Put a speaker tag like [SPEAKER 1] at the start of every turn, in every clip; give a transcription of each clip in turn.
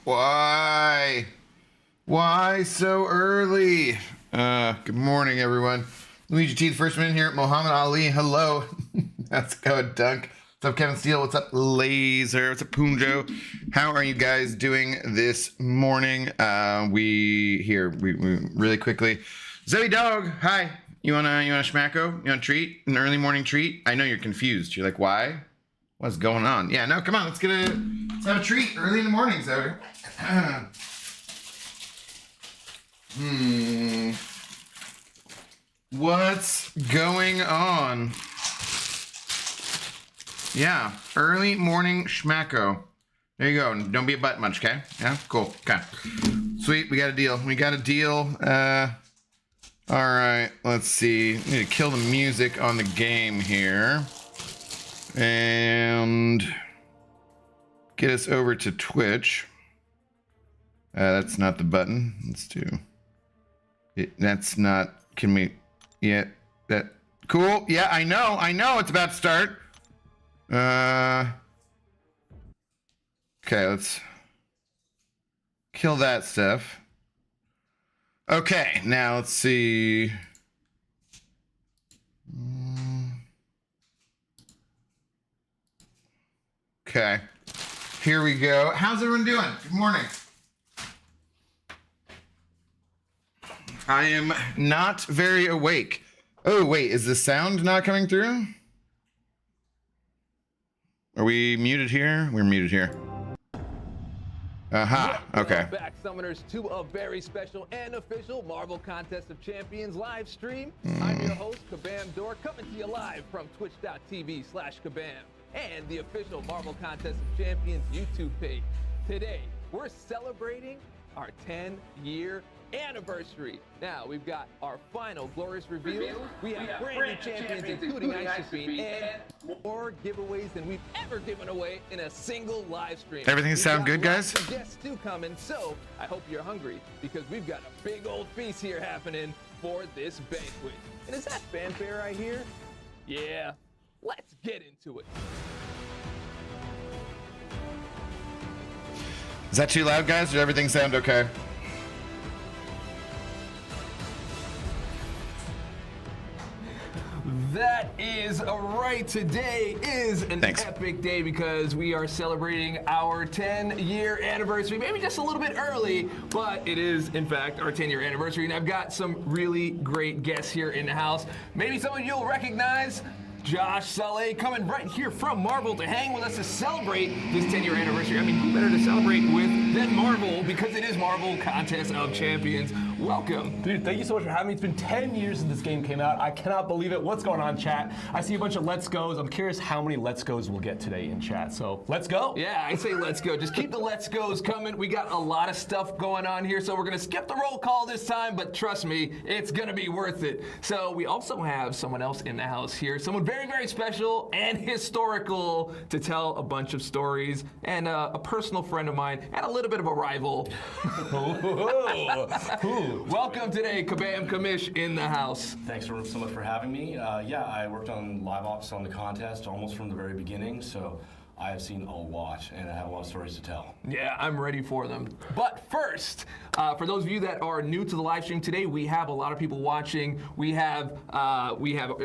[SPEAKER 1] Why? Why so early? Good morning, everyone. Luigi T, the first man here at Muhammad Ali. Hello. How's it going, Dunk? What's up, Kevin Steele? What's up, Laser? What's up, Punjo? How are you guys doing this morning? We really quickly. Zoe Dog, hi. You want a schmacko? You want a treat? An early morning treat? I know you're confused. You're like, why? What's going on? Yeah, no, come on. Let's have a treat early in the morning, Zoe. What's going on? Yeah, early morning schmacko. There you go. Don't be a butt munch, okay? Yeah, cool. Okay. Sweet, we got a deal. All right, let's see. We need to kill the music on the game here. And get us over to Twitch. That's not the button. Let's do it. That's not. Can we? Yeah. That. Cool. Yeah, I know. It's about to start. Okay, let's kill that stuff. Okay, now let's see. Okay, here we go. How's everyone doing? Good morning. I am not very awake. Oh, wait, is the sound not coming through? Are we muted here? We're muted here. Aha, okay.
[SPEAKER 2] Welcome back, summoners, to a very special and official Marvel Contest of Champions live stream. I'm your host, Kabam Door, coming to you live from twitch.tv/Kabam and the official Marvel Contest of Champions YouTube page. Today, we're celebrating our 10-year anniversary. Now, we've got our final glorious reveal. We have brand new champions, including Iso-Pion, and more giveaways than we've ever given away in a single live stream.
[SPEAKER 1] Everything sound good, guys?
[SPEAKER 2] Guests too coming, so I hope you're hungry because we've got a big old feast here happening for this banquet. And is that fanfare I hear? Yeah, let's get into it.
[SPEAKER 1] Is that too loud, guys? Does everything sound okay?
[SPEAKER 2] That is right. Today is an epic day because we are celebrating our 10-year anniversary. Maybe just a little bit early, but it is, in fact, our 10-year anniversary. And I've got some really great guests here in the house. Maybe some of you will recognize Josh Saleh coming right here from Marvel to hang with us to celebrate this 10-year anniversary. I mean, who better to celebrate with than Marvel, because it is Marvel Contest of Champions. Welcome.
[SPEAKER 3] Dude, thank you so much for having me. It's been 10 years since this game came out. I cannot believe it. What's going on, chat? I see a bunch of Let's Go's. I'm curious how many Let's Go's we'll get today in chat. So, let's go.
[SPEAKER 2] Yeah, I say let's go. Just keep the Let's Go's coming. We got a lot of stuff going on here, so we're going to skip the roll call this time, but trust me, it's going to be worth it. So, we also have someone else in the house here, someone very, very special and historical to tell a bunch of stories, and a personal friend of mine, and a little bit of a rival. Welcome today, Kabam Kamish in the house.
[SPEAKER 3] Thanks so much for having me. Yeah, I worked on live ops on the contest almost from the very beginning, so I have seen a lot, and I have a lot of stories to tell.
[SPEAKER 2] Yeah, I'm ready for them. But first, for those of you that are new to the live stream today, we have a lot of people watching. We have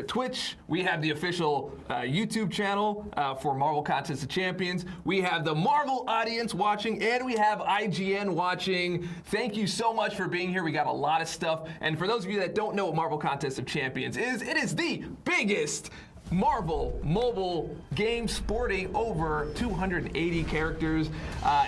[SPEAKER 2] Twitch. We have the official YouTube channel for Marvel Contest of Champions. We have the Marvel audience watching, and we have IGN watching. Thank you so much for being here. We got a lot of stuff. And for those of you that don't know what Marvel Contest of Champions is, it is the biggest Marvel mobile game sporting over 280 characters.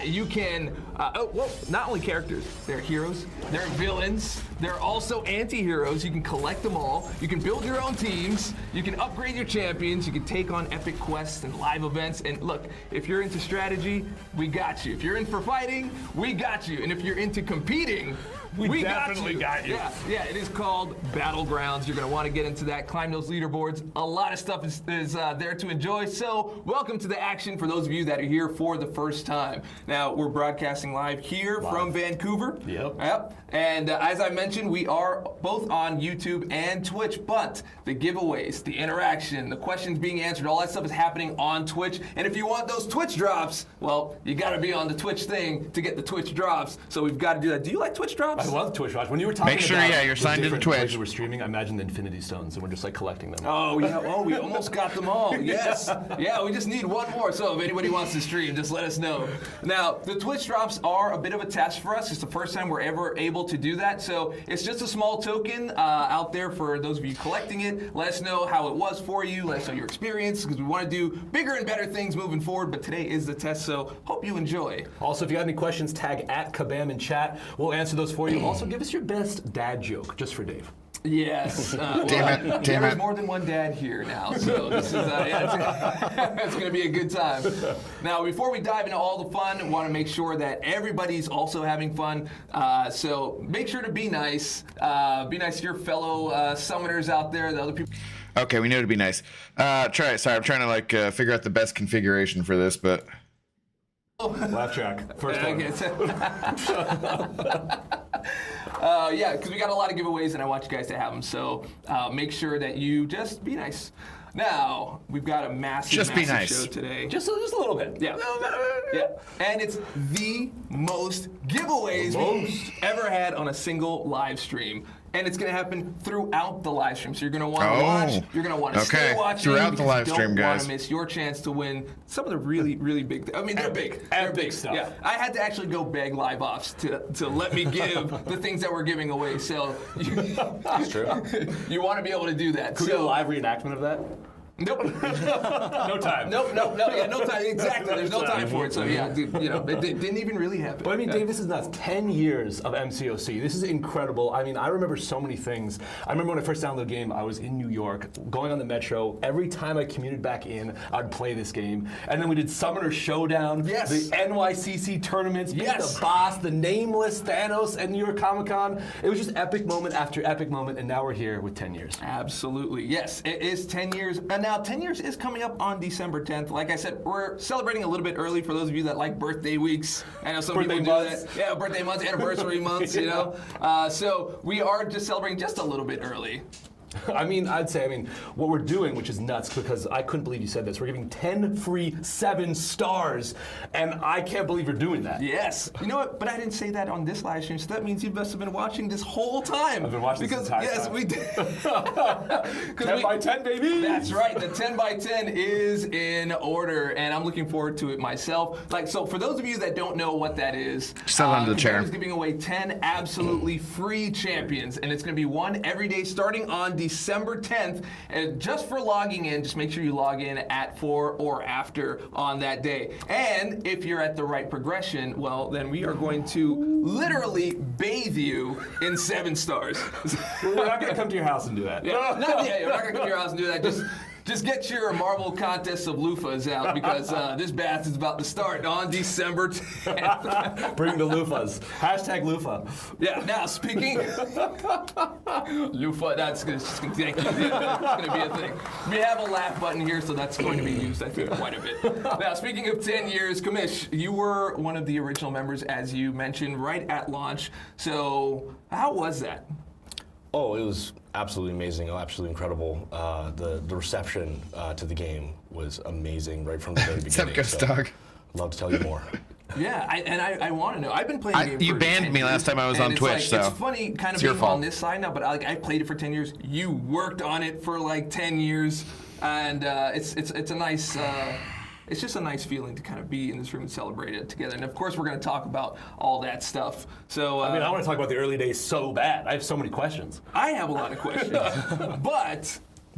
[SPEAKER 2] You can, not only characters, they're heroes, they're villains, they're also anti-heroes. You can collect them all. You can build your own teams. You can upgrade your champions. You can take on epic quests and live events. And look, if you're into strategy, we got you. If you're in for fighting, we got you. And if you're into competing, we definitely got you. Yeah, it is called Battlegrounds. You're going to want to get into that, climb those leaderboards. A lot of stuff is there to enjoy. So welcome to the action for those of you that are here for the first time. Now, we're broadcasting live here from Vancouver.
[SPEAKER 3] Yep.
[SPEAKER 2] And as I mentioned, we are both on YouTube and Twitch, but the giveaways, the interaction, the questions being answered, all that stuff is happening on Twitch. And if you want those Twitch drops, well, you got to be on the Twitch thing to get the Twitch drops. So we've got to do that. Do you like Twitch drops?
[SPEAKER 3] I love Twitch drops. When you were talking
[SPEAKER 1] Make sure,
[SPEAKER 3] about
[SPEAKER 1] you're signed into Twitch.
[SPEAKER 3] We're streaming. I imagine the Infinity Stones, and we're just like collecting them.
[SPEAKER 2] Oh, yeah. Oh, we almost got them all. Yes. Yeah, we just need one more. So if anybody wants to stream, just let us know. Now, the Twitch drops are a bit of a test for us. It's the first time we're ever able to do that. So it's just a small token out there for those of you collecting it. Let us know how it was for you. Let us know your experience, because we want to do bigger and better things moving forward. But today is the test, so hope you enjoy.
[SPEAKER 3] Also, if you got any questions, tag @Kabam in chat. We'll answer those for you. Also, give us your best dad joke, just for Dave.
[SPEAKER 2] Yes.
[SPEAKER 1] Damn it.
[SPEAKER 2] There's more than one dad here now, so this is it's going to be a good time. Now, before we dive into all the fun, I want to make sure that everybody's also having fun. So make sure to be nice. Be nice to your fellow summoners out there, the other people.
[SPEAKER 1] Okay, we know to be nice. Sorry, I'm trying to figure out the best configuration for this, but
[SPEAKER 3] Laugh track. First one.
[SPEAKER 2] Yeah, because we got a lot of giveaways, and I want you guys to have them. So make sure that you just be nice. Now, we've got a massive show today.
[SPEAKER 3] Just a little bit.
[SPEAKER 2] Yeah. Yeah. And it's the most giveaways we've ever had on a single live stream. And it's going to happen throughout the live stream. So you're going to want to watch. You're going to want to stay watching.
[SPEAKER 1] Throughout the live stream, guys.
[SPEAKER 2] You don't want to miss your chance to win some of the really, really big I mean, they're big. They're big
[SPEAKER 3] stuff.
[SPEAKER 2] Yeah. I had to actually go beg live ops to let me give the things that we're giving away. So
[SPEAKER 3] That's true.
[SPEAKER 2] You want to be able to do that.
[SPEAKER 3] Could we get a live reenactment of that?
[SPEAKER 2] Nope.
[SPEAKER 3] No time.
[SPEAKER 2] Nope. Yeah, no time. Exactly. There's no time for it. So yeah, it didn't even really happen.
[SPEAKER 3] But I mean, Dave, this is nuts. 10 years of MCOC. This is incredible. I mean, I remember so many things. I remember when I first downloaded the game, I was in New York, going on the Metro. Every time I commuted back in, I'd play this game. And then we did Summoner Showdown,
[SPEAKER 2] yes,
[SPEAKER 3] the NYCC tournaments, beat the boss, the nameless Thanos at New York Comic Con. It was just epic moment after epic moment, and now we're here with 10 years.
[SPEAKER 2] Absolutely. Yes, it is 10 years. And now 10 years is coming up on December 10th. Like I said, we're celebrating a little bit early for those of you that like birthday weeks. I know some people do that. Yeah, birthday months, anniversary months, you know. So we are just celebrating just a little bit early.
[SPEAKER 3] I mean, what we're doing, which is nuts, because I couldn't believe you said this, we're giving 10 free 7 stars, and I can't believe you're doing that.
[SPEAKER 2] Yes. You know what? But I didn't say that on this live stream, so that means you must have been watching this whole time.
[SPEAKER 3] I've been watching this entire time.
[SPEAKER 2] Yes, we did.
[SPEAKER 3] 10 by 10, baby!
[SPEAKER 2] That's right. The 10 by 10 is in order, and I'm looking forward to it myself. So for those of you that don't know what that is,
[SPEAKER 1] under the chair.
[SPEAKER 2] is giving away 10 absolutely free champions, and it's going to be one every day starting on December 10th, and just for logging in, just make sure you log in at 4 or after on that day. And if you're at the right progression, well, then we are going to literally bathe you in 7 stars.
[SPEAKER 3] We're not going to come to your house and do that.
[SPEAKER 2] Yeah, we're not going to come to your house and do that. Just get your Marvel Contest of loofahs out, because this bath is about to start on December 10th.
[SPEAKER 3] Bring the loofahs. Hashtag loofah.
[SPEAKER 2] Yeah, now speaking... loofah, that's going to be a thing. We have a laugh button here, so that's going to be used, I think, quite a bit. Now, speaking of 10 years, Kamish, you were one of the original members, as you mentioned, right at launch. So how was that?
[SPEAKER 4] Oh, it was absolutely amazing, absolutely incredible. The reception to the game was amazing right from the very beginning.
[SPEAKER 1] Ghost Dog.
[SPEAKER 4] I'd love to tell you more.
[SPEAKER 2] Yeah, I want to know. I've been playing the game
[SPEAKER 1] you
[SPEAKER 2] for
[SPEAKER 1] banned
[SPEAKER 2] 10
[SPEAKER 1] me
[SPEAKER 2] years,
[SPEAKER 1] last time I was on Twitch, so
[SPEAKER 2] it's funny kind of
[SPEAKER 1] your
[SPEAKER 2] being
[SPEAKER 1] fault.
[SPEAKER 2] on this side now, but I played it for 10 years. You worked on it for like 10 years, and it's a nice... it's just a nice feeling to kind of be in this room and celebrate it together. And of course, we're going to talk about all that stuff. So
[SPEAKER 3] I want to talk about the early days so bad. I have so many questions.
[SPEAKER 2] I have a lot of questions.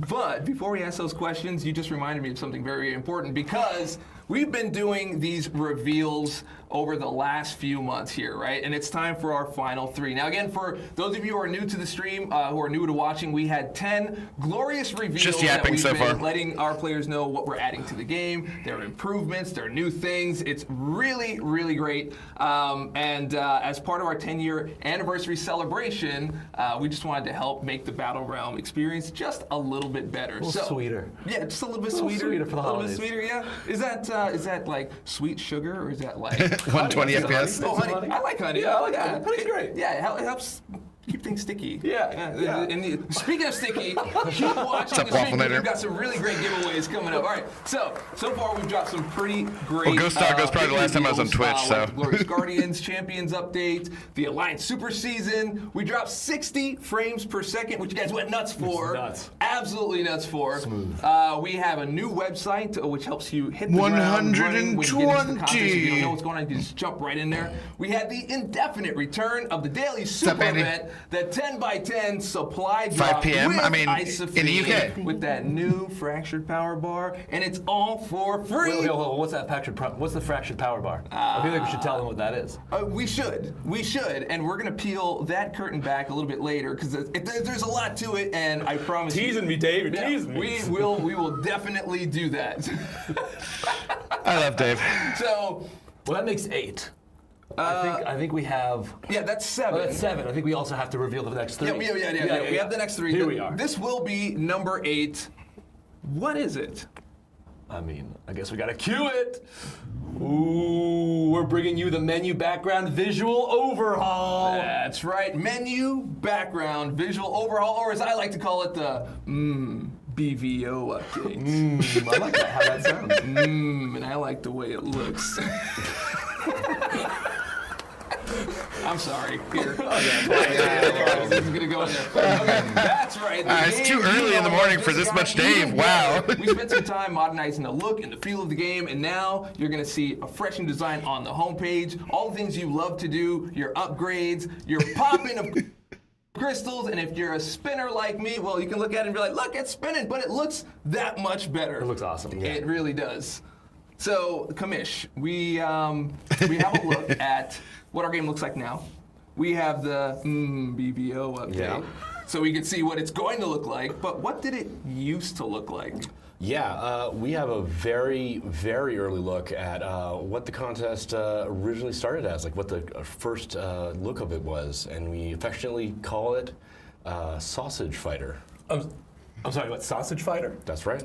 [SPEAKER 2] But before we ask those questions, you just reminded me of something very important, because we've been doing these reveals over the last few months here, right? And it's time for our final 3. Now, again, for those of you who are new to the stream, who are new to watching, we had 10 glorious reveals
[SPEAKER 1] Just
[SPEAKER 2] that
[SPEAKER 1] yapping
[SPEAKER 2] we've
[SPEAKER 1] so
[SPEAKER 2] been
[SPEAKER 1] far.
[SPEAKER 2] letting our players know what we're adding to the game, their improvements, their new things. It's really, really great. As part of our 10-year anniversary celebration, we just wanted to help make the Battle Realm experience just a little bit better.
[SPEAKER 3] A little sweeter.
[SPEAKER 2] Yeah, just a little bit
[SPEAKER 3] little
[SPEAKER 2] sweeter.
[SPEAKER 3] sweeter for the
[SPEAKER 2] a little
[SPEAKER 3] holidays.
[SPEAKER 2] bit sweeter, yeah. Is that like sweet sugar or is that like
[SPEAKER 1] 120
[SPEAKER 2] honey?
[SPEAKER 1] FPS.
[SPEAKER 2] Oh, honey. I like honey.
[SPEAKER 3] Yeah, I like honey. Honey's great.
[SPEAKER 2] Yeah, it helps keep things sticky.
[SPEAKER 3] Yeah.
[SPEAKER 2] And speaking of sticky, keep watching
[SPEAKER 1] up,
[SPEAKER 2] the stream.
[SPEAKER 1] Waffle
[SPEAKER 2] We've got some really great giveaways coming up. All right, so far we've dropped some pretty great.
[SPEAKER 1] Well, Ghost Dog was probably the last time I was on
[SPEAKER 2] deals,
[SPEAKER 1] Twitch, so.
[SPEAKER 2] like Glorious Guardians Champions update, the Alliance Super Season. We dropped 60 frames per second, which you guys went nuts for.
[SPEAKER 3] Nuts.
[SPEAKER 2] Absolutely nuts for.
[SPEAKER 3] Smooth.
[SPEAKER 2] We have a new website which helps you hit the ground running when you get into the content. So if you don't know what's going on, you can just jump right in there. We had the indefinite return of the daily super
[SPEAKER 1] Andy?
[SPEAKER 2] event, the 10x10 supply drop
[SPEAKER 1] 5 p.m.,
[SPEAKER 2] with
[SPEAKER 1] I mean,
[SPEAKER 2] Iso-Pion,
[SPEAKER 1] in the UK.
[SPEAKER 2] with that new fractured power bar, and it's all for free.
[SPEAKER 3] Wait, what's that what's the fractured power bar? I feel like we should tell them what that is.
[SPEAKER 2] We should, and we're gonna peel that curtain back a little bit later because there's a lot to it, and I promise.
[SPEAKER 3] Teasing me, Dave.
[SPEAKER 2] Yeah,
[SPEAKER 3] Teasing me.
[SPEAKER 2] we will definitely do that.
[SPEAKER 1] I love Dave.
[SPEAKER 2] So,
[SPEAKER 3] Well, that makes 8. I think we have.
[SPEAKER 2] yeah, that's 7.
[SPEAKER 3] Oh, that's 7. I think we also have to reveal the next 3.
[SPEAKER 2] Yeah, we have the next 3.
[SPEAKER 3] Here we are.
[SPEAKER 2] This will be number 8. What is it?
[SPEAKER 3] I mean, I guess we gotta cue it. Ooh, we're bringing you the menu background visual overhaul.
[SPEAKER 2] That's right, menu background visual overhaul, or as I like to call it, the BVO update.
[SPEAKER 3] I like that, how that sounds.
[SPEAKER 2] And I like the way it looks. I'm sorry. Here. This is gonna go in there. Okay, that's right.
[SPEAKER 1] It's too early in the morning for this much Dave. Wow.
[SPEAKER 2] We spent some time modernizing the look and the feel of the game, and now you're gonna see a fresh new design on the homepage. All the things you love to do, your upgrades, your popping of crystals, and if you're a spinner like me, well, you can look at it and be like, look, it's spinning, but it looks that much better.
[SPEAKER 3] It looks awesome. Yeah.
[SPEAKER 2] It really does. So, Kamish, we have a look at what our game looks like now. We have the BVO update,
[SPEAKER 4] Yeah.
[SPEAKER 2] so we can see what it's going to look like. But what did it used to look like?
[SPEAKER 4] Yeah, we have a very, very early look at what the contest originally started as, like what the first look of it was, and we affectionately call it Sausage Fighter.
[SPEAKER 3] I'm sorry, what, Sausage Fighter?
[SPEAKER 4] That's right.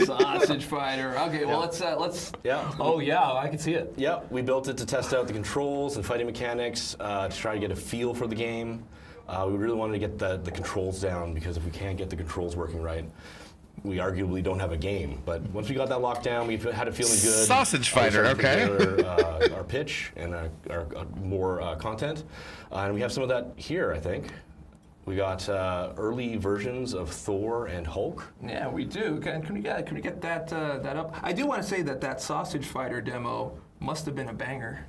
[SPEAKER 2] Sausage Fighter. Okay, well let's.
[SPEAKER 4] Yeah.
[SPEAKER 3] Oh yeah, I can see it.
[SPEAKER 4] Yeah, we built it to test out the controls and fighting mechanics to try to get a feel for the game. We really wanted to get the controls down because if we can't get the controls working right, we arguably don't have a game. But once we got that locked down, we had it feeling good.
[SPEAKER 1] Sausage Fighter, okay.
[SPEAKER 4] Our pitch and our more content, and we have some of that here, I think. We got early versions of Thor and Hulk.
[SPEAKER 2] Yeah, we do. Can we get that up? I do want to say that Sausage Fighter demo must have been a banger.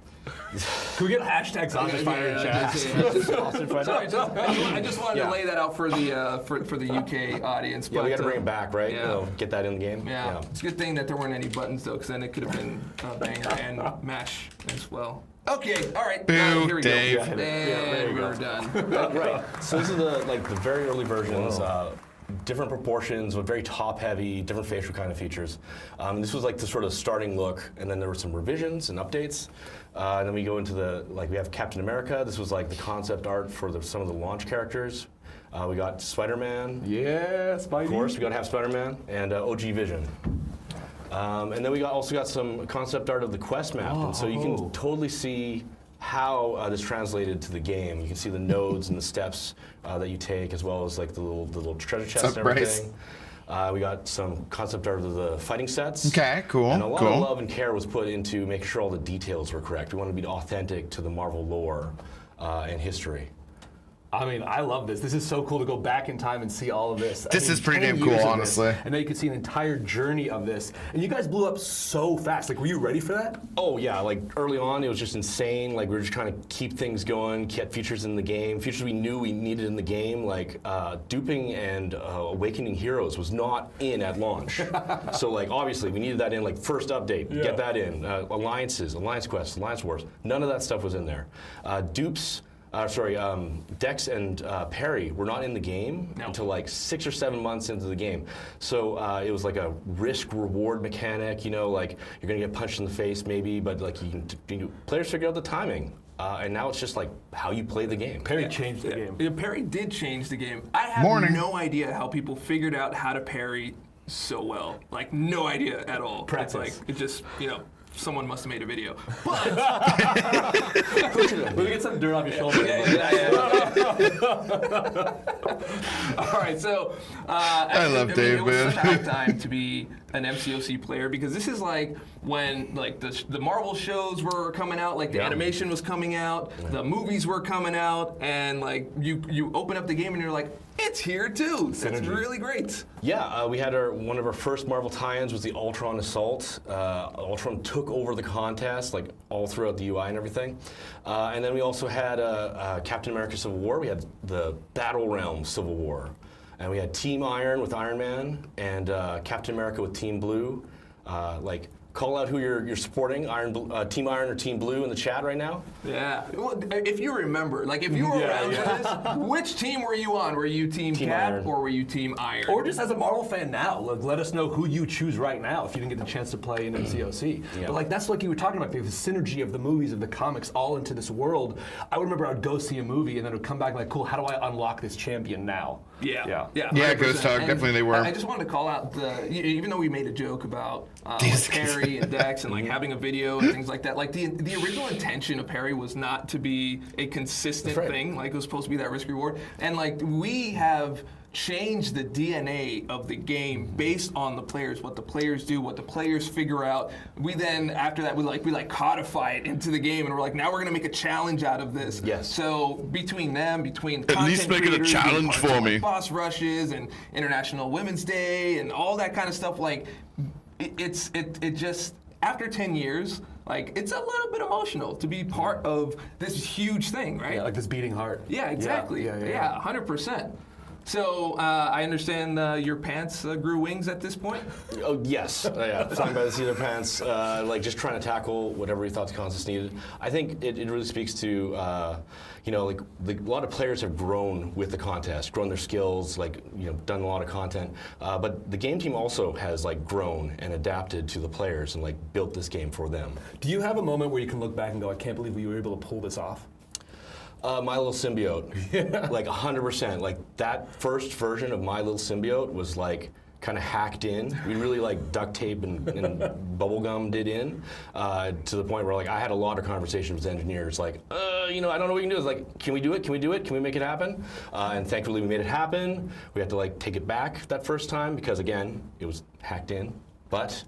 [SPEAKER 3] Can we get a hashtag Sausage Fighter in chat?
[SPEAKER 2] Sausage Fighter. Sorry, I just wanted to lay that out for the for the UK audience.
[SPEAKER 4] Yeah,
[SPEAKER 2] but,
[SPEAKER 4] we got to bring it back, right?
[SPEAKER 2] yeah.
[SPEAKER 4] You know, get that in the game.
[SPEAKER 2] Yeah. It's a good thing that there weren't any buttons though, because then it could have been a banger and mash as well. Okay, all right.
[SPEAKER 1] Boo,
[SPEAKER 2] here we
[SPEAKER 1] Dave.
[SPEAKER 2] go.
[SPEAKER 3] there you
[SPEAKER 2] And
[SPEAKER 3] go.
[SPEAKER 2] we're done.
[SPEAKER 4] Right. So this is the very early versions. Different proportions, but very top-heavy, different facial kind of features. This was like the sort of starting look, and then there were some revisions and updates. And then we go into we have Captain America. This was like the concept art for some of the launch characters. We got Spider-Man.
[SPEAKER 3] Yeah, Spidey.
[SPEAKER 4] Of course, we got to have Spider-Man and OG Vision. And then we also got some concept art of the quest map, and so you can totally see how this translated to the game. You can see the nodes and the steps that you take, as well as like the little treasure chests and everything. We got some concept art of the fighting sets.
[SPEAKER 1] Okay, cool.
[SPEAKER 4] And a lot of love and care was put into making sure all the details were correct. We wanted to be authentic to the Marvel lore and history.
[SPEAKER 3] I mean, I love this. This is so cool to go back in time and see all of this.
[SPEAKER 1] This is pretty
[SPEAKER 3] 10
[SPEAKER 1] damn cool,
[SPEAKER 3] years of this,
[SPEAKER 1] honestly.
[SPEAKER 3] and then you can see an entire journey of this. And you guys blew up so fast. Like, were you ready for that?
[SPEAKER 4] Oh yeah, like early on it was just insane. Like we were just trying to keep things going, get features in the game, features we knew we needed in the game. Like duping and awakening heroes was not in at launch. So like obviously we needed that in like first update, get that in. Alliances, alliance quests, alliance wars, none of that stuff was in there. Dex and Parry were not in the game until like 6 or 7 months into the game. So it was like a risk-reward mechanic, you know, like you're gonna get punched in the face maybe, but like players figure out the timing. And now it's just like how you play the game.
[SPEAKER 3] Parry changed the game.
[SPEAKER 2] Yeah, parry did change the game. I have no idea how people figured out how to parry so well. Like, no idea at all.
[SPEAKER 3] Practice.
[SPEAKER 2] It's like, it just, you know, someone must have made a video. But
[SPEAKER 3] Let me get some dirt off your shoulder.
[SPEAKER 2] All right, so
[SPEAKER 1] I love Dave,
[SPEAKER 2] it was
[SPEAKER 1] man.
[SPEAKER 2] such a hard time to be an MCOC player because this is like when like the Marvel shows were coming out, like the animation was coming out, the movies were coming out, and like you open up the game and you're like, it's here too. It's really great.
[SPEAKER 4] Yeah, we had one of our first Marvel tie-ins was the Ultron Assault. Ultron took over the contest, like all throughout the UI and everything. And then we also had Captain America Civil War. We had the Battle Realm Civil War. And we had Team Iron with Iron Man and Captain America with Team Blue. Like, call out who you're supporting, Team Iron or Team Blue in the chat right now.
[SPEAKER 2] Yeah. Well, if you remember, like if you were around for this, which team were you on? Were you Team Cap
[SPEAKER 4] Iron.
[SPEAKER 2] or were you Team Iron?
[SPEAKER 3] Or just as a Marvel fan now, like, let us know who you choose right now if you didn't get the chance to play in MCOC.
[SPEAKER 4] Yeah.
[SPEAKER 3] But like that's like you were talking about, the synergy of the movies, of the comics, all into this world. I would remember I'd go see a movie and then it would come back like, cool, how do I unlock this champion now?
[SPEAKER 2] Yeah.
[SPEAKER 1] Yeah,
[SPEAKER 2] 100%.
[SPEAKER 1] Ghost Hog,
[SPEAKER 2] And
[SPEAKER 1] definitely they were.
[SPEAKER 2] I just wanted to call out even though we made a joke about like Parry and Dex and like having a video and things like that, like the original intention of Parry was not to be a consistent thing, like it was supposed to be that risk reward. And like we have changed the DNA of the game based on the players, what the players do, what the players figure out. We then, after that, we codify it into the game, and we're like, now we're gonna make a challenge out of this.
[SPEAKER 4] Yes.
[SPEAKER 2] So between content
[SPEAKER 1] least make it a
[SPEAKER 2] creators,
[SPEAKER 1] challenge for me.
[SPEAKER 2] Boss rushes and International Women's Day and all that kind of stuff, like it just, after 10 years, like it's a little bit emotional to be part of this huge thing, right?
[SPEAKER 3] Yeah, like this beating heart.
[SPEAKER 2] Yeah, exactly.
[SPEAKER 3] Yeah.
[SPEAKER 2] 100%. So I understand your pants grew wings at this point.
[SPEAKER 4] Oh yes, yeah. Flying by the seat of their pants, like just trying to tackle whatever we thought the contest needed. I think it really speaks to, you know, like a lot of players have grown with the contest, grown their skills, like done a lot of content. But the game team also has like grown and adapted to the players and like built this game for them.
[SPEAKER 3] Do you have a moment where you can look back and go, I can't believe we were able to pull this off?
[SPEAKER 4] My Little Symbiote, like 100%. Like that first version of My Little Symbiote was like kind of hacked in. We really like duct tape and bubble gummed it in to the point where like I had a lot of conversations with engineers like, I don't know what we can do. It's like, can we do it? Can we do it? Can we make it happen? And thankfully we made it happen. We had to like take it back that first time because again, it was hacked in. But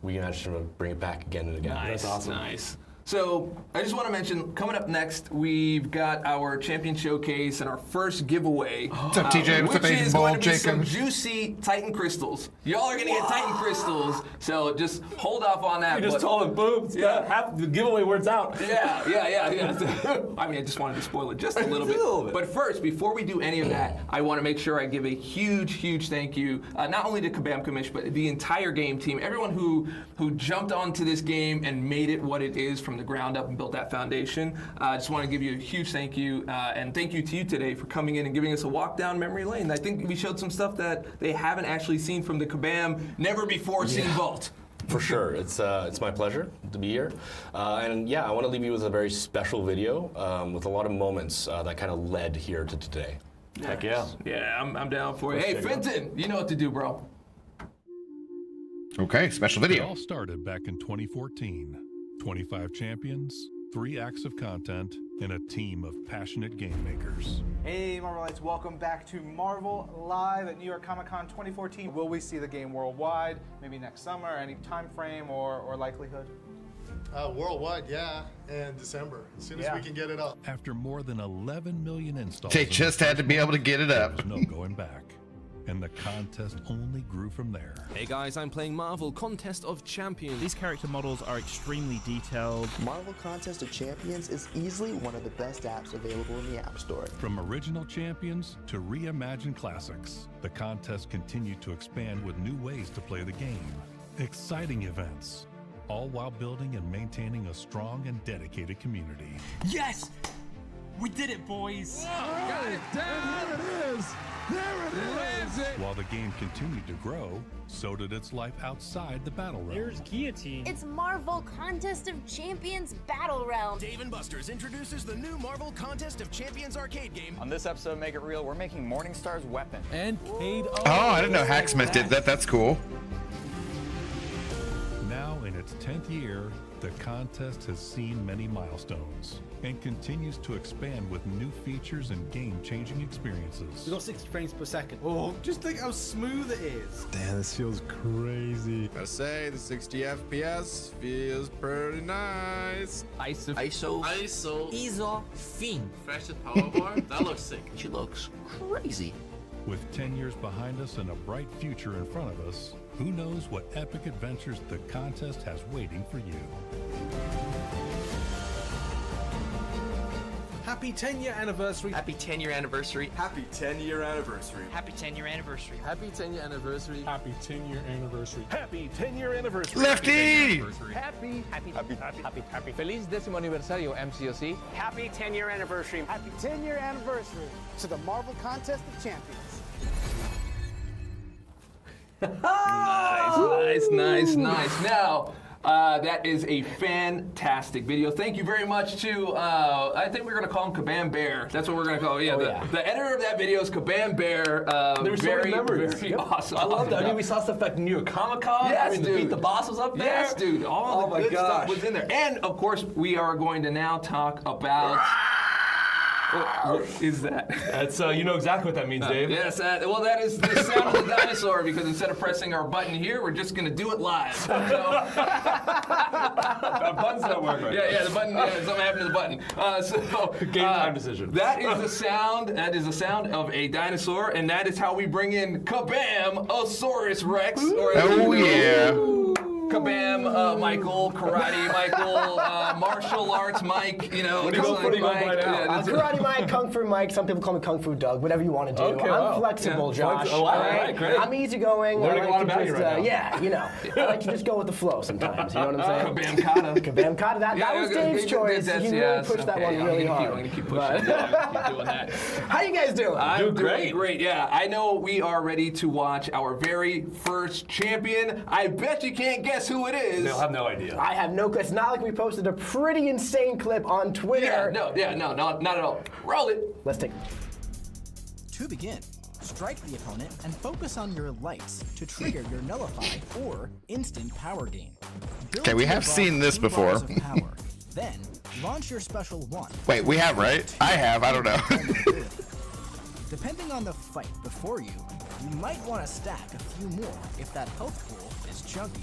[SPEAKER 4] we managed to bring it back again and again.
[SPEAKER 2] Nice,
[SPEAKER 3] That's awesome.
[SPEAKER 2] nice. So I just want to mention, coming up next, we've got our champion showcase and our first giveaway.
[SPEAKER 1] What's up, TJ? What's up,
[SPEAKER 2] which
[SPEAKER 1] Asian
[SPEAKER 2] is
[SPEAKER 1] Bull,
[SPEAKER 2] going to be
[SPEAKER 1] Jacob?
[SPEAKER 2] some juicy Titan crystals. Y'all are going to get Titan crystals, so just hold off on that.
[SPEAKER 3] You just told him, boom, half the giveaway words out.
[SPEAKER 2] Yeah. I mean, I just wanted to spoil it just a little bit. But first, before we do any of that, I want to make sure I give a huge, huge thank you, not only to Kabam Commish, but the entire game team, everyone who jumped onto this game and made it what it is from the ground up and built that foundation. I just want to give you a huge thank you, and thank you to you today for coming in and giving us a walk down memory lane. I think we showed some stuff that they haven't actually seen from the Kabam never before seen vault.
[SPEAKER 4] For sure, it's my pleasure to be here, and yeah, I want to leave you with a very special video with a lot of moments that kind of led here to today.
[SPEAKER 3] Heck yeah.
[SPEAKER 2] Yeah, I'm down for it. Hey, Fenton, you know what to do, bro.
[SPEAKER 1] Okay, special
[SPEAKER 5] It
[SPEAKER 1] video.
[SPEAKER 5] all started back in 2014. 25 champions, 3 acts of content, and a team of passionate game makers.
[SPEAKER 6] Hey Marvelites, welcome back to Marvel Live at New York Comic Con 2014. Will we see the game worldwide, maybe next summer, any time frame or likelihood?
[SPEAKER 7] Worldwide, yeah, and December, as soon as we can get it up.
[SPEAKER 5] After more than 11 million installs,
[SPEAKER 1] They just had to be able to get it up.
[SPEAKER 5] There's no going back. And the contest only grew from there.
[SPEAKER 8] Hey guys, I'm playing Marvel Contest of Champions.
[SPEAKER 9] These character models are extremely detailed.
[SPEAKER 10] Marvel Contest of Champions is easily one of the best apps available in the App Store.
[SPEAKER 5] From original champions to reimagined classics, the contest continued to expand with new ways to play the game. Exciting events, all while building and maintaining a strong and dedicated community.
[SPEAKER 9] Yes! We did it, boys!
[SPEAKER 2] Got it down.
[SPEAKER 5] There it is! There it is! While the game continued to grow, so did its life outside the battle realm.
[SPEAKER 9] Here's Guillotine.
[SPEAKER 11] It's Marvel Contest of Champions Battle Realm.
[SPEAKER 8] Dave & Buster's introduces the new Marvel Contest of Champions arcade game.
[SPEAKER 12] On this episode of Make It Real, we're making Morningstar's weapon.
[SPEAKER 8] And Cade.
[SPEAKER 1] Oh, I didn't know Hacksmith did that. That's cool.
[SPEAKER 5] Now in its 10th year, the contest has seen many milestones and continues to expand with new features and game-changing experiences.
[SPEAKER 9] We got 60 frames per second.
[SPEAKER 6] Oh, just think how smooth it is.
[SPEAKER 13] Damn, this feels crazy. Gotta say, the 60 FPS feels pretty nice.
[SPEAKER 11] Iso-Pion.
[SPEAKER 12] Fastest power bar? That looks sick.
[SPEAKER 10] She looks crazy.
[SPEAKER 5] With 10 years behind us and a bright future in front of us, who knows what epic adventures the contest has waiting for you.
[SPEAKER 9] Happy 10-year anniversary.
[SPEAKER 12] Happy 10-year anniversary.
[SPEAKER 13] Happy 10-year anniversary.
[SPEAKER 11] Happy 10-year anniversary.
[SPEAKER 12] Happy 10-year anniversary.
[SPEAKER 9] Happy 10-year anniversary.
[SPEAKER 3] Happy 10-year anniversary.
[SPEAKER 1] Lefty!
[SPEAKER 12] Happy. Feliz décimo aniversario, MCOC.
[SPEAKER 11] Happy 10-year anniversary.
[SPEAKER 6] Happy 10-year anniversary to the Marvel Contest of Champions.
[SPEAKER 2] Nice. Now, that is a fantastic video. Thank you very much to, I think we're going to call him Kabam Bear. That's what we're going to call him. The editor of that video is Kabam Bear.
[SPEAKER 3] There were so many memories.
[SPEAKER 2] Very awesome.
[SPEAKER 3] I love that. I mean, we saw stuff at New York Comic Con.
[SPEAKER 2] Yes,
[SPEAKER 3] I mean,
[SPEAKER 2] dude.
[SPEAKER 3] the Beat the Boss was up there.
[SPEAKER 2] Yes, dude. All the good stuff was in there. And, of course, we are going to now talk about... What is that?
[SPEAKER 3] That's you know exactly what that means, Dave.
[SPEAKER 2] Yes, well, that is the sound of the dinosaur, because instead of pressing our button here, we're just going to do it live. So,
[SPEAKER 3] The button's not working.
[SPEAKER 2] yeah, the button, something happened to the button.
[SPEAKER 3] Game time decision.
[SPEAKER 2] That is the sound of a dinosaur, and that is how we bring in Kabam, Osaurus Rex. Or
[SPEAKER 1] Oh, yeah.
[SPEAKER 2] Kabam, Michael, Karate Michael, Martial Arts Mike,
[SPEAKER 3] What do you go by now?
[SPEAKER 11] Karate Mike, Kung Fu Mike. Some people call me Kung Fu Doug. Whatever you want to do.
[SPEAKER 3] Okay,
[SPEAKER 11] I'm flexible, Josh.
[SPEAKER 3] Oh, all right, great.
[SPEAKER 11] I'm easygoing.
[SPEAKER 3] Learning
[SPEAKER 11] I
[SPEAKER 3] a lot
[SPEAKER 11] like to
[SPEAKER 3] about you
[SPEAKER 11] just,
[SPEAKER 3] right now.
[SPEAKER 11] yeah, you know. I like to just go with the flow sometimes. You know what I'm saying?
[SPEAKER 2] Kabam Kata.
[SPEAKER 11] Kabam Kata. That was Dave's choice. He really pushed that one really hard.
[SPEAKER 2] I'm going to keep pushing it. I'm going to keep doing that.
[SPEAKER 11] How you guys doing?
[SPEAKER 2] I'm doing great. Yeah, I know we are ready to watch our very first champion. I bet you can't guess who it is.
[SPEAKER 3] They'll have no idea.
[SPEAKER 11] I have no clue. It's not like we posted a pretty insane clip on Twitter.
[SPEAKER 2] No, not at all. Roll it.
[SPEAKER 11] Let's take it.
[SPEAKER 9] To begin, strike the opponent and focus on your lights to trigger your nullify or instant power gain.
[SPEAKER 1] Okay, we have seen this before.
[SPEAKER 9] Then, launch your special one.
[SPEAKER 1] Wait, we have, right? I have. I don't know.
[SPEAKER 9] Depending on the fight before you, you might want to stack a few more if that health pool is chunky.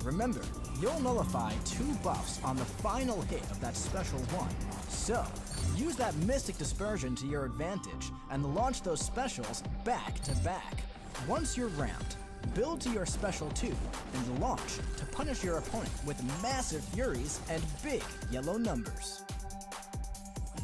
[SPEAKER 9] Remember, you'll nullify 2 buffs on the final hit of that special one. So, use that Mystic Dispersion to your advantage and launch those specials back to back. Once you're ramped, build to your special 2 and launch to punish your opponent with massive furies and big yellow numbers.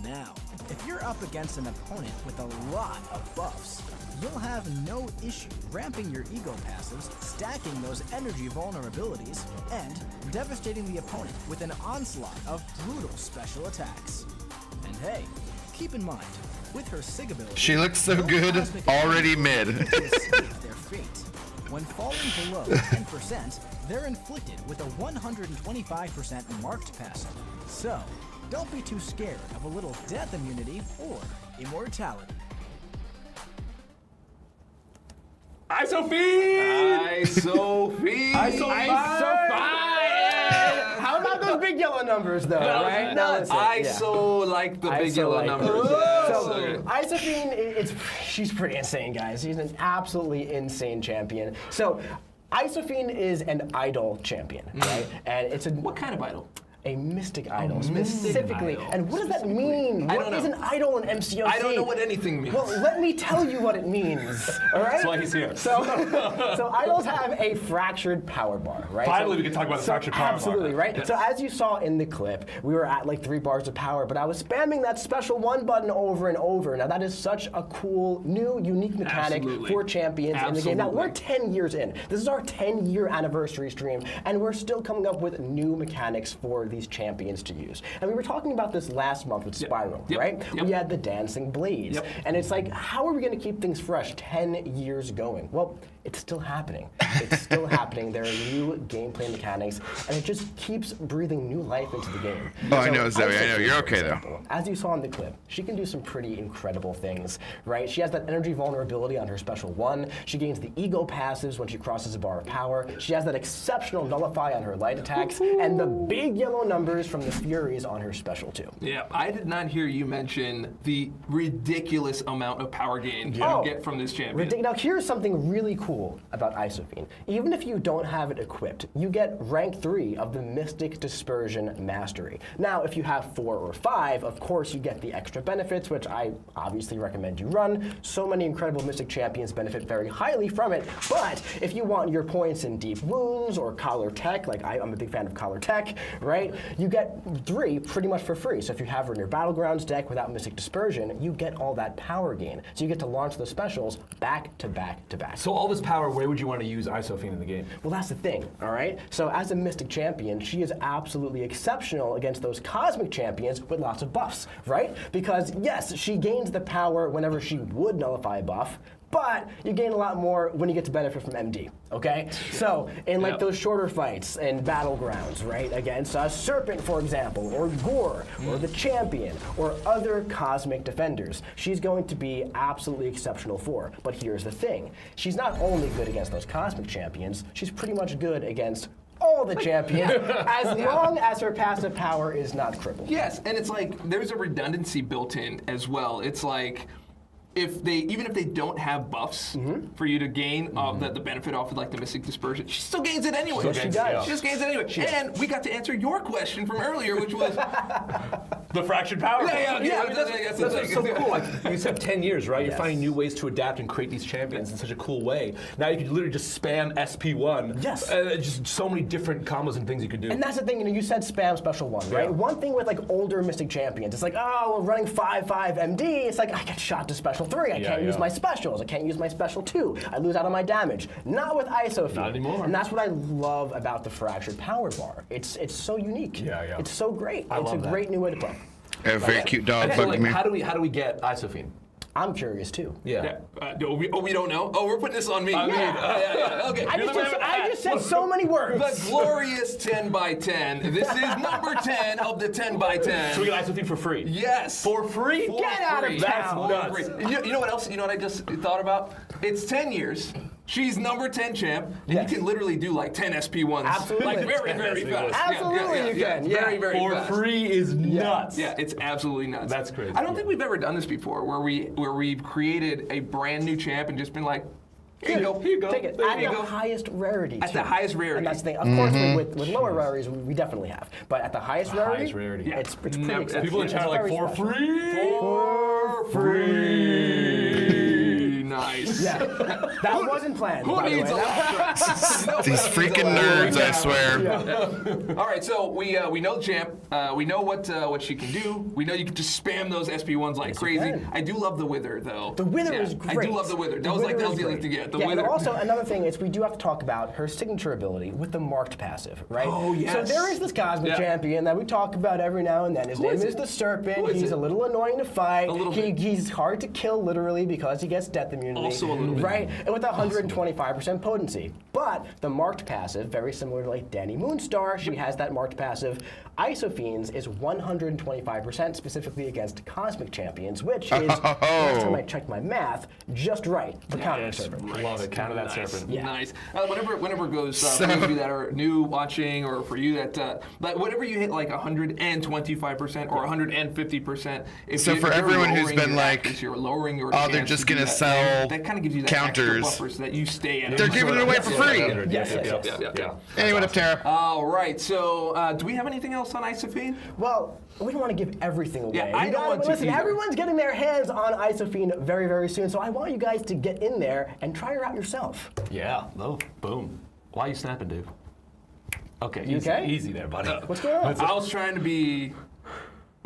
[SPEAKER 9] Now, if you're up against an opponent with a lot of buffs, you'll have no issue ramping your ego passives, stacking those energy vulnerabilities, and devastating the opponent with an onslaught of brutal special attacks. And hey, keep in mind, with her Sig ability,
[SPEAKER 1] She looks so good, already mid.
[SPEAKER 9] to escape their fate. When falling below 10%, they're inflicted with a 125% marked passive. So, don't be too scared of a little death immunity or immortality.
[SPEAKER 2] Iso-Pion!
[SPEAKER 11] How about those big yellow numbers? numbers, though, right? Now listen,
[SPEAKER 2] I so like the big yellow
[SPEAKER 11] like
[SPEAKER 2] numbers.
[SPEAKER 11] So, Iso-Pion, she's pretty insane, guys. She's an absolutely insane champion. So, Iso-Pion is an idol champion, right? And it's
[SPEAKER 2] what kind of idol?
[SPEAKER 11] A mystic idol,
[SPEAKER 2] mystic
[SPEAKER 11] specifically.
[SPEAKER 2] idol.
[SPEAKER 11] And what does that mean? What is an idol in MCOC?
[SPEAKER 2] I don't know what anything means.
[SPEAKER 11] Well, let me tell you what it means, all right?
[SPEAKER 3] That's why he's here.
[SPEAKER 11] So idols have a fractured power bar, right?
[SPEAKER 3] Finally, we can talk about the fractured power bar.
[SPEAKER 11] Absolutely, right?
[SPEAKER 3] Yes.
[SPEAKER 11] So as you saw in the clip, we were at like 3 bars of power, but I was spamming that special 1 button over and over. Now that is such a cool, new, unique mechanic for champions in the game. Now we're 10 years in. This is our 10-year anniversary stream, and we're still coming up with new mechanics for these champions to use. And we were talking about this last month with Spiral, right? We had the dancing blades. And it's like, how are we going to keep things fresh 10 years going? Well, it's still happening. It's still happening. There are new gameplay mechanics, and it just keeps breathing new life into the game.
[SPEAKER 1] Oh, I know, Zoe. I know. You're okay, though.
[SPEAKER 11] As you saw in the clip, she can do some pretty incredible things, right? She has that energy vulnerability on her special 1. She gains the ego passives when she crosses a bar of power. She has that exceptional nullify on her light attacks, and the big yellow numbers from the Furies on her special 2.
[SPEAKER 2] Yeah, I did not hear you mention the ridiculous amount of power gain you get from this champion.
[SPEAKER 11] Now, here's something really cool about Iso-Pion. Even if you don't have it equipped, you get rank 3 of the Mystic Dispersion Mastery. Now, if you have 4 or 5, of course you get the extra benefits, which I obviously recommend you run. So many incredible Mystic champions benefit very highly from it, but if you want your points in Deep Wounds or Collar Tech, like I'm a big fan of Collar Tech, right? You get 3 pretty much for free. So if you have her in your Battlegrounds deck without Mystic Dispersion, you get all that power gain. So you get to launch the specials back to back to back.
[SPEAKER 3] So all this power, where would you want to use Iso-Pion in the game?
[SPEAKER 11] Well, that's the thing, all right? So as a Mystic champion, she is absolutely exceptional against those Cosmic champions with lots of buffs, right? Because yes, she gains the power whenever she would nullify a buff, but you gain a lot more when you get to benefit from MD, okay? So, in like those shorter fights and battlegrounds, right, against a Serpent, for example, or Gore, or the Champion, or other Cosmic defenders, she's going to be absolutely exceptional for. But here's the thing, she's not only good against those Cosmic champions, she's pretty much good against all the champions, as long as her passive power is not crippled.
[SPEAKER 2] Yes, and it's like, there's a redundancy built in as well. It's like, even if they don't have buffs for you to gain the benefit off of like the Mystic Dispersion, she still gains it anyway.
[SPEAKER 11] She does.
[SPEAKER 2] She just gains it anyway. And we got to answer your question from earlier, which was
[SPEAKER 3] the fractured power.
[SPEAKER 2] That's
[SPEAKER 3] so cool. Like you said, 10 years, right? You're finding new ways to adapt and create these champions in such a cool way. Now you can literally just spam SP1.
[SPEAKER 11] Yes.
[SPEAKER 3] Just so many different combos and things you can do.
[SPEAKER 11] And that's the thing, you said spam special 1, right? One thing with like older Mystic champions, it's like, oh, we're running 5/5 MD. It's like, I get shot to special 3. I can't use my specials. I can't use my special 2. I lose out on my damage. Not with Iso-Pion.
[SPEAKER 3] Not anymore.
[SPEAKER 11] And that's what I love about the fractured power bar. It's so unique. It's so great. It's a great new way to play.
[SPEAKER 1] A very cute dog bugging me.
[SPEAKER 3] How do we get Iso-Pion?
[SPEAKER 11] I'm curious too.
[SPEAKER 2] We don't know. Oh, we're putting this on me. Okay.
[SPEAKER 11] I just said so many words.
[SPEAKER 2] The glorious 10x10. This is number 10 of the 10x10.
[SPEAKER 3] So we get Iso-Pion for free.
[SPEAKER 2] Yes.
[SPEAKER 3] For free?
[SPEAKER 11] Get out of town.
[SPEAKER 3] That's nuts.
[SPEAKER 2] You know what else? You know what I just thought about? It's 10 years. She's number 10 champ, and you can literally do like 10 SP1s.
[SPEAKER 11] Absolutely.
[SPEAKER 2] Like very fast.
[SPEAKER 11] Absolutely you can.
[SPEAKER 2] Very fast.
[SPEAKER 3] For free is nuts.
[SPEAKER 2] Yeah, it's absolutely nuts.
[SPEAKER 3] That's crazy.
[SPEAKER 2] I don't think we've ever done this before, where we've created a brand new champ and just been like, here you go.
[SPEAKER 11] Take it. At the highest rarity.
[SPEAKER 2] At the highest rarity.
[SPEAKER 11] And that's the thing. Of course, with lower rarities, we definitely have. But at the highest rarity, it's pretty exceptional.
[SPEAKER 3] People in chat are like, for free?
[SPEAKER 2] For free. Nice.
[SPEAKER 11] Yeah. That wasn't planned.
[SPEAKER 2] Who needs a lot?
[SPEAKER 1] These freaking nerds, I swear.
[SPEAKER 2] All right, so we know champ. We know what she can do. We know you can just spam those SP1s like crazy. I do love the Wither though.
[SPEAKER 11] The Wither is great.
[SPEAKER 2] I do love the Wither. That was the other thing to get. The Wither.
[SPEAKER 11] And also another thing is we do have to talk about her signature ability with the marked passive, right?
[SPEAKER 2] Oh yes.
[SPEAKER 11] So there is this Cosmic champion that we talk about every now and then. His name is the Serpent. He's a little annoying to fight. He's hard to kill literally because he gets death immunity. immunity.
[SPEAKER 2] Also a little bit.
[SPEAKER 11] Right? And with 125% potency. But the marked passive, very similar to like Danny Moonstar, she has that marked passive. Iso-Fiend's is 125% specifically against Cosmic Champions, which is, last time I checked my math, just right for countering Serpent.
[SPEAKER 2] Right.
[SPEAKER 3] Love it. Counter that serpent.
[SPEAKER 11] Yeah.
[SPEAKER 2] Nice. Whenever it goes, for those of you that are new watching, or for you that, like, whenever you hit like 125% or 150%,
[SPEAKER 1] So for everyone who's been like,
[SPEAKER 2] you're lowering your
[SPEAKER 1] oh, they're
[SPEAKER 2] chance
[SPEAKER 1] just
[SPEAKER 2] to do
[SPEAKER 1] gonna
[SPEAKER 2] that.
[SPEAKER 1] sell
[SPEAKER 2] That kind of gives you that extra
[SPEAKER 1] counters.
[SPEAKER 2] buffer so that you stay at
[SPEAKER 1] They're giving it away for free.
[SPEAKER 2] Yeah.
[SPEAKER 1] Hey, what up, Tara?
[SPEAKER 2] All right. So, do we have anything else on Iso-Fiend?
[SPEAKER 11] Well, we don't want to give everything away.
[SPEAKER 2] Yeah, I don't want to
[SPEAKER 11] Listen,
[SPEAKER 2] either.
[SPEAKER 11] everyone's getting their hands on Iso-Fiend very, very soon, so I want you guys to get in there and try her out yourself.
[SPEAKER 3] Yeah. Oh, boom. Why are you snapping, Dave? Okay.
[SPEAKER 11] You
[SPEAKER 3] easy,
[SPEAKER 11] okay?
[SPEAKER 3] Easy there, buddy.
[SPEAKER 11] What's going on?
[SPEAKER 2] I was trying to be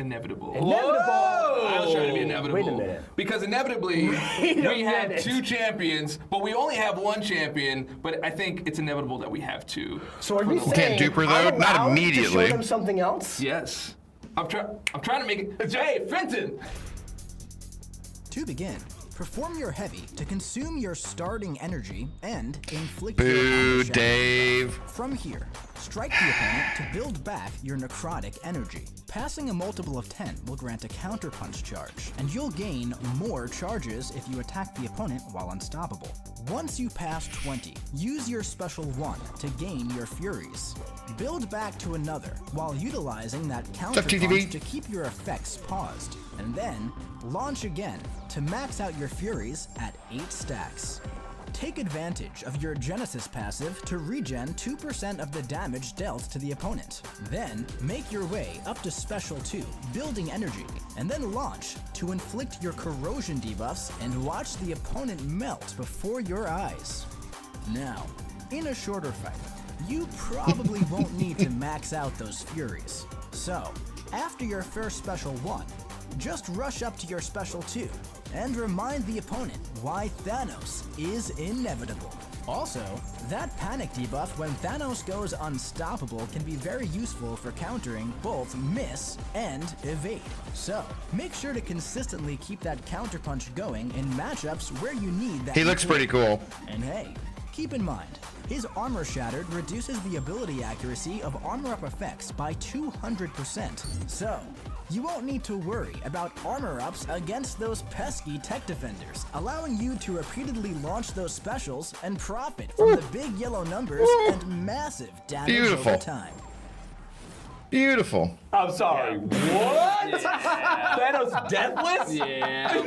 [SPEAKER 2] inevitable.
[SPEAKER 11] Inevitable?
[SPEAKER 2] I was trying to be inevitable.
[SPEAKER 11] Wait a minute.
[SPEAKER 2] Because inevitably, we have two champions, but we only have one champion, but I think it's inevitable that we have two.
[SPEAKER 11] So are you saying
[SPEAKER 1] Can't dupe her, though?
[SPEAKER 11] I'm
[SPEAKER 1] Not
[SPEAKER 11] allowed
[SPEAKER 1] immediately.
[SPEAKER 11] to show them something else?
[SPEAKER 2] Yes. I'm trying to make it. Hey, Fenton!
[SPEAKER 9] To begin, perform your heavy to consume your starting energy and inflict
[SPEAKER 1] Boo,
[SPEAKER 9] your armor shatter.
[SPEAKER 1] Dave.
[SPEAKER 9] From here, strike the opponent to build back your necrotic energy. Passing a multiple of 10 will grant a counterpunch charge, and you'll gain more charges if you attack the opponent while unstoppable. Once you pass 20, use your special 1 to gain your furies. Build back to another while utilizing that counterpunch to keep your effects paused, and then launch again to max out your furies at 8 stacks. Take advantage of your Genesis passive to regen 2% of the damage dealt to the opponent. Then, make your way up to Special 2, building energy, and then launch to inflict your corrosion debuffs and watch the opponent melt before your eyes. Now, in a shorter fight, you probably won't need to max out those furies. So, after your first Special 1, just rush up to your Special 2 and remind the opponent why Thanos is inevitable. Also, that panic debuff when Thanos goes unstoppable can be very useful for countering both miss and evade. So, make sure to consistently keep that counterpunch going in matchups where you need that.
[SPEAKER 1] He looks pretty cool.
[SPEAKER 9] And hey, keep in mind, his Armor Shattered reduces the ability accuracy of armor up effects by 200%. So, you won't need to worry about armor ups against those pesky tech defenders, allowing you to repeatedly launch those specials and profit from the big yellow numbers and massive damage over time.
[SPEAKER 1] Beautiful.
[SPEAKER 3] I'm sorry. What? Thanos deathless?
[SPEAKER 2] Yeah.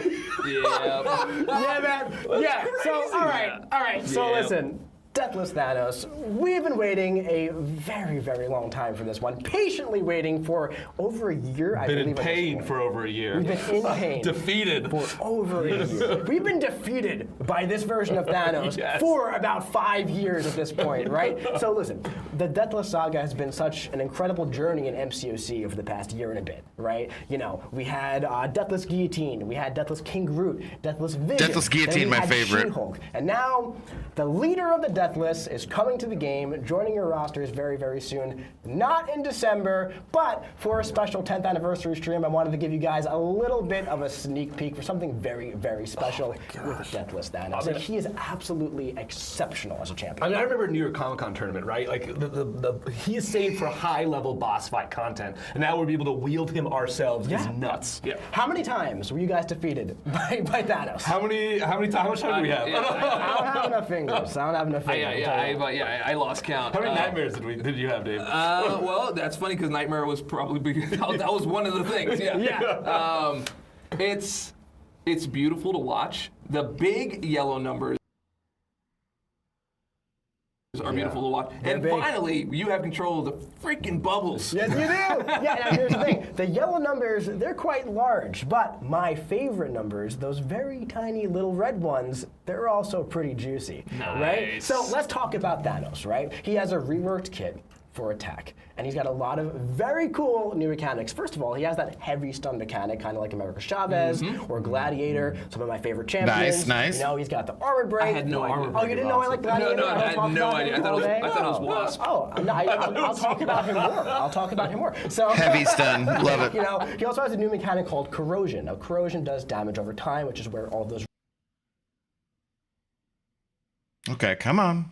[SPEAKER 11] Yeah, man. Yeah. So, all right. So, listen. Deathless Thanos, we've been waiting a very, very long time for this one. Patiently waiting for over a year, I believe.
[SPEAKER 3] Been in pain for over a year.
[SPEAKER 11] We've been in pain.
[SPEAKER 3] Defeated.
[SPEAKER 11] For over a year. We've been defeated by this version of Thanos for about 5 years at this point, right? So listen, the Deathless Saga has been such an incredible journey in MCOC over the past year and a bit, right? You know, we had Deathless Guillotine, we had Deathless King Groot, Deathless Vision.
[SPEAKER 1] Deathless Guillotine, my favorite.
[SPEAKER 11] She-Hulk. And now, the leader of the Deathless is coming to the game, joining your rosters very, very soon. Not in December, but for a special 10th anniversary stream, I wanted to give you guys a little bit of a sneak peek for something very, very special with Deathless Thanos. And he is absolutely exceptional as a champion.
[SPEAKER 3] I mean, I remember New York Comic Con tournament, right? Like, he is saved for high-level boss fight content, and now we're able to wield him ourselves. Is nuts.
[SPEAKER 2] Yeah.
[SPEAKER 11] How many times were you guys defeated by Thanos?
[SPEAKER 3] How much time do we have?
[SPEAKER 11] I don't have enough fingers. I don't have enough fingers.
[SPEAKER 2] I lost count.
[SPEAKER 3] How many nightmares did you have, Dave?
[SPEAKER 2] Well, that's funny because Nightmare was probably that was one of the things. Yeah. It's beautiful to watch. The big yellow numbers are beautiful to watch. And finally, you have control of the freaking bubbles.
[SPEAKER 11] Yes, you do. Yeah, now here's the thing. The yellow numbers, they're quite large, but my favorite numbers, those very tiny little red ones, they're also pretty juicy, right? So let's talk about Thanos, right? He has a reworked kit for attack, and he's got a lot of very cool new mechanics. First of all, he has that heavy stun mechanic, kind of like America Chavez or Gladiator, some of my favorite champions.
[SPEAKER 1] Nice.
[SPEAKER 11] You know, he's got the armor break.
[SPEAKER 2] I had no armor break.
[SPEAKER 11] Oh, you didn't know I like Gladiator?
[SPEAKER 2] No, I had no idea. I thought it was Wasp.
[SPEAKER 11] I'll talk about him more. I'll talk about him more. So
[SPEAKER 1] Heavy stun. Love it.
[SPEAKER 11] You know, he also has a new mechanic called Corrosion. Now, Corrosion does damage over time, which is where all those
[SPEAKER 1] Okay, come on.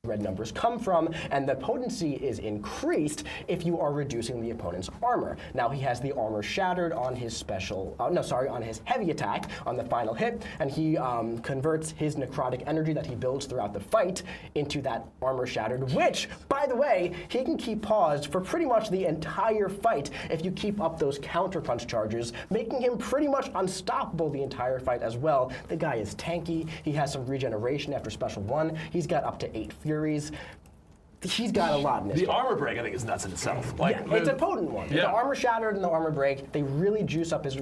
[SPEAKER 11] Red numbers come from, and the potency is increased if you are reducing the opponent's armor. Now he has the armor shattered on his on his heavy attack on the final hit, and he converts his necrotic energy that he builds throughout the fight into that armor shattered, which, by the way, he can keep paused for pretty much the entire fight if you keep up those counterpunch charges, making him pretty much unstoppable the entire fight as well. The guy is tanky, he has some regeneration after special 1, he's got up to 8 Furies. He's got a lot in this.
[SPEAKER 3] The armor break, I think, is nuts in itself. Like,
[SPEAKER 11] yeah, it's a potent one.
[SPEAKER 3] Yeah.
[SPEAKER 11] The armor shattered and the armor break, they really juice up his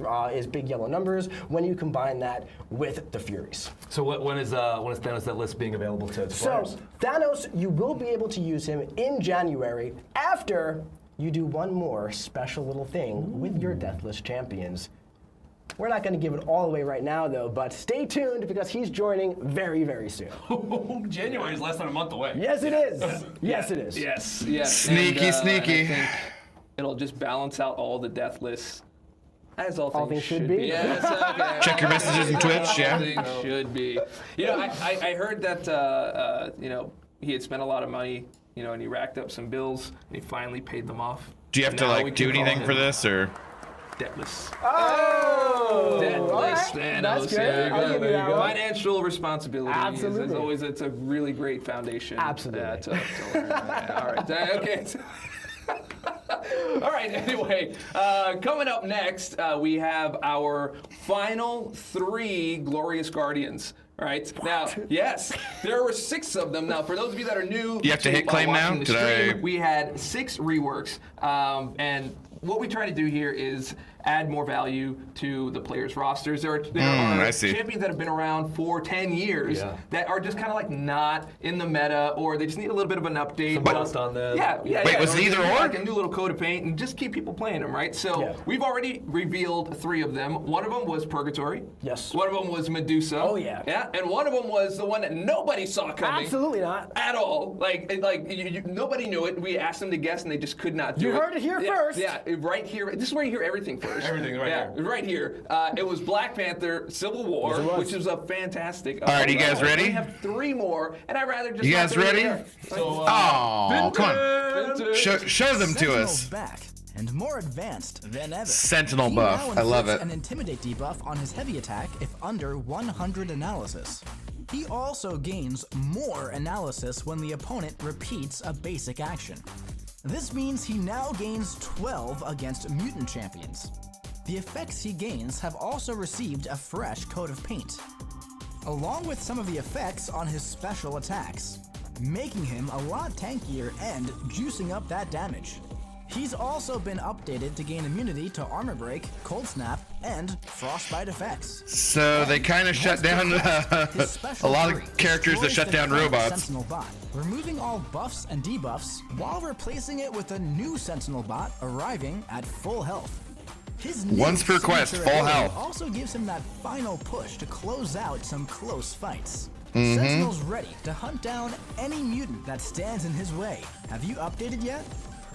[SPEAKER 11] big yellow numbers when you combine that with the Furies.
[SPEAKER 3] So when is Thanos that list being available to players?
[SPEAKER 11] So Thanos, you will be able to use him in January after you do one more special little thing with your Deathless champions. We're not going to give it all away right now, though, but stay tuned because he's joining very, very soon.
[SPEAKER 3] January is less than a month away.
[SPEAKER 11] Yes, it is. Yes, it is.
[SPEAKER 2] Yes, yes.
[SPEAKER 1] Sneaky, sneaky.
[SPEAKER 2] I think it'll just balance out all the deathless, as all things
[SPEAKER 11] should be.
[SPEAKER 2] Yes, okay.
[SPEAKER 1] Check your messages in Twitch, yeah.
[SPEAKER 2] All things should be. You know, I heard that, you know, he had spent a lot of money, you know, and he racked up some bills, and he finally paid them off.
[SPEAKER 1] Do you have to, like, do anything for this, or?
[SPEAKER 2] Deathless.
[SPEAKER 11] Oh!
[SPEAKER 2] Deathless Thanos.
[SPEAKER 11] That's good.
[SPEAKER 2] There you
[SPEAKER 11] I'll
[SPEAKER 2] go.
[SPEAKER 11] give you that one.
[SPEAKER 2] Financial responsibility.
[SPEAKER 11] Absolutely.
[SPEAKER 2] As always, it's a really great foundation.
[SPEAKER 11] Absolutely.
[SPEAKER 2] To learn that. All right. Okay. All right, anyway, coming up next, we have our final 3 Glorious Guardians. Right now, yes, there were 6 of them. Now, for those of you that are new,
[SPEAKER 1] You have to hit claim now?
[SPEAKER 2] watching the
[SPEAKER 1] Did
[SPEAKER 2] stream, we had 6 reworks, and what we try to do here is add more value to the players' rosters. There are
[SPEAKER 1] I see.
[SPEAKER 2] champions that have been around for 10 years that are just kind of like not in the meta, or they just need a little bit of an update.
[SPEAKER 3] Some dust on them.
[SPEAKER 2] Yeah.
[SPEAKER 1] Wait, was it either or?
[SPEAKER 2] Like a new little coat of paint, and just keep people playing them, right? So we've already revealed 3 of them. One of them was Purgatory.
[SPEAKER 11] Yes.
[SPEAKER 2] One of them was Medusa.
[SPEAKER 11] Oh, yeah.
[SPEAKER 2] Yeah, and one of them was the one that nobody saw coming.
[SPEAKER 11] Absolutely not.
[SPEAKER 2] At all. Nobody knew it. We asked them to guess, and they just could not do it.
[SPEAKER 11] You heard it here first.
[SPEAKER 2] Yeah, right here. This is where you hear everything first.
[SPEAKER 3] Everything right here.
[SPEAKER 2] Right here. It was Black Panther, Civil War, which was a fantastic.
[SPEAKER 1] All right, you guys ready?
[SPEAKER 2] We have 3 more, and I'd rather just.
[SPEAKER 1] You guys ready?
[SPEAKER 2] So,
[SPEAKER 1] Oh, come on. Show them to
[SPEAKER 9] Sentinel's
[SPEAKER 1] us.
[SPEAKER 9] back and more advanced than ever.
[SPEAKER 1] Sentinel
[SPEAKER 9] He
[SPEAKER 1] buff.
[SPEAKER 9] now
[SPEAKER 1] I love
[SPEAKER 9] inflicts
[SPEAKER 1] it.
[SPEAKER 9] An intimidate debuff on his heavy attack if under 100 analysis. He also gains more analysis when the opponent repeats a basic action. This means he now gains 12 against mutant champions. The effects he gains have also received a fresh coat of paint, along with some of the effects on his special attacks, making him a lot tankier and juicing up that damage. He's also been updated to gain immunity to armor break, cold snap, and frostbite effects.
[SPEAKER 1] So they kind of shut down a lot of characters that shut down robots.
[SPEAKER 9] Sentinel bot, removing all buffs and debuffs while replacing it with a new Sentinel bot arriving at full health. His new
[SPEAKER 1] Once per quest,
[SPEAKER 9] signature
[SPEAKER 1] full
[SPEAKER 9] ability
[SPEAKER 1] health.
[SPEAKER 9] also gives him that final push to close out some close fights.
[SPEAKER 1] Mm-hmm.
[SPEAKER 9] Sentinel's ready to hunt down any mutant that stands in his way. Have you updated yet?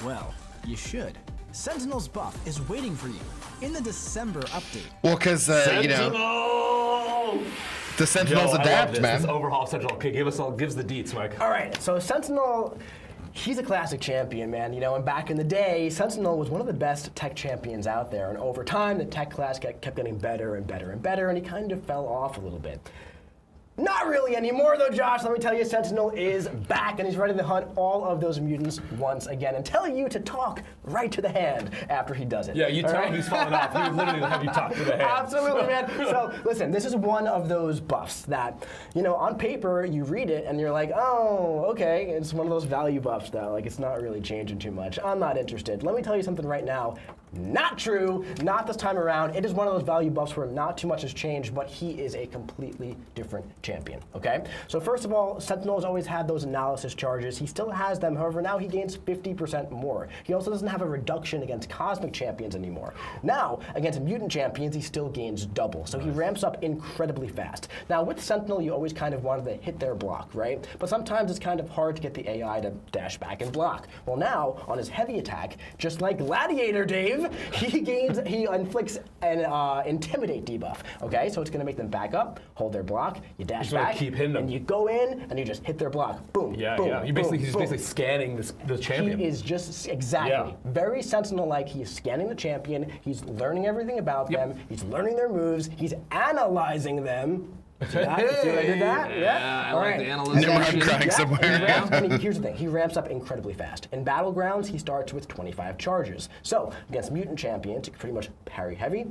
[SPEAKER 9] Well, you should. Sentinel's buff is waiting for you in the December update.
[SPEAKER 1] Well, because, you know, the Sentinels adapt, man.
[SPEAKER 3] This overhaul Sentinel. Okay, give us the deets, Mike.
[SPEAKER 11] All right, so Sentinel, he's a classic champion, man. You know, and back in the day, Sentinel was one of the best tech champions out there. And over time, the tech class kept getting better and better and better, and he kind of fell off a little bit. Not really anymore, though, Josh. Let me tell you, Sentinel is back, and he's ready to hunt all of those mutants once again and tell you to talk right to the hand after he does it.
[SPEAKER 3] Yeah, you tell him he's falling off. He would literally have you talk to the hand.
[SPEAKER 11] Absolutely, man. So, listen, this is one of those buffs that, you know, on paper, you read it, and you're like, oh, okay, it's one of those value buffs, though. Like, it's not really changing too much. I'm not interested. Let me tell you something right now. Not true. Not this time around. It is one of those value buffs where not too much has changed, but he is a completely different champion, okay? So first of all, Sentinel has always had those analysis charges. He still has them, however, now he gains 50% more. He also doesn't have a reduction against cosmic champions anymore. Now, against mutant champions, he still gains double, so he ramps up incredibly fast. Now, with Sentinel, you always kind of wanted to hit their block, right? But sometimes it's kind of hard to get the AI to dash back and block. Well, now, on his heavy attack, just like Gladiator Dave, aggressive, he inflicts an intimidate debuff. Okay, so it's going to make them back up, hold their block, you dash back,
[SPEAKER 3] keep hitting them.
[SPEAKER 11] and you go in and you just hit their block. Boom.
[SPEAKER 3] Yeah,
[SPEAKER 11] boom,
[SPEAKER 3] yeah. He's basically scanning the champion.
[SPEAKER 11] He is just exactly very Sentinel-like. He's scanning the champion. He's learning everything about them. He's learning their moves. He's analyzing them. See that? See what I did that?
[SPEAKER 2] Yeah, I like the analysis.
[SPEAKER 1] I'm crying somewhere.
[SPEAKER 11] And here's the thing, he ramps up incredibly fast. In Battlegrounds, he starts with 25 charges. So, against mutant champions, you can pretty much parry heavy,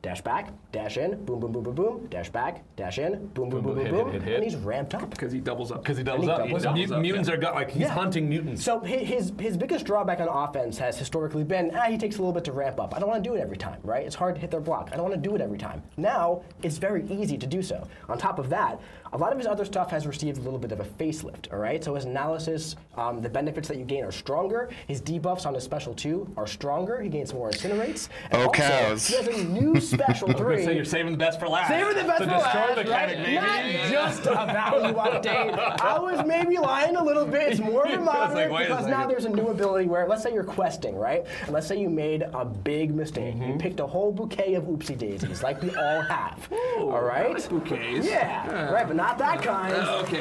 [SPEAKER 11] dash back, dash in, boom, boom, boom, boom, boom, dash back, dash in, boom, boom, boom, boom, boom, and he's ramped up.
[SPEAKER 2] Because he doubles up.
[SPEAKER 3] Mutants are he's hunting mutants.
[SPEAKER 11] So his biggest drawback on offense has historically been, he takes a little bit to ramp up. I don't want to do it every time, right? It's hard to hit their block. I don't want to do it every time. Now, it's very easy to do so. On top of that, a lot of his other stuff has received a little bit of a facelift, all right? So his analysis, the benefits that you gain are stronger. His debuffs on his special 2 are stronger. He gains more incinerates. And also,
[SPEAKER 1] cows.
[SPEAKER 11] he has a new special 3.
[SPEAKER 3] So you're saving the best for last.
[SPEAKER 11] Saving the best for last,
[SPEAKER 3] mechanic,
[SPEAKER 11] right? Not just a value update. I was maybe lying a little bit. It's more of a moderate because now there's a new ability where, let's say you're questing, right? And let's say you made a big mistake. You picked a whole bouquet of oopsie daisies, like we all have. All right?
[SPEAKER 2] Like bouquets.
[SPEAKER 11] Yeah, right, but not that kind.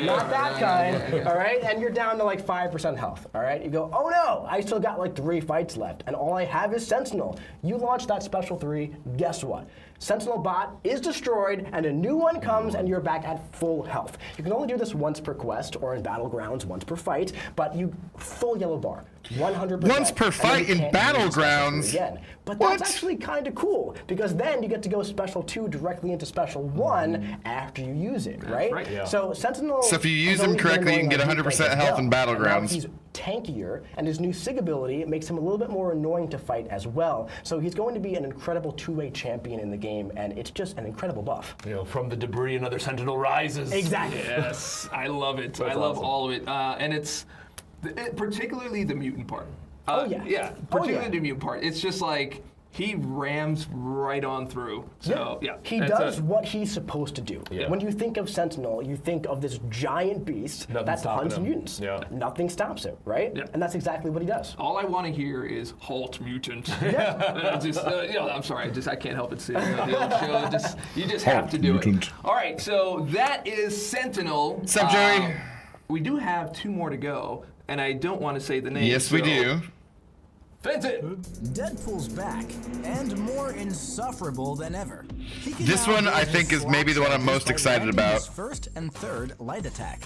[SPEAKER 11] Not that kind. All right? And you're down to like 5% health. All right? You go, oh no, I still got like 3 fights left, and all I have is Sentinel. You launch that special 3, guess what? Sentinel bot is destroyed, and a new one comes, and you're back at full health. You can only do this once per quest, or in Battlegrounds, once per fight, but you full yellow bar, 100%.
[SPEAKER 1] Once per fight in Battlegrounds?
[SPEAKER 11] Again. But that's actually kind of cool, because then you get to go special 2 directly into special 1 after you use it, right?
[SPEAKER 2] right, yeah.
[SPEAKER 11] So Sentinel.
[SPEAKER 1] So if you use him correctly, you can get 100% health in Battlegrounds.
[SPEAKER 11] He's tankier, and his new SIG ability makes him a little bit more annoying to fight as well. So he's going to be an incredible two-way champion in the game, and it's just an incredible buff.
[SPEAKER 3] You know, from the debris, another Sentinel rises.
[SPEAKER 11] Exactly.
[SPEAKER 2] Yes, I love it. I love all of it, and it's particularly the mutant part. Yeah, particularly the mutant part. It's just like he rams right on through. So
[SPEAKER 11] he does what he's supposed to do. Yeah. When you think of Sentinel, you think of this giant beast that hunts mutants. Yeah. Nothing stops him, right? Yeah. And that's exactly what he does.
[SPEAKER 2] All I want to hear is "Halt, mutant!" I'm sorry, I can't help it. See, the old show, you just have to do it. All right, so that is Sentinel.
[SPEAKER 1] What's up, Joey?
[SPEAKER 2] We do have 2 more to go, and I don't want to say the name.
[SPEAKER 1] Yes, we do.
[SPEAKER 2] Fenton!
[SPEAKER 9] Deadpool's back, and more insufferable than ever.
[SPEAKER 1] This one, I think, is maybe the one I'm most excited about.
[SPEAKER 9] First and third light attack.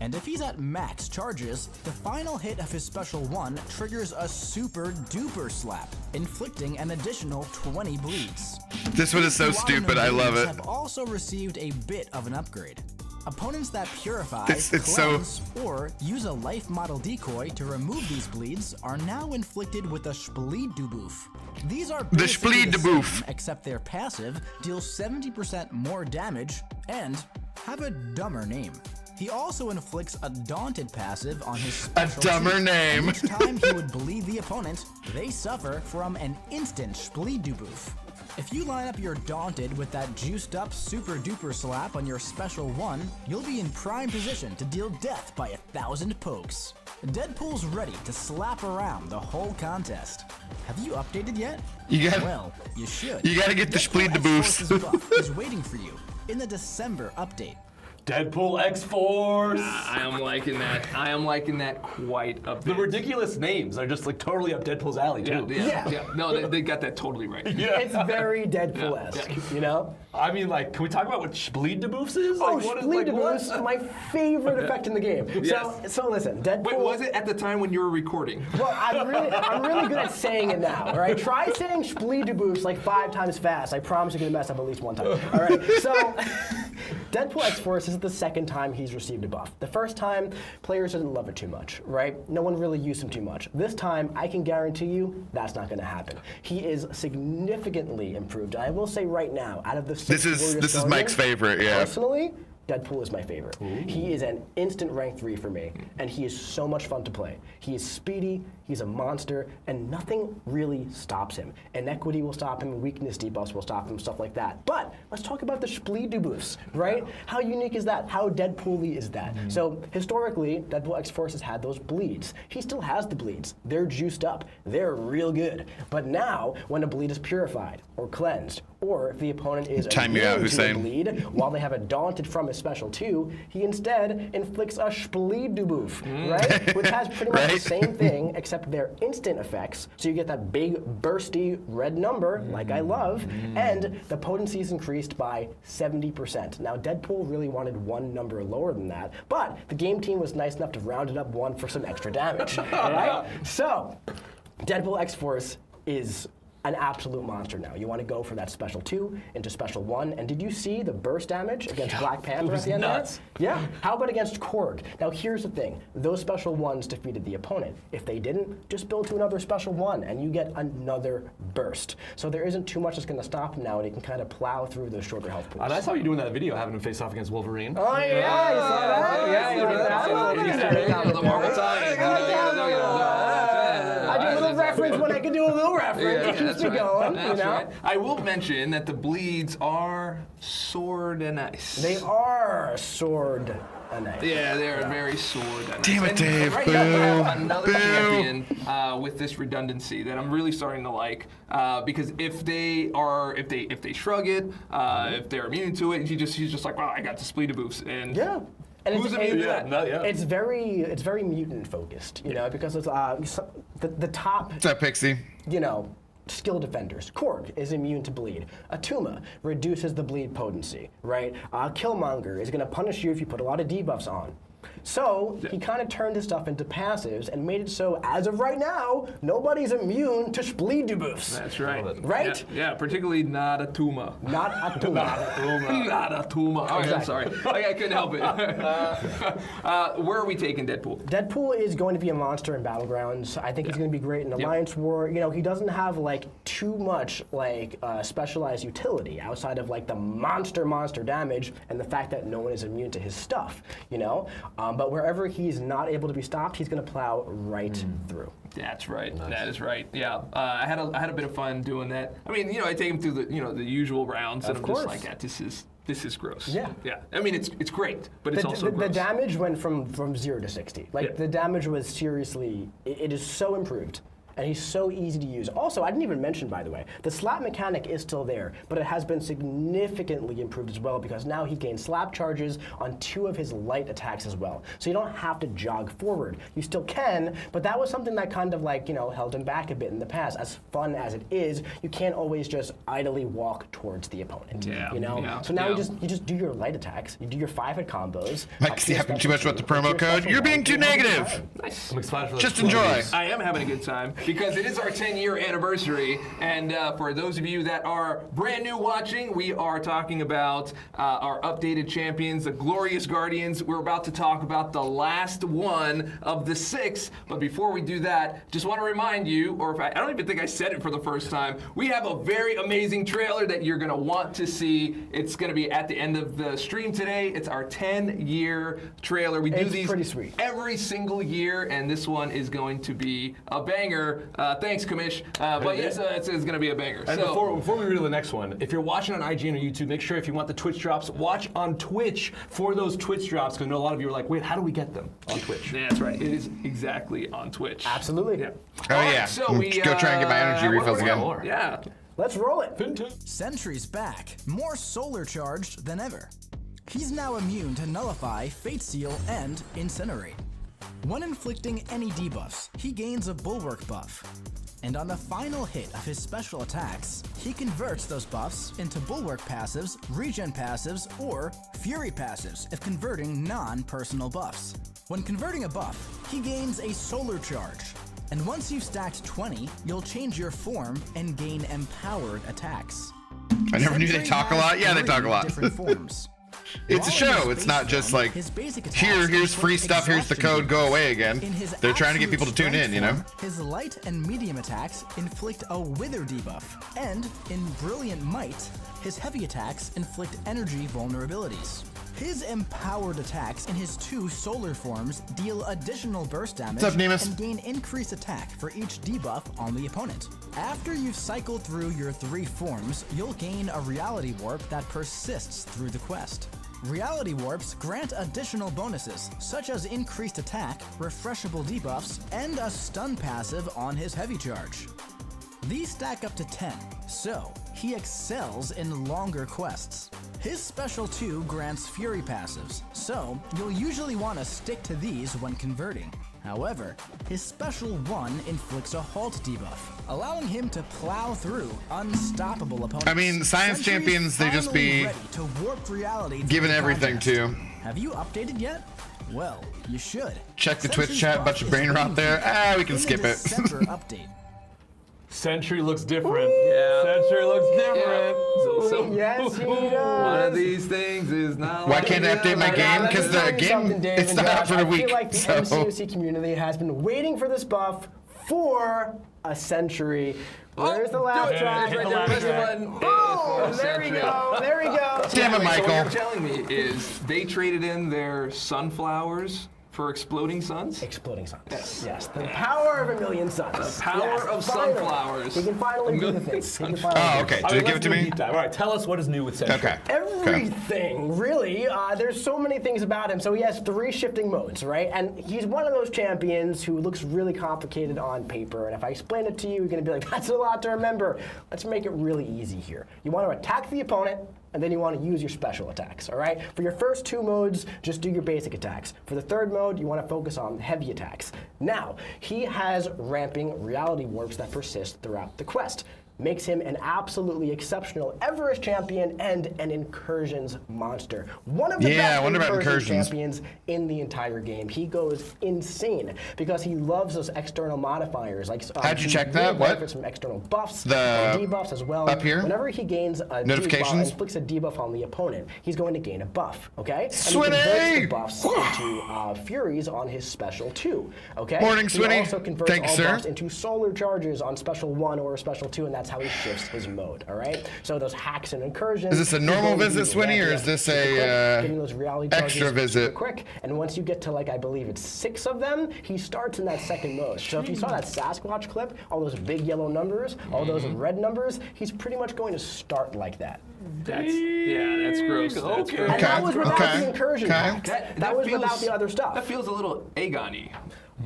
[SPEAKER 9] And if he's at max charges, the final hit of his special 1 triggers a super duper slap, inflicting an additional 20 bleeds.
[SPEAKER 1] This one is so stupid, I love it.
[SPEAKER 9] Have also received a bit of an upgrade. Opponents that purify,
[SPEAKER 1] cleanse,
[SPEAKER 9] or use a life model decoy to remove these bleeds are now inflicted with a Spleed debuff. These are
[SPEAKER 1] the Spleed debuff,
[SPEAKER 9] except their passive deals 70% more damage and have a dumber name. He also inflicts a Daunted passive on his special
[SPEAKER 1] name.
[SPEAKER 9] Each time he would bleed the opponent, they suffer from an instant Spleed debuff. If you line up your Daunted with that juiced up super duper slap on your special 1, you'll be in prime position to deal death by 1,000 pokes. Deadpool's ready to slap around the whole contest. Have you updated yet? Well, you should.
[SPEAKER 1] You gotta get the Spleed debuffs.
[SPEAKER 9] Buff is waiting for you in the December update.
[SPEAKER 3] Deadpool X-Force!
[SPEAKER 2] I am liking that. I am liking that quite a bit.
[SPEAKER 3] The ridiculous names are just like totally up Deadpool's alley, too.
[SPEAKER 2] Yeah. No, they got that totally right.
[SPEAKER 11] Yeah. It's very Deadpool-esque, you know?
[SPEAKER 3] I mean, like, can we talk about what Spleed debuffs is?
[SPEAKER 11] Oh, like, Spleed debuffs, my favorite effect in the game.
[SPEAKER 2] Yes.
[SPEAKER 11] So listen, Deadpool...
[SPEAKER 2] Wait, was it at the time when you were recording?
[SPEAKER 11] Well, I'm really good at saying it now, all right? Try saying Spleed debuffs like 5 times fast. I promise you're going to mess up at least 1 time. All right, so Deadpool X-Force is the second time he's received a buff. The first time, players didn't love it too much, right? No one really used him too much. This time, I can guarantee you that's not going to happen. He is significantly improved. And I will say right now, out of the 6
[SPEAKER 1] this is Mike's favorite, yeah.
[SPEAKER 11] Personally, Deadpool is my favorite. He is an instant rank 3 for me, and he is so much fun to play. He is speedy, he's a monster, and nothing really stops him. Inequity will stop him, weakness debuffs will stop him, stuff like that. But let's talk about the Splee debuffs, right? How unique is that? How Deadpool-y is that? So historically, Deadpool X-Force has had those bleeds. He still has the bleeds. They're juiced up. They're real good. But now, when a bleed is purified or cleansed, or if the opponent is
[SPEAKER 1] Time you out,
[SPEAKER 11] immune to a
[SPEAKER 1] Hussein.
[SPEAKER 11] bleed, while they have a daunted from his special 2, he instead inflicts a Splee debuff, right? Which has pretty much the same thing, except they're instant effects. So you get that big, bursty red number, like I love, and the potency is increased by 70%. Now, Deadpool really wanted one number lower than that, but the game team was nice enough to round it up one for some extra damage, right? So, Deadpool X-Force is an absolute monster now. You want to go for that special 2 into special 1, and did you see the burst damage against Black Panther at the end
[SPEAKER 3] nuts.
[SPEAKER 11] there? Yeah. How about against Korg? Now here's the thing. Those special 1s defeated the opponent. If they didn't, just build to another special 1, and you get another burst. So there isn't too much that's going to stop him now, and he can kind of plow through those shorter health pools.
[SPEAKER 3] And I saw you doing that video, having him face off against Wolverine.
[SPEAKER 11] Oh yeah, you saw that? I do a little reference when I can do a little reference. It keeps me going, you know?
[SPEAKER 2] Right. I will mention that the bleeds are sword and ice.
[SPEAKER 11] They are sword and ice.
[SPEAKER 2] Yeah, they're very sword and ice.
[SPEAKER 1] Damn it,
[SPEAKER 2] And
[SPEAKER 1] Dave.
[SPEAKER 2] right now we have
[SPEAKER 1] Boo.
[SPEAKER 2] another
[SPEAKER 1] Boo.
[SPEAKER 2] champion with this redundancy that I'm really starting to like because if they shrug it, if they're immune to it, he's just like, wow, I got the splee debuffs and
[SPEAKER 11] Yeah. And
[SPEAKER 2] who's immune to that?
[SPEAKER 11] It's very mutant focused, you know, because it's the top.
[SPEAKER 1] What's up, Pixie?
[SPEAKER 11] You know, skill defenders. Korg is immune to bleed. Atuma reduces the bleed potency, right? Killmonger is going to punish you if you put a lot of debuffs on. So he kind of turned his stuff into passives and made it so, as of right now, nobody's immune to bleed debuffs.
[SPEAKER 2] That's right.
[SPEAKER 11] Right?
[SPEAKER 2] Yeah, particularly not Atuma.
[SPEAKER 11] Not Atuma.
[SPEAKER 2] Not Atuma. Oh, yeah, I'm sorry. I couldn't help it. Where are we taking Deadpool?
[SPEAKER 11] Deadpool is going to be a monster in Battlegrounds. I think he's going to be great in Alliance War. You know, he doesn't have like too much like specialized utility outside of like the monster damage and the fact that no one is immune to his stuff. You know, but wherever he's not able to be stopped, he's going to plow right through.
[SPEAKER 2] That's right. Nice. That is right. Yeah, I had a bit of fun doing that. I mean, you know, I take him through the usual rounds, and I'm just like, yeah, this is gross.
[SPEAKER 11] Yeah.
[SPEAKER 2] Yeah. I mean, it's great, but it's also gross.
[SPEAKER 11] The damage went from 0 to 60. Like the damage was seriously, it is so improved. And he's so easy to use. Also, I didn't even mention, by the way, the slap mechanic is still there, but it has been significantly improved as well because now he gains slap charges on 2 of his light attacks as well. So you don't have to jog forward. You still can, but that was something that kind of like, you know, held him back a bit in the past. As fun as it is, you can't always just idly walk towards the opponent.
[SPEAKER 2] Yeah.
[SPEAKER 11] You know?
[SPEAKER 2] Yeah.
[SPEAKER 11] So now you just do your light attacks, you do your 5-hit combos.
[SPEAKER 1] Mike's yapping too much about the promo code. You're being too negative.
[SPEAKER 2] Nice.
[SPEAKER 3] I'm excited for
[SPEAKER 1] Just enjoy.
[SPEAKER 2] I am having a good time because it is our 10-year anniversary, and for those of you that are brand new watching, we are talking about our updated champions, the Glorious Guardians. We're about to talk about the last one of the 6, but before we do that, just want to remind you, or if I don't even think I said it for the first time, we have a very amazing trailer that you're going to want to see. It's going to be at the end of the stream today. It's our 10-year trailer. We do these
[SPEAKER 11] pretty sweet.
[SPEAKER 2] Every single year, and this one is going to be a banger. Thanks, Kamish. But it's going to be a banger.
[SPEAKER 3] And
[SPEAKER 2] So
[SPEAKER 3] before we read the next one, if you're watching on IGN or YouTube, make sure if you want the Twitch drops, watch on Twitch for those Twitch drops, because I know a lot of you are like, wait, how do we get them on Twitch?
[SPEAKER 2] that's right. It is exactly on Twitch.
[SPEAKER 11] Absolutely.
[SPEAKER 2] Yeah.
[SPEAKER 1] Oh,
[SPEAKER 2] All right,
[SPEAKER 1] yeah.
[SPEAKER 2] so we
[SPEAKER 1] Go try and get my energy refills again.
[SPEAKER 2] Yeah.
[SPEAKER 11] Let's roll it.
[SPEAKER 9] Sentry's back, more solar charged than ever. He's now immune to Nullify, Fate Seal, and Incinerate. When inflicting any debuffs, he gains a Bulwark buff. And on the final hit of his special attacks, he converts those buffs into Bulwark passives, Regen passives, or Fury passives if converting non-personal buffs. When converting a buff, he gains a solar charge. And once you've stacked 20, you'll change your form and gain empowered attacks.
[SPEAKER 1] I never knew they talk a lot. Yeah, they talk a lot.
[SPEAKER 9] Different forms.
[SPEAKER 1] It's a show. It's not just like, here's free stuff, here's the code, go away again. They're trying to get people to tune in, you know?
[SPEAKER 9] His light and medium attacks inflict a Wither debuff, and in Brilliant Might, his heavy attacks inflict energy vulnerabilities. His empowered attacks in his 2 solar forms deal additional burst damage
[SPEAKER 1] What's up, Nemus?
[SPEAKER 9] and gain increased attack for each debuff on the opponent. After you've cycled through your 3 forms, you'll gain a reality warp that persists through the quest. Reality warps grant additional bonuses, such as increased attack, refreshable debuffs, and a stun passive on his heavy charge. These stack up to 10, so he excels in longer quests. His Special 2 grants Fury passives, so you'll usually want to stick to these when converting. However, his Special 1 inflicts a halt debuff, allowing him to plow through unstoppable opponents.
[SPEAKER 1] I mean, Science
[SPEAKER 9] Sentry's
[SPEAKER 1] Champions, they just
[SPEAKER 9] finally
[SPEAKER 1] be
[SPEAKER 9] ready to warp reality through
[SPEAKER 1] given
[SPEAKER 9] the
[SPEAKER 1] everything
[SPEAKER 9] contest.
[SPEAKER 1] to.
[SPEAKER 9] Have you updated yet? Well, you should.
[SPEAKER 1] Check the Twitch
[SPEAKER 9] Sentry's
[SPEAKER 1] chat,
[SPEAKER 9] buff
[SPEAKER 1] bunch of
[SPEAKER 9] is
[SPEAKER 1] brain rot there.
[SPEAKER 9] increased
[SPEAKER 1] We can
[SPEAKER 9] in
[SPEAKER 1] skip
[SPEAKER 9] the
[SPEAKER 1] it.
[SPEAKER 9] December update.
[SPEAKER 3] Sentry looks different.
[SPEAKER 2] Yeah.
[SPEAKER 3] Sentry looks different.
[SPEAKER 11] Yes, he does.
[SPEAKER 2] One of these things is not.
[SPEAKER 1] Why
[SPEAKER 2] like
[SPEAKER 1] can't I
[SPEAKER 2] the
[SPEAKER 1] update my
[SPEAKER 2] other.
[SPEAKER 1] game?
[SPEAKER 11] Let me
[SPEAKER 1] Because
[SPEAKER 11] tell
[SPEAKER 1] the
[SPEAKER 11] you
[SPEAKER 1] game,
[SPEAKER 11] something, Dave
[SPEAKER 1] it's
[SPEAKER 11] and
[SPEAKER 1] not out
[SPEAKER 11] Josh.
[SPEAKER 1] for a
[SPEAKER 11] I
[SPEAKER 1] week.
[SPEAKER 11] feel like the
[SPEAKER 1] So
[SPEAKER 11] MCOC community has been waiting for this buff for a century. Where's the laugh
[SPEAKER 2] Do it.
[SPEAKER 11] track?
[SPEAKER 2] Hit the laugh button.
[SPEAKER 11] Boom! There we go. There we go.
[SPEAKER 1] damn it,
[SPEAKER 2] So what
[SPEAKER 1] Michael.
[SPEAKER 2] you're telling me is they traded in their sunflowers for exploding suns?
[SPEAKER 11] Exploding suns. Yes. The power of a million suns.
[SPEAKER 2] The power of
[SPEAKER 11] finally.
[SPEAKER 2] sunflowers.
[SPEAKER 11] He can finally do the things. He can finally
[SPEAKER 1] Oh,
[SPEAKER 11] do
[SPEAKER 1] okay.
[SPEAKER 11] the
[SPEAKER 1] Did it give it to me?
[SPEAKER 3] All right, tell us what is new with Sentry.
[SPEAKER 1] Okay.
[SPEAKER 11] Everything, really. There's so many things about him. So he has 3 shifting modes, right? And he's one of those champions who looks really complicated on paper. And if I explain it to you, you're going to be like, that's a lot to remember. Let's make it really easy here. You want to attack the opponent, and then you want to use your special attacks, all right? For your first 2 modes, just do your basic attacks. For the 3rd mode, you want to focus on heavy attacks. Now, he has ramping reality warps that persist throughout the quest. Makes him an absolutely exceptional Everest champion and an incursions monster. One of the
[SPEAKER 1] Yeah, I
[SPEAKER 11] best
[SPEAKER 1] wonder about incursions.
[SPEAKER 11] champions in the entire game. He goes insane because he loves those external modifiers. Like
[SPEAKER 1] How'd you
[SPEAKER 11] he
[SPEAKER 1] check
[SPEAKER 11] really
[SPEAKER 1] that? What?
[SPEAKER 11] benefits from external buffs
[SPEAKER 1] The
[SPEAKER 11] and debuffs as well.
[SPEAKER 1] up here?
[SPEAKER 11] Whenever he gains a
[SPEAKER 1] Notifications?
[SPEAKER 11] debuff, inflicts a debuff on the opponent, he's going to gain a buff. Okay?
[SPEAKER 1] Swinny!
[SPEAKER 11] And he converts the buffs into furies on his special 2. Okay?
[SPEAKER 1] Morning,
[SPEAKER 11] he
[SPEAKER 1] Swinny.
[SPEAKER 11] also converts
[SPEAKER 1] Thank you,
[SPEAKER 11] all
[SPEAKER 1] sir.
[SPEAKER 11] buffs into solar charges on special 1 or special 2, and that's how he shifts his mode. All right? So those hacks and incursions.
[SPEAKER 1] Is this a
[SPEAKER 11] he's
[SPEAKER 1] normal
[SPEAKER 11] going to
[SPEAKER 1] visit,
[SPEAKER 11] use
[SPEAKER 1] Swinny, or
[SPEAKER 11] ramping
[SPEAKER 1] is
[SPEAKER 11] up
[SPEAKER 1] this
[SPEAKER 11] super
[SPEAKER 1] a,
[SPEAKER 11] quick, getting those reality
[SPEAKER 1] extra
[SPEAKER 11] charges
[SPEAKER 1] visit?
[SPEAKER 11] super quick? And once you get to, like, I believe it's 6 of them, he starts in that 2nd mode. So if you saw that Sasquatch clip, all those big yellow numbers, all those red numbers, he's pretty much going to start like that.
[SPEAKER 2] That's gross. That's
[SPEAKER 3] Okay.
[SPEAKER 2] gross.
[SPEAKER 11] And that was without
[SPEAKER 1] Okay.
[SPEAKER 11] the incursion
[SPEAKER 1] Okay.
[SPEAKER 11] packs. That was without the other stuff.
[SPEAKER 2] That feels a little Aegon-y.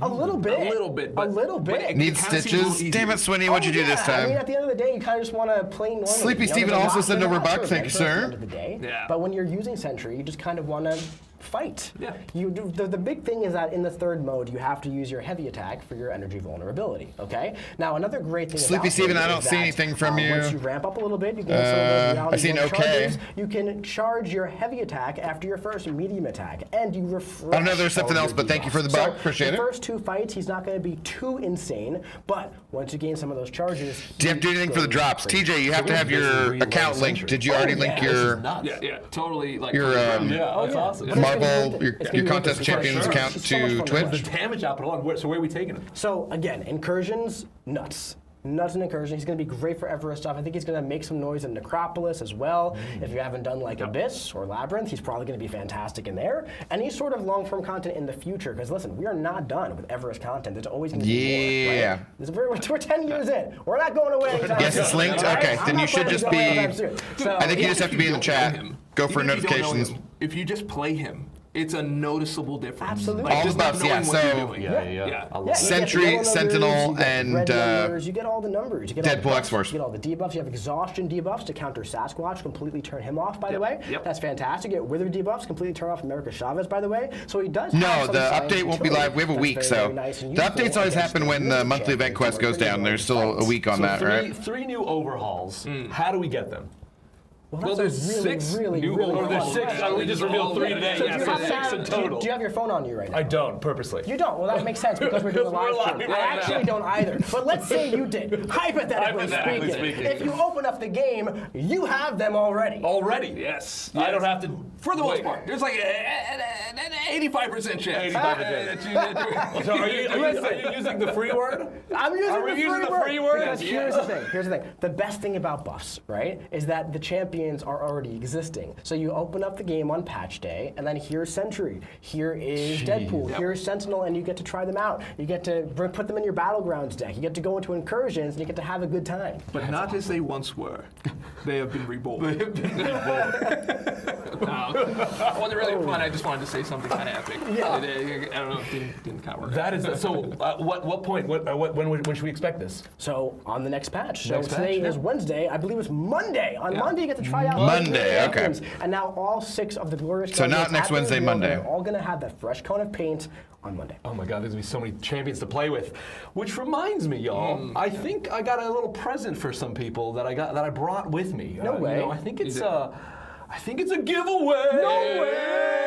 [SPEAKER 11] A little bit.
[SPEAKER 2] A little bit.
[SPEAKER 11] A
[SPEAKER 2] But,
[SPEAKER 11] little bit.
[SPEAKER 2] but it
[SPEAKER 1] Need
[SPEAKER 2] kinda seems a
[SPEAKER 1] stitches?
[SPEAKER 2] little easier.
[SPEAKER 1] Damn it, Swinny, what'd you do this
[SPEAKER 11] I mean,
[SPEAKER 1] time?
[SPEAKER 11] at the end of the day, you kind of just want to play normally.
[SPEAKER 1] Sleepy
[SPEAKER 11] You know,
[SPEAKER 1] Steven
[SPEAKER 11] there's a
[SPEAKER 1] also
[SPEAKER 11] lot
[SPEAKER 1] sent
[SPEAKER 11] to
[SPEAKER 1] over a
[SPEAKER 11] that
[SPEAKER 1] buck.
[SPEAKER 11] sort of
[SPEAKER 1] Thank you,
[SPEAKER 11] adventure at the
[SPEAKER 1] sir.
[SPEAKER 11] end of the day.
[SPEAKER 2] Yeah.
[SPEAKER 11] But when you're using Sentry, you just kind of want to fight.
[SPEAKER 2] Yeah.
[SPEAKER 11] The big thing is that in the 3rd mode, you have to use your heavy attack for your energy vulnerability. Okay. Now another great thing.
[SPEAKER 1] Sleepy
[SPEAKER 11] about
[SPEAKER 1] Steven,
[SPEAKER 11] this
[SPEAKER 1] I
[SPEAKER 11] is
[SPEAKER 1] don't see
[SPEAKER 11] that,
[SPEAKER 1] anything from you.
[SPEAKER 11] Once you ramp up a little bit, you get some of those reality
[SPEAKER 1] I see an
[SPEAKER 11] warp
[SPEAKER 1] okay.
[SPEAKER 11] charges. You can charge your heavy attack after your first medium attack, and you refresh.
[SPEAKER 1] I know there's something
[SPEAKER 11] all
[SPEAKER 1] else,
[SPEAKER 11] your
[SPEAKER 1] but thank you for the
[SPEAKER 11] debuffs.
[SPEAKER 1] buck.
[SPEAKER 11] So
[SPEAKER 1] Appreciate
[SPEAKER 11] the
[SPEAKER 1] it.
[SPEAKER 11] first 2 fights, he's not going to be too insane, but once you gain some of those charges,
[SPEAKER 1] Do you have to do anything for the drops? TJ, you have to have your account linked. Did you already link your
[SPEAKER 2] Yeah, totally. Like
[SPEAKER 1] your
[SPEAKER 3] That's awesome.
[SPEAKER 1] Marvel, your contest champions
[SPEAKER 11] It's
[SPEAKER 1] account
[SPEAKER 11] so much
[SPEAKER 1] to
[SPEAKER 11] fun to
[SPEAKER 1] Twitch?
[SPEAKER 11] watch.
[SPEAKER 3] The damage output alone. So where are we taking it?
[SPEAKER 11] So again, incursions, nuts. Nuts and incursions. He's going to be great for Everest stuff. I think he's going to make some noise in Necropolis as well. If you haven't done like Abyss or Labyrinth, he's probably going to be fantastic in there. And he's sort of long-form content in the future because listen, we are not done with Everest content. There's always going to be more.
[SPEAKER 1] Yeah.
[SPEAKER 11] Right? We're 10 years in. We're not going away anytime
[SPEAKER 1] Yes,
[SPEAKER 11] soon.
[SPEAKER 1] it's linked?
[SPEAKER 11] all right?
[SPEAKER 1] Okay,
[SPEAKER 11] I'm
[SPEAKER 1] then
[SPEAKER 11] not
[SPEAKER 1] you should
[SPEAKER 11] planning to
[SPEAKER 1] just
[SPEAKER 11] go
[SPEAKER 1] be-
[SPEAKER 11] anytime soon. So,
[SPEAKER 1] I think you just have to be in the chat. Go for
[SPEAKER 2] Even if you don't know
[SPEAKER 1] notifications.
[SPEAKER 2] him, if you just play him, it's a noticeable difference.
[SPEAKER 11] Absolutely.
[SPEAKER 1] All
[SPEAKER 2] just
[SPEAKER 1] the
[SPEAKER 2] not
[SPEAKER 1] buffs,
[SPEAKER 2] knowing
[SPEAKER 1] yeah,
[SPEAKER 2] what you're
[SPEAKER 1] so-
[SPEAKER 2] doing.
[SPEAKER 3] Yeah.
[SPEAKER 11] Yeah, you get
[SPEAKER 1] Sentry,
[SPEAKER 11] the yellow numbers,
[SPEAKER 1] Sentinel,
[SPEAKER 11] you get
[SPEAKER 1] and,
[SPEAKER 11] red numbers, you get all the numbers. You get
[SPEAKER 1] Deadpool
[SPEAKER 11] all the buffs,
[SPEAKER 1] X-Force.
[SPEAKER 11] You get all the debuffs. You have exhaustion debuffs to counter Sasquatch, completely turn him off, by the way.
[SPEAKER 2] Yep.
[SPEAKER 11] That's fantastic. You get Wither debuffs, completely turn off America Chavez, by the way. So he does
[SPEAKER 1] No,
[SPEAKER 11] have some
[SPEAKER 1] the
[SPEAKER 11] science
[SPEAKER 1] update won't be
[SPEAKER 11] utility
[SPEAKER 1] live. We have a
[SPEAKER 11] that's
[SPEAKER 1] week,
[SPEAKER 11] very,
[SPEAKER 1] so
[SPEAKER 11] very nice and
[SPEAKER 1] the
[SPEAKER 11] useful
[SPEAKER 1] updates always
[SPEAKER 11] against
[SPEAKER 1] happen
[SPEAKER 11] the
[SPEAKER 1] when the
[SPEAKER 11] losing
[SPEAKER 1] monthly event
[SPEAKER 11] champions
[SPEAKER 1] quest
[SPEAKER 11] who are
[SPEAKER 1] goes
[SPEAKER 11] pretty
[SPEAKER 1] down.
[SPEAKER 11] low
[SPEAKER 1] There's still a
[SPEAKER 11] fights.
[SPEAKER 1] week on
[SPEAKER 3] So
[SPEAKER 1] that, right?
[SPEAKER 3] three new overhauls. How do we get them?
[SPEAKER 11] Well,
[SPEAKER 2] there's
[SPEAKER 11] that's a really,
[SPEAKER 2] 6
[SPEAKER 11] really,
[SPEAKER 2] new
[SPEAKER 11] really
[SPEAKER 2] overhauls.
[SPEAKER 11] fun
[SPEAKER 3] There's 6.
[SPEAKER 11] question.
[SPEAKER 3] We just revealed 3 today.
[SPEAKER 11] So
[SPEAKER 3] Yeah,
[SPEAKER 11] do you
[SPEAKER 3] so
[SPEAKER 11] have
[SPEAKER 3] 6 in total.
[SPEAKER 11] do you have your phone on you right now?
[SPEAKER 3] I don't, purposely.
[SPEAKER 11] You don't? Well, that makes sense because we're doing a live
[SPEAKER 3] We're live
[SPEAKER 11] stream.
[SPEAKER 3] right
[SPEAKER 11] I actually
[SPEAKER 3] now.
[SPEAKER 11] don't either. But let's say you did. Hypothetically
[SPEAKER 3] Hypothetically
[SPEAKER 11] speaking.
[SPEAKER 3] speaking.
[SPEAKER 11] If you open up the game, you have them already.
[SPEAKER 3] Already?
[SPEAKER 2] Yes.
[SPEAKER 3] I don't have to.
[SPEAKER 2] For the most
[SPEAKER 3] wait.
[SPEAKER 2] part, there's like an 85% chance.
[SPEAKER 3] 85%. So are you using the free word?
[SPEAKER 11] I'm using
[SPEAKER 3] Are we
[SPEAKER 11] the
[SPEAKER 3] using
[SPEAKER 11] free
[SPEAKER 3] the
[SPEAKER 11] word.
[SPEAKER 3] free word?
[SPEAKER 11] Because here's the thing. Here's the thing. The best thing about buffs, right, is that the champion champions are already existing. So you open up the game on patch day, and then here's Sentry, here is Deadpool, here's Sentinel, and you get to try them out. You get to put them in your Battlegrounds deck. You get to go into incursions, and you get to have a good time.
[SPEAKER 2] But not as they once were. They have been reborn. They have been reborn. It wasn't really fun. I just wanted to say something kind of epic.
[SPEAKER 11] Yeah.
[SPEAKER 2] I don't know. It didn't kind of work.
[SPEAKER 3] That is so. What point? When should we expect this?
[SPEAKER 11] So on the next patch. So
[SPEAKER 3] Next
[SPEAKER 11] today
[SPEAKER 3] patch,
[SPEAKER 11] is Wednesday. I believe it's Monday. On Monday you get to try out
[SPEAKER 1] Monday,
[SPEAKER 11] the
[SPEAKER 1] okay.
[SPEAKER 11] champions. And now all 6 of the glorious
[SPEAKER 1] So not
[SPEAKER 11] champions
[SPEAKER 1] next
[SPEAKER 11] have been
[SPEAKER 1] Wednesday,
[SPEAKER 11] revealed,
[SPEAKER 1] Monday.
[SPEAKER 11] and they're all going to have that fresh coat of paint on Monday.
[SPEAKER 3] Oh my God, there's gonna be so many champions to play with. Which reminds me, y'all, I think I got a little present for some people that I brought with me.
[SPEAKER 11] No way.
[SPEAKER 3] You know, I think it's a giveaway.
[SPEAKER 11] No way.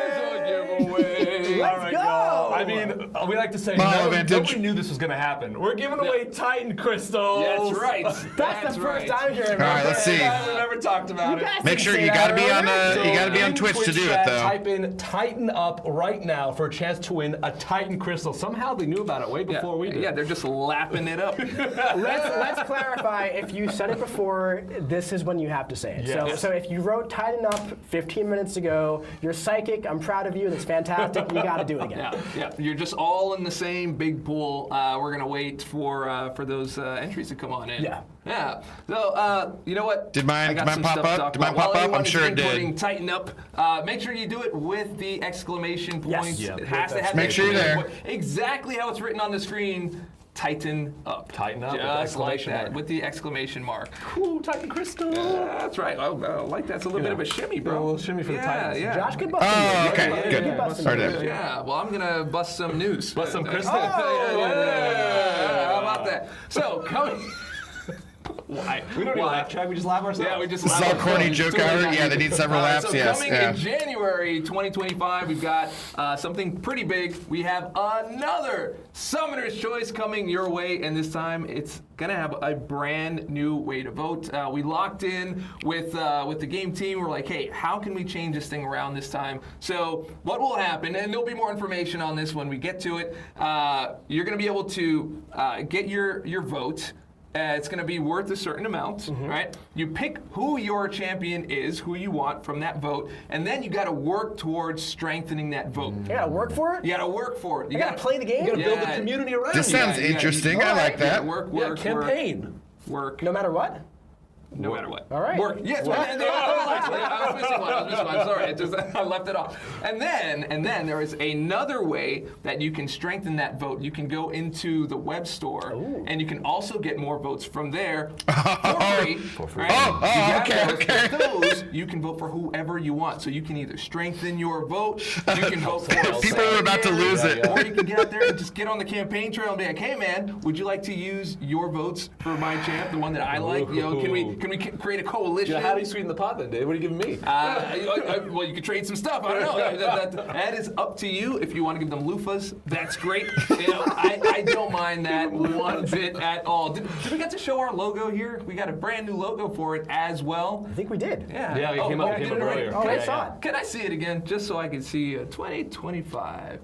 [SPEAKER 3] It's a giveaway.
[SPEAKER 11] Let's
[SPEAKER 3] All right,
[SPEAKER 11] go.
[SPEAKER 3] y'all. I mean, we like to say
[SPEAKER 1] Small advantage.
[SPEAKER 3] nobody knew this was gonna happen. We're giving away Titan crystals.
[SPEAKER 2] That's right.
[SPEAKER 11] That's the first time hearing
[SPEAKER 1] All
[SPEAKER 11] about
[SPEAKER 1] right, let's
[SPEAKER 11] it.
[SPEAKER 1] see.
[SPEAKER 3] We've never talked about it.
[SPEAKER 1] Make sure you gotta be on you gotta be on
[SPEAKER 3] in
[SPEAKER 1] Twitch to do it
[SPEAKER 3] chat,
[SPEAKER 1] though.
[SPEAKER 3] Type in Titan up right now for a chance to win a Titan crystal. Somehow they knew about it way before we did.
[SPEAKER 2] Yeah, they're just lapping it up.
[SPEAKER 11] Let's clarify. If you said it before, this is when you have to say it.
[SPEAKER 3] Yes.
[SPEAKER 11] So if you wrote Titan Up 15 minutes ago, you're psychic. I'm proud of you. That's fantastic. You got to do it again.
[SPEAKER 2] Yeah. You're just all in the same big pool. We're gonna wait for those entries to come on in. Yeah. So you know what?
[SPEAKER 1] Did mine
[SPEAKER 2] I got some
[SPEAKER 1] pop
[SPEAKER 2] stuff to
[SPEAKER 1] up?
[SPEAKER 2] talk
[SPEAKER 1] Did mine
[SPEAKER 2] about.
[SPEAKER 1] pop
[SPEAKER 2] While
[SPEAKER 1] up? I'm
[SPEAKER 2] everyone
[SPEAKER 1] sure
[SPEAKER 2] is
[SPEAKER 1] it did.
[SPEAKER 2] inputting Tighten up. Make sure you do it with the exclamation points.
[SPEAKER 11] Yes.
[SPEAKER 2] It has to have.
[SPEAKER 1] Make sure you're there.
[SPEAKER 2] Exactly how it's written on the screen. Tighten up.
[SPEAKER 3] Tighten up with the
[SPEAKER 2] Just like
[SPEAKER 3] exclamation
[SPEAKER 2] that,
[SPEAKER 3] mark.
[SPEAKER 2] with the exclamation mark.
[SPEAKER 3] Ooh, Titan crystal.
[SPEAKER 2] That's right. I like that. It's a little bit of a shimmy, bro.
[SPEAKER 3] A little shimmy for the Titans.
[SPEAKER 2] Yeah.
[SPEAKER 11] Josh can bust
[SPEAKER 1] Oh,
[SPEAKER 11] some
[SPEAKER 1] okay,
[SPEAKER 11] news.
[SPEAKER 1] good.
[SPEAKER 11] You bust some
[SPEAKER 1] Sorry
[SPEAKER 11] news.
[SPEAKER 1] to-
[SPEAKER 2] Yeah, well, I'm gonna bust some news.
[SPEAKER 3] Bust some crystal.
[SPEAKER 2] Yeah. How about that? So coming. Why?
[SPEAKER 3] We don't need a laugh track. We just laugh ourselves.
[SPEAKER 2] Yeah, we just
[SPEAKER 1] This is
[SPEAKER 2] laugh
[SPEAKER 1] all corny
[SPEAKER 2] ourselves.
[SPEAKER 1] joke
[SPEAKER 2] It's totally
[SPEAKER 1] hour.
[SPEAKER 2] not
[SPEAKER 1] Yeah, they
[SPEAKER 2] good.
[SPEAKER 1] need several laughs.
[SPEAKER 2] So
[SPEAKER 1] Yes,
[SPEAKER 2] coming
[SPEAKER 1] yeah.
[SPEAKER 2] in January 2025, we've got something pretty big. We have another Summoner's Choice coming your way, and this time it's gonna have a brand new way to vote. We locked in with the game team. We're like, hey, how can we change this thing around this time? So what will happen, and there'll be more information on this when we get to it. You're gonna be able to get your vote. It's going to be worth a certain amount, right? You pick who your champion is, who you want from that vote, and then you got to work towards strengthening that vote.
[SPEAKER 11] You got to work for it?
[SPEAKER 2] You got to work for it.
[SPEAKER 11] You got to play the game?
[SPEAKER 3] You gotta build the community around
[SPEAKER 1] This
[SPEAKER 3] you.
[SPEAKER 1] sounds interesting. I like that.
[SPEAKER 2] Work,
[SPEAKER 3] campaign.
[SPEAKER 11] No matter what?
[SPEAKER 2] No matter what.
[SPEAKER 11] All right.
[SPEAKER 2] Work. Yes. I was missing one. I'm sorry. I left it off. And then there is another way that you can strengthen that vote. You can go into the web store, and you can also get more votes from there for free. Right?
[SPEAKER 1] Okay.
[SPEAKER 2] Those you can vote for whoever you want. So you can either strengthen your vote, you can vote for
[SPEAKER 1] People are about to lose it.
[SPEAKER 2] or you can get out there and just get on the campaign trail and be like, hey man, would you like to use your votes for my champ, the one that I like? You know, can we create a coalition?
[SPEAKER 3] How do you sweeten the pot then, Dave? What are you giving me?
[SPEAKER 2] Well, you could trade some stuff. I don't know. That is up to you. If you want to give them loofahs, that's great. You know, I don't mind that one bit at all. Did we get to show our logo here? We got a brand new logo for it as well.
[SPEAKER 11] I think we did.
[SPEAKER 2] Yeah.
[SPEAKER 3] We came up earlier.
[SPEAKER 11] Oh, I saw it.
[SPEAKER 2] Can I see it again, just so I can see 2025?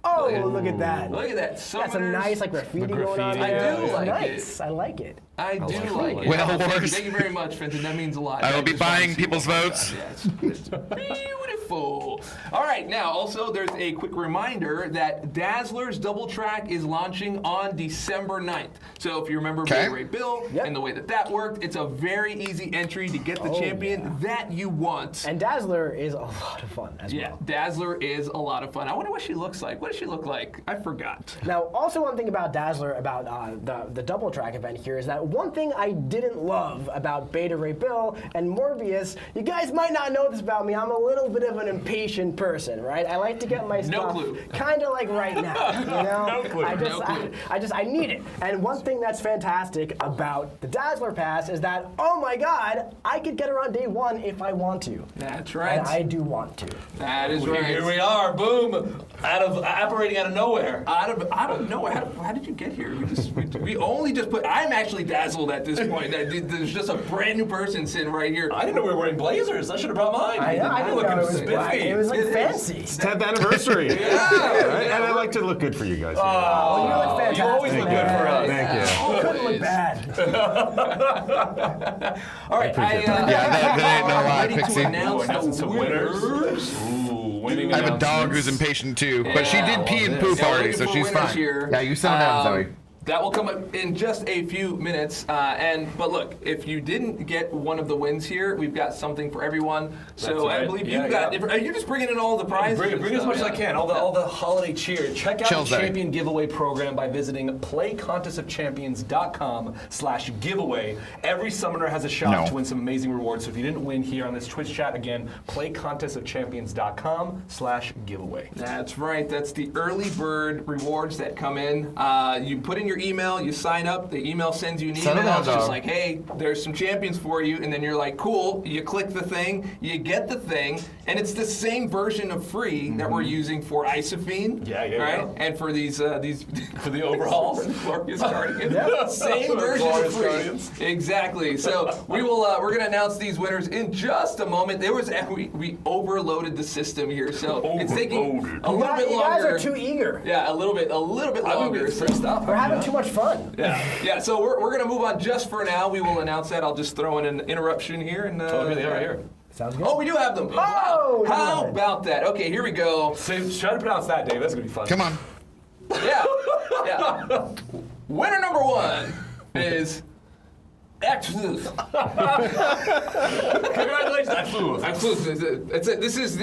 [SPEAKER 11] Oh, look at that.
[SPEAKER 2] Look at that.
[SPEAKER 11] That's a
[SPEAKER 2] Summoners.
[SPEAKER 11] nice graffiti going on
[SPEAKER 3] graffiti,
[SPEAKER 11] there.
[SPEAKER 2] I do
[SPEAKER 11] It's
[SPEAKER 2] like
[SPEAKER 11] nice.
[SPEAKER 2] it.
[SPEAKER 11] I like it.
[SPEAKER 2] I do like it.
[SPEAKER 1] Well,
[SPEAKER 2] Thank you very much, Fenton. That means a lot.
[SPEAKER 1] I will be
[SPEAKER 2] just wanna
[SPEAKER 1] buying
[SPEAKER 2] see
[SPEAKER 1] people's
[SPEAKER 2] what-
[SPEAKER 1] votes.
[SPEAKER 2] Yes, it's beautiful. All right, now also there's a quick reminder that Dazzler's Double Track is launching on December 9th. So if you remember Beta Ray Bill and the way that worked, it's a very easy entry to get the champion that you want.
[SPEAKER 11] And Dazzler is a lot of fun as well.
[SPEAKER 2] Dazzler is a lot of fun. I wonder what she looks like. What does she look like? I forgot.
[SPEAKER 11] Now, also one thing about Dazzler, about the Double Track event here, is that one thing I didn't love about Beta Ray Bill and Morbius, you guys might not know this about me, I'm a little bit of an impatient person, right? I like to get my stuff kind of like right now, you know?
[SPEAKER 3] No clue.
[SPEAKER 11] I need it. And one thing that's fantastic about the Dazzler Pass is that, oh my God, I could get her on day one if I want to.
[SPEAKER 2] That's right.
[SPEAKER 11] And I do want to.
[SPEAKER 2] That is right.
[SPEAKER 3] Here we are, boom, operating out of nowhere.
[SPEAKER 2] Out of nowhere. How did you get here? We only just put. I'm actually dazzled at this point. There's just a brand new person sitting right here.
[SPEAKER 3] I didn't know we were wearing blazers. I should have brought mine.
[SPEAKER 11] I didn't know it was black. It was like fancy.
[SPEAKER 14] It's 10th anniversary.
[SPEAKER 3] Yeah.
[SPEAKER 14] And I like to look good for you guys.
[SPEAKER 11] Oh, you look fantastic.
[SPEAKER 3] You always look good for us.
[SPEAKER 14] Thank you.
[SPEAKER 11] Who couldn't look
[SPEAKER 2] is.
[SPEAKER 11] bad.
[SPEAKER 2] All right,
[SPEAKER 1] that ain't no lie,
[SPEAKER 2] ready
[SPEAKER 1] Pixie.
[SPEAKER 2] to announce the winners.
[SPEAKER 3] Ooh, winning
[SPEAKER 1] I have a dog
[SPEAKER 3] announcements.
[SPEAKER 1] who's impatient too, but she did pee and poop
[SPEAKER 2] Yeah, we're
[SPEAKER 1] already,
[SPEAKER 2] looking
[SPEAKER 1] so
[SPEAKER 2] for
[SPEAKER 1] she's
[SPEAKER 2] winners
[SPEAKER 1] fine.
[SPEAKER 2] here.
[SPEAKER 1] Yeah, you settle down, Zoe.
[SPEAKER 2] That will come up in just a few minutes. But look, if you didn't get one of the wins here, we've got something for everyone. So I
[SPEAKER 3] right.
[SPEAKER 2] believe
[SPEAKER 3] Yeah,
[SPEAKER 2] you've got.
[SPEAKER 3] yeah.
[SPEAKER 2] Are you just bringing in all the prizes?
[SPEAKER 3] Bring as much as I can. All the holiday cheer. Check out
[SPEAKER 1] Chills
[SPEAKER 3] the
[SPEAKER 1] there.
[SPEAKER 3] champion giveaway program by visiting playcontestofchampions.com/giveaway. Every summoner has a shot to win some amazing rewards. So if you didn't win here on this Twitch chat, again, playcontestofchampions.com/giveaway.
[SPEAKER 2] That's right. That's the early bird rewards that come in. You put in your email, you sign up, the email sends you an
[SPEAKER 1] Settle
[SPEAKER 2] email.
[SPEAKER 1] down,
[SPEAKER 2] It's just
[SPEAKER 1] dog.
[SPEAKER 2] like, hey, there's some champions for you, and then you're like, cool. You click the thing, you get the thing, and it's the same version of free that we're using for Iso-Pion. Right? And for these for the overalls, Glorious Guardians. Same version of free.
[SPEAKER 3] Guardians.
[SPEAKER 2] Exactly. So we're going to announce these winners in just a moment. We overloaded the system here, so it's taking a little bit
[SPEAKER 11] You
[SPEAKER 2] longer.
[SPEAKER 11] guys are too eager.
[SPEAKER 2] Yeah, a little bit longer.
[SPEAKER 11] We're having too much fun.
[SPEAKER 2] Yeah. So we're going to move on just for now. We will announce that. I'll just throw in an interruption here. And
[SPEAKER 3] Really, right here.
[SPEAKER 11] Sounds good.
[SPEAKER 2] Oh, we do have them.
[SPEAKER 11] Oh,
[SPEAKER 2] How
[SPEAKER 11] nice.
[SPEAKER 2] about that? Okay, here we go.
[SPEAKER 3] Try to pronounce that, Dave. That's gonna be fun.
[SPEAKER 1] Come on.
[SPEAKER 2] Yeah. Winner number one is Exfluth.
[SPEAKER 3] Congratulations, Exfluth.
[SPEAKER 2] Exfluth. This is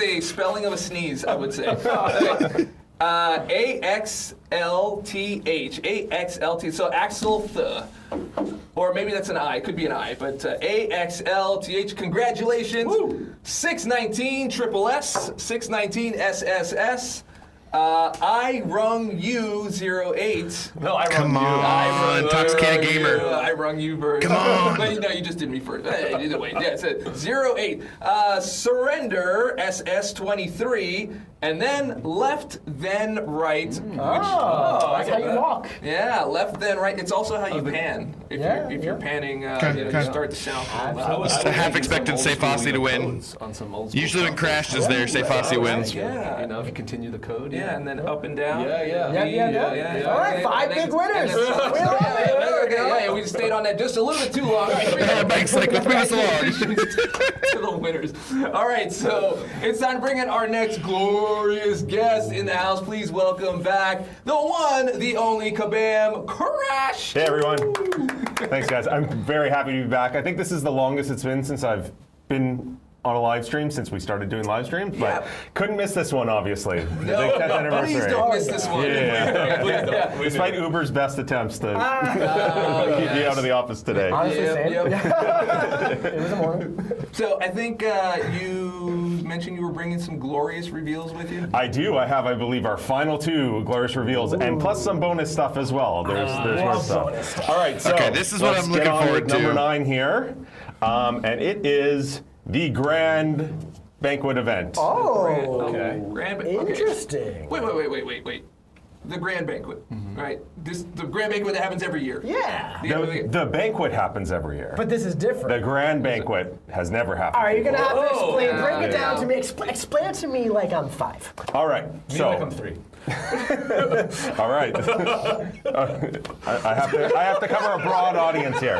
[SPEAKER 2] a spelling of a sneeze, I would say. A-X-L-T-H. A-X-L-T. So Axel-th. Or maybe that's an I. It could be an I. But A-X-L-T-H. Congratulations. Woo. 619 Triple S. 619 SSS. I rung you 08.
[SPEAKER 3] No, I
[SPEAKER 1] Come
[SPEAKER 3] rung you.
[SPEAKER 1] on, Intoxicated Gamer.
[SPEAKER 2] I rung you first.
[SPEAKER 1] Come on.
[SPEAKER 2] No, you just did me first. Hey, either way. Yeah, it said 08. Surrender SS23. And then left, then right.
[SPEAKER 11] That's how you walk.
[SPEAKER 2] Yeah, left, then right. It's also how you pan. If you're panning, you start to sound.
[SPEAKER 1] I half expected Seyfossi to win.
[SPEAKER 3] On some old
[SPEAKER 1] Usually when Crash is there, Seyfossi wins.
[SPEAKER 2] Yeah.
[SPEAKER 3] You know, if you continue the code.
[SPEAKER 2] Yeah, and then up and down.
[SPEAKER 11] Yeah. All right, 5 big winners. We love it.
[SPEAKER 2] Yeah, we stayed on that just a little bit too long.
[SPEAKER 1] Mike's like, let's move us along.
[SPEAKER 2] To the winners. All right, so it's time to bring in our next glorious guest in the house. Please welcome back the one, the only Kabam, Crash.
[SPEAKER 14] Hey everyone. Thanks guys. I'm very happy to be back. I think this is the longest it's been since I've been on a live stream since we started doing live streams, but couldn't miss this one, obviously. The big 10th anniversary.
[SPEAKER 2] Please don't miss this one.
[SPEAKER 14] Yeah. Despite Uber's best attempts to keep me out of the office today.
[SPEAKER 11] Honestly, same. It was a morning.
[SPEAKER 2] So I think you mentioned you were bringing some glorious reveals with you.
[SPEAKER 14] I do. I have, I believe, our final 2 glorious reveals, and plus some bonus stuff as well. There's more stuff. All right, so
[SPEAKER 1] this is what
[SPEAKER 14] let's
[SPEAKER 1] I'm
[SPEAKER 14] get
[SPEAKER 1] looking
[SPEAKER 14] on
[SPEAKER 1] forward
[SPEAKER 14] with
[SPEAKER 1] to.
[SPEAKER 14] number 9 here, and it is the Grand Banquet event.
[SPEAKER 11] Oh,
[SPEAKER 3] Okay.
[SPEAKER 11] interesting.
[SPEAKER 2] Wait. The Grand Banquet, right? The Grand Banquet that happens every year.
[SPEAKER 11] Yeah.
[SPEAKER 14] The banquet happens every year.
[SPEAKER 11] But this is different.
[SPEAKER 14] The Grand Banquet has never happened.
[SPEAKER 11] All right, you're going to have to explain. Break it down
[SPEAKER 2] yeah.
[SPEAKER 11] to me. Explain it to me like I'm 5.
[SPEAKER 14] All right, so
[SPEAKER 3] Like I'm 3.
[SPEAKER 14] all right. I have to cover a broad audience here.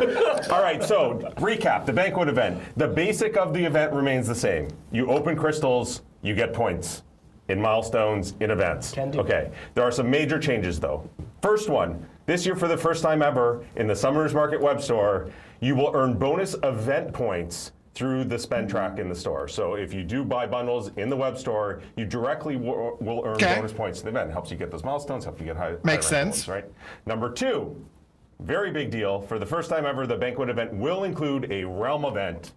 [SPEAKER 14] All right, so recap the banquet event. The basic of the event remains the same. You open crystals, you get points in milestones, in events.
[SPEAKER 11] Can do.
[SPEAKER 14] Okay, there are some major changes though. First one, this year for the first time ever in the Summoners Market web store, you will earn bonus event points through the spend track in the store. So if you do buy bundles in the web store, you directly will earn bonus points in the event. It helps you get those milestones, helps you get high.
[SPEAKER 1] Makes
[SPEAKER 14] high rank
[SPEAKER 1] sense.
[SPEAKER 14] points, right? Number 2, very big deal. For the first time ever, the banquet event will include a realm event.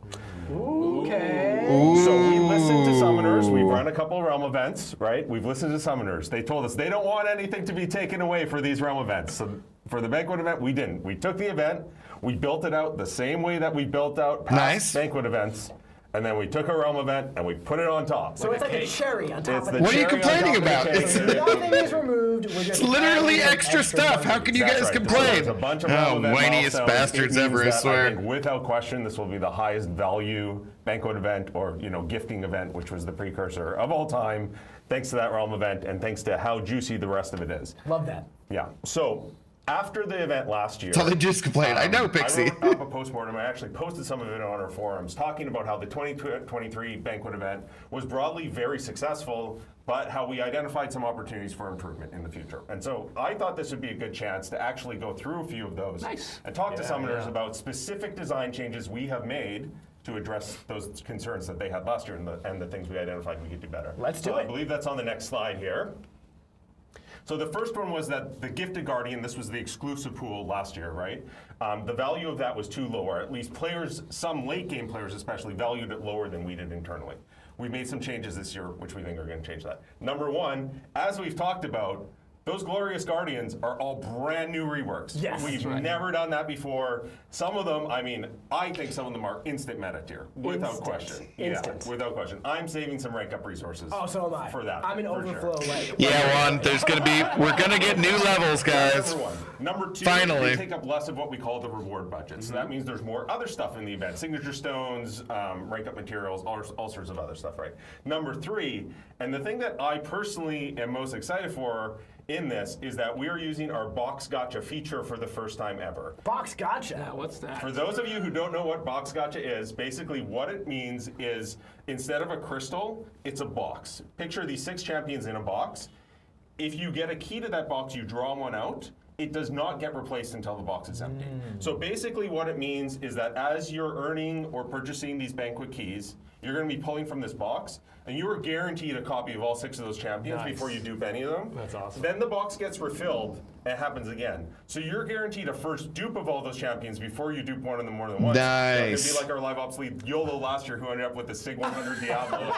[SPEAKER 11] Okay.
[SPEAKER 14] So we listened to summoners. We've run a couple of realm events, right? We've listened to summoners. They told us they don't want anything to be taken away for these realm events. So for the banquet event, we didn't. We took the event, we built it out the same way that we built out past banquet events, and then we took a realm event and we put it on top.
[SPEAKER 11] So it's like a cherry on top of it.
[SPEAKER 1] What are you complaining about?
[SPEAKER 11] Nothing is removed.
[SPEAKER 1] It's literally extra stuff. How can you guys complain?
[SPEAKER 14] There's a bunch of
[SPEAKER 1] Oh,
[SPEAKER 14] realm event
[SPEAKER 1] whiniest
[SPEAKER 14] milestones.
[SPEAKER 1] bastards
[SPEAKER 14] It
[SPEAKER 1] ever, I
[SPEAKER 14] means that,
[SPEAKER 1] swear.
[SPEAKER 14] think without question, this will be the highest value banquet event or gifting event, which was the precursor of all time, thanks to that realm event and thanks to how juicy the rest of it is.
[SPEAKER 11] Love that.
[SPEAKER 14] Yeah. So After the event last year,
[SPEAKER 1] That's all they just complained. I know, Pixie.
[SPEAKER 14] I wrote up a postmortem. I actually posted some of it on our forums talking about how the 2023 Banquet event was broadly very successful, but how we identified some opportunities for improvement in the future. And so I thought this would be a good chance to actually go through a few of those and talk to summoners about specific design changes we have made to address those concerns that they had last year and the things we identified we could do better.
[SPEAKER 11] Let's do it.
[SPEAKER 14] I believe that's on the next slide here. So the first one was that the Gifted Guardian, this was the exclusive pool last year, right? The value of that was too low, or at least players, some late game players especially, valued it lower than we did internally. We made some changes this year, which we think are going to change that. Number one, as we've talked about, those Glorious Guardians are all brand new reworks.
[SPEAKER 11] Yes.
[SPEAKER 14] We've never done that before. Some of them, I mean, I think some of them are instant meta tier, without question.
[SPEAKER 11] Instant.
[SPEAKER 14] Yeah, without question. I'm saving some rank up resources.
[SPEAKER 11] Oh, so am I.
[SPEAKER 14] For that.
[SPEAKER 11] I'm in
[SPEAKER 14] for
[SPEAKER 11] overflow.
[SPEAKER 14] Sure.
[SPEAKER 11] Like,
[SPEAKER 1] Yeah, Juan, we're gonna get new levels, guys.
[SPEAKER 14] Number one. Number two,
[SPEAKER 1] Finally.
[SPEAKER 14] they take up less of what we call the reward budget. So that means there's more other stuff in the event. Signature stones, rank up materials, all sorts of other stuff, right? Number three, and the thing that I personally am most excited for in this is that we are using our box gotcha feature for the first time ever.
[SPEAKER 11] Box gotcha?
[SPEAKER 2] Yeah, what's that?
[SPEAKER 14] For those of you who don't know what box gotcha is, basically what it means is instead of a crystal, it's a box. Picture these 6 champions in a box. If you get a key to that box, you draw one out. It does not get replaced until the box is empty. So basically what it means is that as you're earning or purchasing these Banquet keys, you're going to be pulling from this box, and you are guaranteed a copy of all 6 of those champions before you dupe any of them.
[SPEAKER 3] That's awesome.
[SPEAKER 14] Then the box gets refilled, and it happens again. So you're guaranteed a first dupe of all those champions before you dupe one of them more than once.
[SPEAKER 1] Nice.
[SPEAKER 14] So it'd be like our live ops lead YOLO last year, who ended up with the Sig 100 Diablo.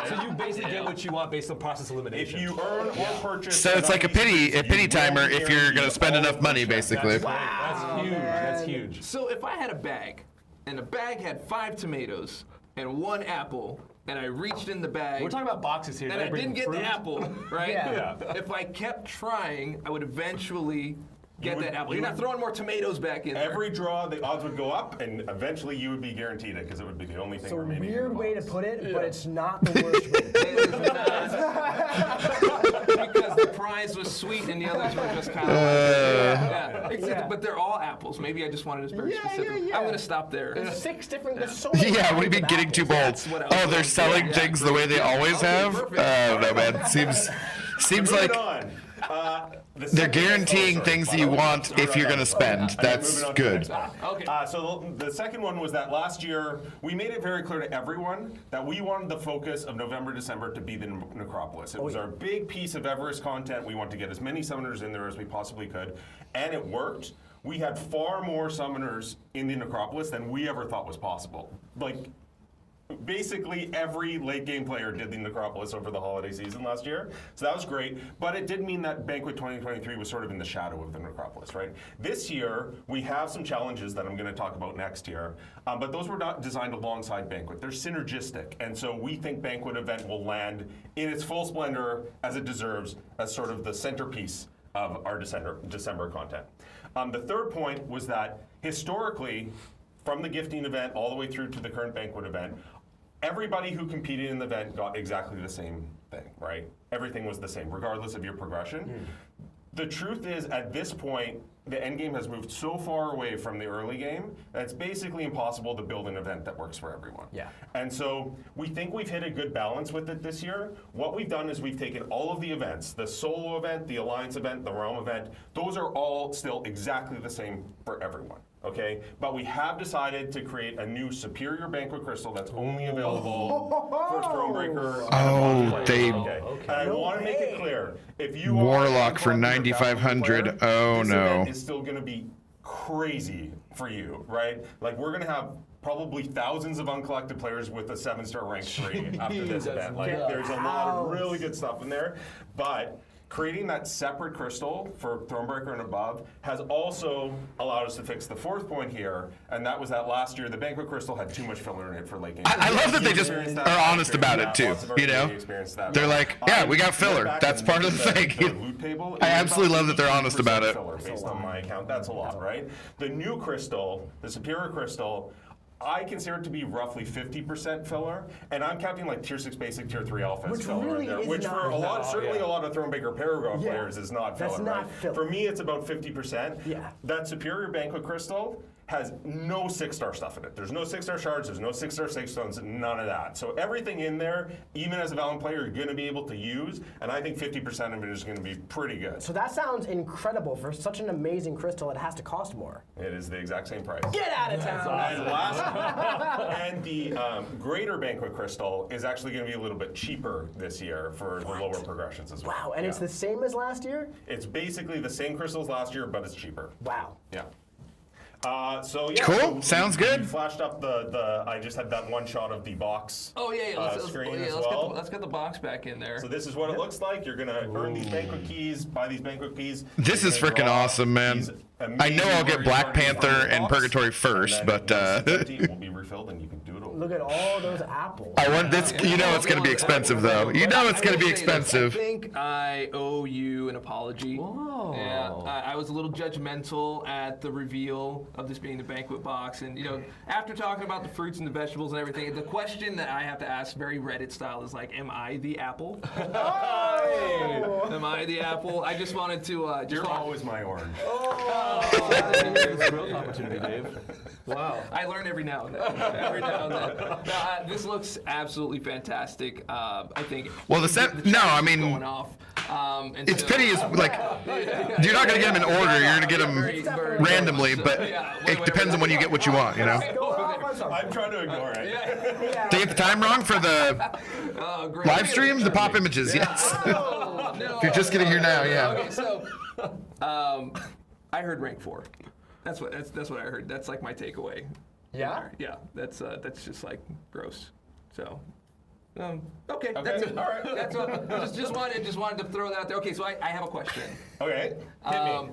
[SPEAKER 3] So you basically get what you want based on process elimination.
[SPEAKER 14] If you earn or purchase,
[SPEAKER 1] So it's like a pity timer if you're gonna spend enough money, basically.
[SPEAKER 3] That's huge. That's huge.
[SPEAKER 2] So if I had a bag, and the bag had 5 tomatoes and 1 apple, and I reached in the bag.
[SPEAKER 3] We're talking about boxes here.
[SPEAKER 2] And I didn't get the apple, right?
[SPEAKER 11] Yeah.
[SPEAKER 2] If I kept trying, I would eventually get that apple. You're not throwing more tomatoes back in there.
[SPEAKER 14] Every draw, the odds would go up, and eventually you would be guaranteed it because it would be the only thing
[SPEAKER 11] It's a
[SPEAKER 14] remaining.
[SPEAKER 11] weird way to put it, but it's not the worst way to put it.
[SPEAKER 2] Because the prize was sweet and the others were just kind of But they're all apples. Maybe I just wanted this very specific. I'm going to stop there.
[SPEAKER 11] There's 6 different, there's so many
[SPEAKER 1] Yeah, what do you mean
[SPEAKER 11] kinds of
[SPEAKER 1] getting too
[SPEAKER 11] apples.
[SPEAKER 1] bold? Oh, they're selling things the way they always have? Oh, no, man. Seems like they're guaranteeing things that you want if you're going to spend. That's good.
[SPEAKER 14] So the second one was that last year, we made it very clear to everyone that we wanted the focus of November, December to be the Necropolis. It was our big piece of Everest content. We wanted to get as many summoners in there as we possibly could, and it worked. We had far more summoners in the Necropolis than we ever thought was possible. Like, basically every late game player did the Necropolis over the holiday season last year, so that was great, but it did mean that Banquet 2023 was sort of in the shadow of the Necropolis, right? This year, we have some challenges that I'm going to talk about next year, but those were not designed alongside Banquet. They're synergistic, and so we think Banquet event will land in its full splendor as it deserves, as sort of the centerpiece of our December content. The third point was that historically, from the gifting event all the way through to the current Banquet event, everybody who competed in the event got exactly the same thing, right? Everything was the same, regardless of your progression. The truth is, at this point, the end game has moved so far away from the early game that it's basically impossible to build an event that works for everyone.
[SPEAKER 11] Yeah.
[SPEAKER 14] And so we think we've hit a good balance with it this year. What we've done is we've taken all of the events, the solo event, the alliance event, the realm event, those are all still exactly the same for everyone. Okay, but we have decided to create a new superior Banquet crystal that's only available for Thronebreaker. And I want to make it clear, if you
[SPEAKER 1] Warlock for 9,500. Oh
[SPEAKER 14] this
[SPEAKER 1] no.
[SPEAKER 14] event is still going to be crazy for you, right? Like we're going to have probably thousands of uncollected players with a 7-star rank 3 after this event. Like there's a lot of really good stuff in there, but creating that separate crystal for Thronebreaker and above has also allowed us to fix the fourth point here, and that was that last year the Banquet crystal had too much filler in it for late game.
[SPEAKER 1] I love that they just are honest about it too. You know, they're like, yeah, we got filler. That's part of the thing. I absolutely love that they're honest about it.
[SPEAKER 14] Based on my account, that's a lot, right? The new crystal, the superior crystal, I consider it to be roughly 50% filler, and I'm counting like tier 6 basic, tier 3 alpha as
[SPEAKER 11] Which
[SPEAKER 14] filler
[SPEAKER 11] really
[SPEAKER 14] in there,
[SPEAKER 11] is
[SPEAKER 14] which
[SPEAKER 11] not
[SPEAKER 14] for a lot,
[SPEAKER 11] filler.
[SPEAKER 14] certainly a lot of Thronebreaker Paragon
[SPEAKER 11] Yeah.
[SPEAKER 14] players is not filler.
[SPEAKER 11] That's not
[SPEAKER 14] right?
[SPEAKER 11] filler.
[SPEAKER 14] For me, it's about 50%.
[SPEAKER 11] Yeah.
[SPEAKER 14] That Superior Banquet Crystal has no 6-star stuff in it. There's no 6-star shards, there's no 6-star safe stones, none of that. So everything in there, even as a Valiant player, you're going to be able to use, and I think 50% of it is going to be pretty good.
[SPEAKER 11] So that sounds incredible. For such an amazing crystal, it has to cost more.
[SPEAKER 14] It is the exact same price.
[SPEAKER 11] Get out of town!
[SPEAKER 14] And and the Greater Banquet Crystal is actually going to be a little bit cheaper this year for the lower progressions as well.
[SPEAKER 11] Wow, and it's the same as last year?
[SPEAKER 14] It's basically the same crystals last year, but it's cheaper.
[SPEAKER 11] Wow.
[SPEAKER 14] Yeah. So yeah,
[SPEAKER 1] Cool.
[SPEAKER 14] so
[SPEAKER 1] Sounds
[SPEAKER 14] we
[SPEAKER 1] good.
[SPEAKER 14] flashed up the. I just had that one shot of the box.
[SPEAKER 2] Oh yeah,
[SPEAKER 14] screen
[SPEAKER 2] let's,
[SPEAKER 14] as
[SPEAKER 2] let's,
[SPEAKER 14] well.
[SPEAKER 2] let's get the box back in there.
[SPEAKER 14] So this is what it looks like. You're gonna earn these banquet keys, buy these banquet keys.
[SPEAKER 1] This is
[SPEAKER 14] You're gonna
[SPEAKER 1] freaking
[SPEAKER 14] draw
[SPEAKER 1] awesome, man.
[SPEAKER 14] these
[SPEAKER 1] I know I'll get
[SPEAKER 14] amazing
[SPEAKER 1] Black
[SPEAKER 14] Warrior
[SPEAKER 1] Panther
[SPEAKER 14] Warrior
[SPEAKER 1] and
[SPEAKER 14] box,
[SPEAKER 1] Purgatory first,
[SPEAKER 14] and
[SPEAKER 1] but
[SPEAKER 14] then once it's empty, it will be refilled and you can do it over.
[SPEAKER 11] Look at all those apples.
[SPEAKER 1] I want this. You know it's going to be expensive, though. You know it's going to be expensive.
[SPEAKER 2] I think I owe you an apology.
[SPEAKER 11] Whoa.
[SPEAKER 2] Yeah, I was a little judgmental at the reveal of this being the banquet box, and after talking about the fruits and the vegetables and everything, the question that I have to ask, very Reddit style, is like, am I the apple? Am I the apple? I just wanted to.
[SPEAKER 14] You're always my orange.
[SPEAKER 3] Growth opportunity, Dave. Wow.
[SPEAKER 2] I learn every now and then. Every now and then. No, this looks absolutely fantastic. I think.
[SPEAKER 1] Well, I mean,
[SPEAKER 2] going off.
[SPEAKER 1] it's pity is like you're not going to get them in order. You're going to get them randomly, but it depends on when you get what you want. You know.
[SPEAKER 14] I'm trying to ignore it.
[SPEAKER 1] Did you get the time wrong for the live stream? The pop images, yes.
[SPEAKER 2] No.
[SPEAKER 1] If you're just getting here now, yeah.
[SPEAKER 2] Okay, so I heard rank 4. That's what I heard. That's like my takeaway.
[SPEAKER 11] Yeah?
[SPEAKER 2] Yeah. That's just like gross. So. Okay, that's it.
[SPEAKER 14] All right.
[SPEAKER 2] That's what, just wanted to throw that out there. Okay, so I have a question.
[SPEAKER 14] Okay. Hit me.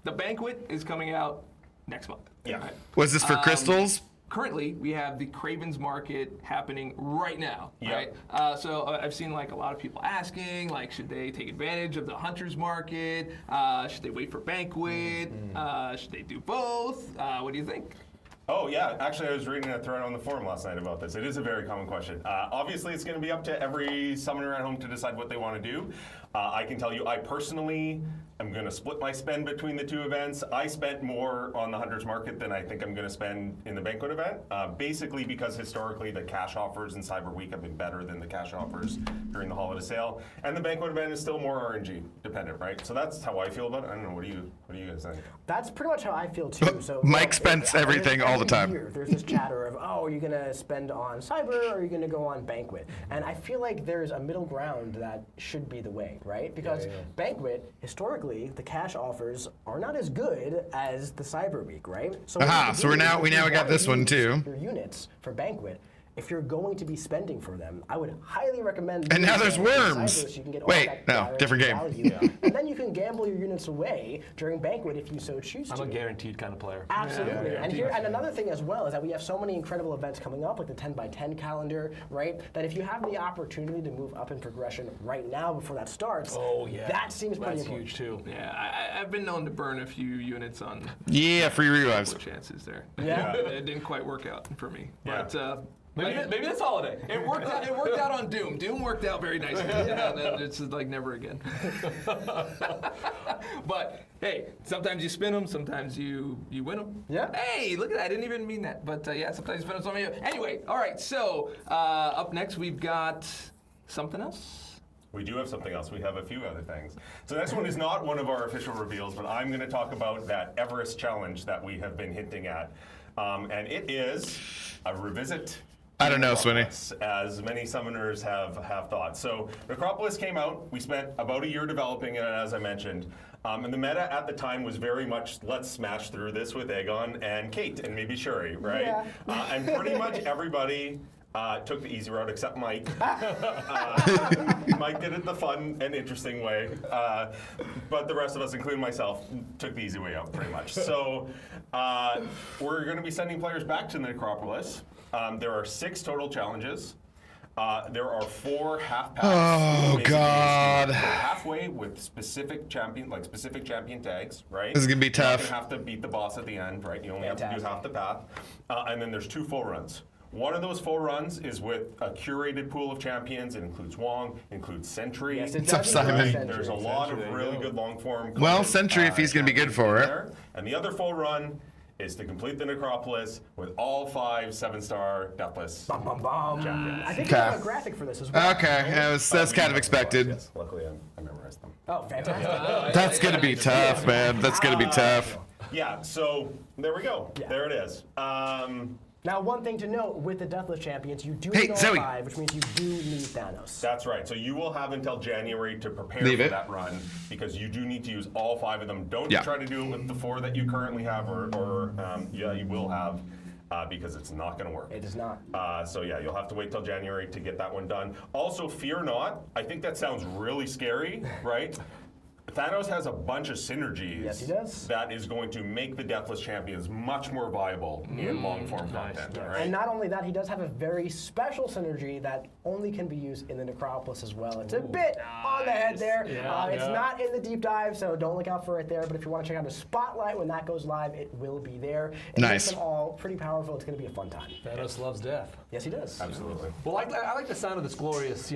[SPEAKER 2] The Banquet is coming out next month.
[SPEAKER 14] Yeah.
[SPEAKER 2] Right?
[SPEAKER 1] Was this for crystals?
[SPEAKER 2] Currently, we have the Craven's Market happening right now,
[SPEAKER 14] Yep.
[SPEAKER 2] right? So I've seen like a lot of people asking, like, should they take advantage of the Hunter's Market? Should they wait for Banquet? Should they do both? What do you think?
[SPEAKER 14] Oh yeah, actually I was reading a thread on the forum last night about this. It is a very common question. Obviously it's going to be up to every summoner at home to decide what they want to do. I can tell you I personally am going to split my spend between the two events. I spent more on the Hunter's Market than I think I'm going to spend in the Banquet event. Basically because historically the cash offers in Cyber Week have been better than the cash offers during the holiday sale. And the Banquet event is still more RNG dependent, right? So that's how I feel about it. I don't know, what do you guys think?
[SPEAKER 11] That's pretty much how I feel too. So
[SPEAKER 1] Mike spends everything all the time.
[SPEAKER 11] There's this chatter of, are you going to spend on Cyber or are you going to go on Banquet? And I feel like there's a middle ground that should be the way, right? Because Banquet, historically, the cash offers are not as good as the Cyber Week, right? So
[SPEAKER 1] So we now got this one too.
[SPEAKER 11] Your units for Banquet. If you're going to be spending for them, I would highly recommend.
[SPEAKER 1] And now there's
[SPEAKER 11] using
[SPEAKER 1] worms.
[SPEAKER 11] Cyber so you can get all
[SPEAKER 1] Wait,
[SPEAKER 11] that
[SPEAKER 1] no,
[SPEAKER 11] value
[SPEAKER 1] different game.
[SPEAKER 11] And then you can gamble your units away during Banquet if you so choose to.
[SPEAKER 3] I'm a guaranteed kind of player.
[SPEAKER 11] Absolutely. And another thing as well is that we have so many incredible events coming up, like the 10x10 calendar, right? That if you have the opportunity to move up in progression right now before that starts, that seems pretty important.
[SPEAKER 3] Huge too.
[SPEAKER 2] Yeah, I've been known to burn a few units on.
[SPEAKER 1] Yeah, free revives.
[SPEAKER 2] Chances there.
[SPEAKER 11] Yeah.
[SPEAKER 2] It didn't quite work out for me. But
[SPEAKER 3] Maybe this holiday.
[SPEAKER 2] It worked out. It worked out on Doom. Doom worked out very nicely. It's just like never again. But hey, sometimes you spin them, sometimes you win them.
[SPEAKER 11] Yeah.
[SPEAKER 2] Hey, look at that! I didn't even mean that. But yeah, sometimes you spin them, sometimes you. Anyway, all right. So up next we've got something else.
[SPEAKER 14] We do have something else. We have a few other things. So the next one is not one of our official reveals, but I'm going to talk about that Everest challenge that we have been hinting at, and it is a revisit.
[SPEAKER 1] I don't know, Swinny.
[SPEAKER 14] As many summoners have thought. So Necropolis came out. We spent about a year developing it, as I mentioned. And the meta at the time was very much, let's smash through this with Aegon and Kate and maybe Shuri, right?
[SPEAKER 11] Yeah.
[SPEAKER 14] And pretty much everybody took the easy route except Mike. Mike did it the fun and interesting way. But the rest of us, including myself, took the easy way out pretty much. So we're going to be sending players back to the Necropolis. There are 6 total challenges. There are 4 half packs.
[SPEAKER 1] Oh, God.
[SPEAKER 14] Go halfway with specific champion tags, right?
[SPEAKER 1] This is gonna be tough.
[SPEAKER 14] You don't have to beat the boss at the end, right? You only have to do half the path. And then there's 2 full runs. One of those full runs is with a curated pool of champions. It includes Wong, includes Sentry.
[SPEAKER 11] Yes, it
[SPEAKER 1] What's up,
[SPEAKER 11] does
[SPEAKER 1] Simon?
[SPEAKER 11] include
[SPEAKER 14] There's a
[SPEAKER 11] Sentry.
[SPEAKER 14] lot of really good long form.
[SPEAKER 1] Well, Sentry, if he's gonna be good for it.
[SPEAKER 14] And the other full run is to complete the Necropolis with all 5 7-star Deathless
[SPEAKER 11] Bum, bum, bum.
[SPEAKER 14] champions.
[SPEAKER 11] I think we have a graphic for this as well.
[SPEAKER 1] Okay, that's kind of expected.
[SPEAKER 14] Yes, luckily I memorized them.
[SPEAKER 11] Oh, fantastic.
[SPEAKER 1] That's gonna be tough, man. That's gonna be tough.
[SPEAKER 14] Yeah, so there we go.
[SPEAKER 11] Yeah.
[SPEAKER 14] There it is.
[SPEAKER 11] Now, one thing to note with the Deathless Champions, you do
[SPEAKER 1] Hey,
[SPEAKER 11] need all
[SPEAKER 1] Zoe.
[SPEAKER 11] 5, which means you do need Thanos.
[SPEAKER 14] That's right. So you will have until January to prepare
[SPEAKER 1] Leave
[SPEAKER 14] for
[SPEAKER 1] it.
[SPEAKER 14] that run because you do need to use all 5 of them. Don't
[SPEAKER 1] Yeah.
[SPEAKER 14] try to do it with the 4 that you currently have, or yeah, you will have. Because it's not going to work.
[SPEAKER 11] It is not.
[SPEAKER 14] So yeah, you'll have to wait till January to get that one done. Also, fear not. I think that sounds really scary, right? Thanos has a bunch of synergies.
[SPEAKER 11] Yes, he does.
[SPEAKER 14] That is going to make the Deathless Champions much more viable in long-form content. Right?
[SPEAKER 11] And not only that, he does have a very special synergy that only can be used in the Necropolis as well. It's a bit on the head there. It's not in the deep dive, so don't look out for it there. But if you want to check out the Spotlight when that goes live, it will be there. It
[SPEAKER 1] Nice.
[SPEAKER 11] makes them all pretty powerful. It's going to be a fun time.
[SPEAKER 3] Thanos loves death.
[SPEAKER 11] Yes, he does.
[SPEAKER 14] Absolutely.
[SPEAKER 3] Well, I like the sound of this glorious,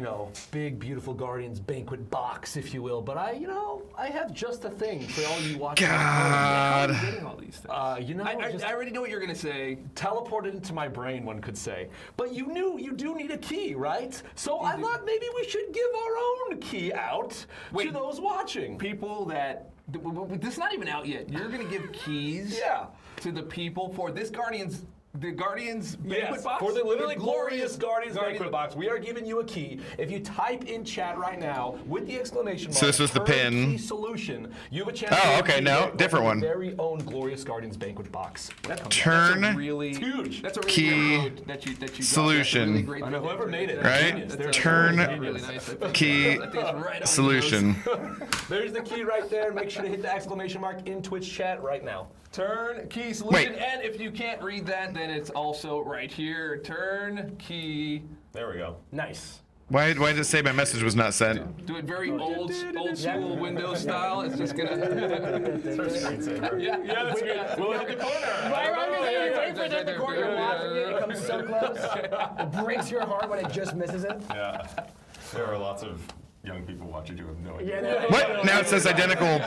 [SPEAKER 3] big, beautiful Guardians Banquet box, if you will. But I have just a thing for all you watching.
[SPEAKER 1] God.
[SPEAKER 2] How are you getting all these things?
[SPEAKER 3] I
[SPEAKER 2] already know what you're gonna say.
[SPEAKER 3] teleported into my brain, one could say. But you knew you do need a key, right? So I thought maybe we should give our own key out to those watching.
[SPEAKER 2] People that this is not even out yet. You're gonna give keys to the people for this Guardians. The Guardians Banquet box?
[SPEAKER 3] For the literally glorious Guardians Banquet box, we are giving you a key. If you type in chat right now with the exclamation mark,
[SPEAKER 1] So this was the pin.
[SPEAKER 3] turnkey solution, you have a chance
[SPEAKER 1] Oh,
[SPEAKER 3] to
[SPEAKER 1] okay, no,
[SPEAKER 3] get
[SPEAKER 1] different
[SPEAKER 3] your
[SPEAKER 1] one.
[SPEAKER 3] very own glorious Guardians Banquet box.
[SPEAKER 1] Turn
[SPEAKER 2] That's a really
[SPEAKER 3] huge.
[SPEAKER 2] That's a really
[SPEAKER 1] key
[SPEAKER 2] great code that you
[SPEAKER 1] solution.
[SPEAKER 2] That's a really great
[SPEAKER 3] I know whoever made it.
[SPEAKER 1] Right?
[SPEAKER 3] Genius. They're
[SPEAKER 1] Turn
[SPEAKER 3] really
[SPEAKER 2] nice.
[SPEAKER 1] key
[SPEAKER 2] I think it's right on
[SPEAKER 1] solution.
[SPEAKER 3] There's the key right there. Make sure to hit the exclamation mark in Twitch chat right now. Turn key solution.
[SPEAKER 1] Wait.
[SPEAKER 2] And if you can't read that, then it's also right here. Turn key.
[SPEAKER 14] There we go.
[SPEAKER 11] Nice.
[SPEAKER 1] Why did it say my message was not sent?
[SPEAKER 2] Do it very old school Windows style. It's just gonna.
[SPEAKER 3] Yeah, that's good. We'll hit the corner.
[SPEAKER 11] Wait for it to hit the corner, watching it. It comes so close. It breaks your heart when it just misses it.
[SPEAKER 14] Yeah. There are lots of young people watching who have no idea.
[SPEAKER 11] Yeah,
[SPEAKER 1] What? Now it says identical.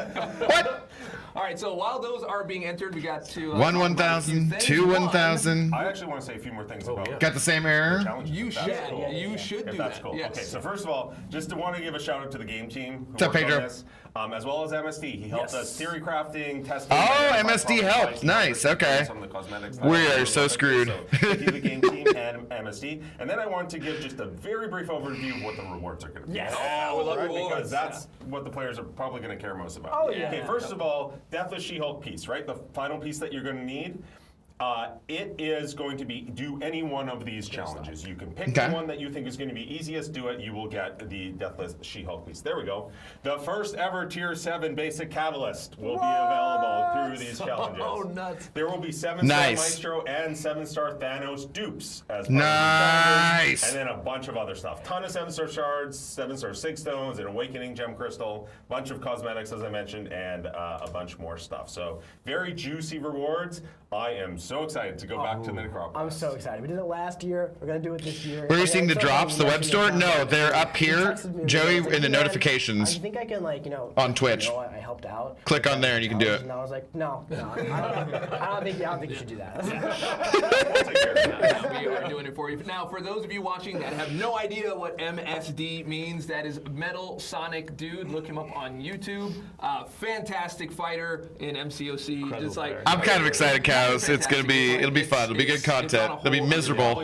[SPEAKER 1] What?
[SPEAKER 2] All right, so while those are being entered, we got to
[SPEAKER 1] One
[SPEAKER 2] talk about a few
[SPEAKER 1] 1,000,
[SPEAKER 2] things.
[SPEAKER 1] 2
[SPEAKER 2] One,
[SPEAKER 1] 1,000.
[SPEAKER 14] I actually want to say a few more things about
[SPEAKER 1] Got the same error?
[SPEAKER 14] challenges.
[SPEAKER 2] You
[SPEAKER 14] if that's
[SPEAKER 2] should.
[SPEAKER 14] cool.
[SPEAKER 2] You should
[SPEAKER 14] If
[SPEAKER 2] do
[SPEAKER 14] that's
[SPEAKER 2] that.
[SPEAKER 14] cool.
[SPEAKER 2] Yes.
[SPEAKER 14] Okay, so first of all, just to want to give a shout out to the game team who
[SPEAKER 1] What's up,
[SPEAKER 14] worked on
[SPEAKER 1] Pedro?
[SPEAKER 14] this, as well as MSD. He helped us theory crafting, testing.
[SPEAKER 1] Oh,
[SPEAKER 14] identifying
[SPEAKER 1] MSD
[SPEAKER 14] product
[SPEAKER 1] helped.
[SPEAKER 14] types,
[SPEAKER 1] Nice, okay.
[SPEAKER 14] Some of the cosmetics.
[SPEAKER 1] We are so screwed.
[SPEAKER 14] So thank you, the game team and MSD. And then I want to give just a very brief overview of what the rewards are going to be.
[SPEAKER 11] Yes.
[SPEAKER 2] Oh, we love
[SPEAKER 14] Right?
[SPEAKER 2] rewards.
[SPEAKER 14] Because that's what the players are probably going to care most about.
[SPEAKER 11] Oh, yeah.
[SPEAKER 14] Okay, first of all, Deathless She-Hulk piece, right? The final piece that you're going to need. It is going to be do any one of these challenges. You can pick
[SPEAKER 1] Okay.
[SPEAKER 14] the one that you think is going to be easiest, do it. You will get the Deathless She-Hulk piece. There we go. The first ever Tier 7 basic catalyst will be available through these challenges.
[SPEAKER 3] Oh, nuts.
[SPEAKER 14] There will be 7-star
[SPEAKER 1] Nice.
[SPEAKER 14] Maestro and 7-star Thanos dupes as part
[SPEAKER 1] Nice.
[SPEAKER 14] of these challenges, and then a bunch of other stuff. Ton of 7-star shards, 7-star Sig Stones, an Awakening Gem Crystal, bunch of cosmetics as I mentioned, and a bunch more stuff. So very juicy rewards. I am so excited to go back to the Necropolis.
[SPEAKER 11] I'm so excited. We did it last year. We're going to do it this year.
[SPEAKER 1] Where are you seeing the
[SPEAKER 11] So
[SPEAKER 1] drops? The
[SPEAKER 11] I'm
[SPEAKER 1] web store?
[SPEAKER 11] watching it
[SPEAKER 1] No,
[SPEAKER 11] now.
[SPEAKER 1] they're up
[SPEAKER 11] He
[SPEAKER 1] here.
[SPEAKER 11] texted me
[SPEAKER 1] Joey,
[SPEAKER 11] and he was like,
[SPEAKER 1] in the
[SPEAKER 11] "Man,
[SPEAKER 1] notifications.
[SPEAKER 11] I think I can,
[SPEAKER 1] On Twitch.
[SPEAKER 11] You know what? I helped out.
[SPEAKER 1] Click on there and you can do it.
[SPEAKER 11] And I was like, no, I don't think you should do that.
[SPEAKER 2] We are doing it for you. Now, for those of you watching that have no idea what MSD means, that is Metal Sonic Dude. Look him up on YouTube. Fantastic fighter in MCOC. Just like
[SPEAKER 1] I'm kind of excited, cows. It'll be fun. It'll be good content. It'll be miserable.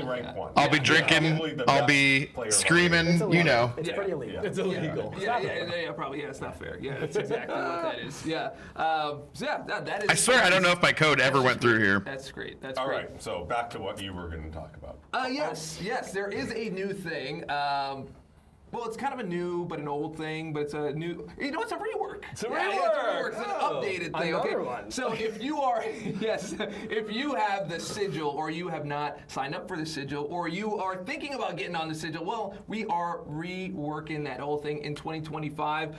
[SPEAKER 1] I'll be drinking. I'll be screaming. You know.
[SPEAKER 11] It's pretty illegal.
[SPEAKER 3] It's illegal.
[SPEAKER 2] Yeah, probably. Yeah, it's not fair. Yeah, that's exactly what that is. Yeah. So yeah, that is.
[SPEAKER 1] I swear I don't know if my code ever went through here.
[SPEAKER 2] That's great. That's
[SPEAKER 14] All
[SPEAKER 2] great.
[SPEAKER 14] right, so back to what you were going to talk about.
[SPEAKER 2] Yes, there is a new thing. Well, it's kind of a new but an old thing, but it's a new. You know, it's a rework.
[SPEAKER 3] It's a
[SPEAKER 2] Yeah,
[SPEAKER 3] rework.
[SPEAKER 2] it's a rework. It's an updated thing.
[SPEAKER 11] Another one.
[SPEAKER 2] So if you are, yes, if you have the sigil or you have not signed up for the sigil or you are thinking about getting on the sigil, well, we are reworking that whole thing in 2025.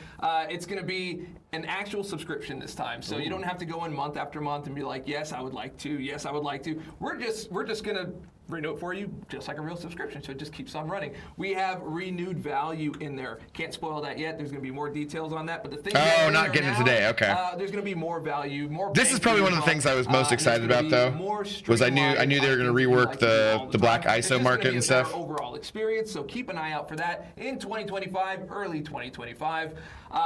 [SPEAKER 2] It's going to be an actual subscription this time, so you don't have to go in month after month and be like, yes, I would like to. Yes, I would like to. We're just going to renew it for you just like a real subscription, so it just keeps on running. We have renewed value in there. Can't spoil that yet. There's going to be more details on that, but the thing
[SPEAKER 1] not getting it today. Okay.
[SPEAKER 2] There's going to be more value, more.
[SPEAKER 1] This is probably one of the things I was most excited about, though. Was I knew they were going to rework the black ISO market and stuff.
[SPEAKER 2] Overall experience, so keep an eye out for that in 2025, early 2025,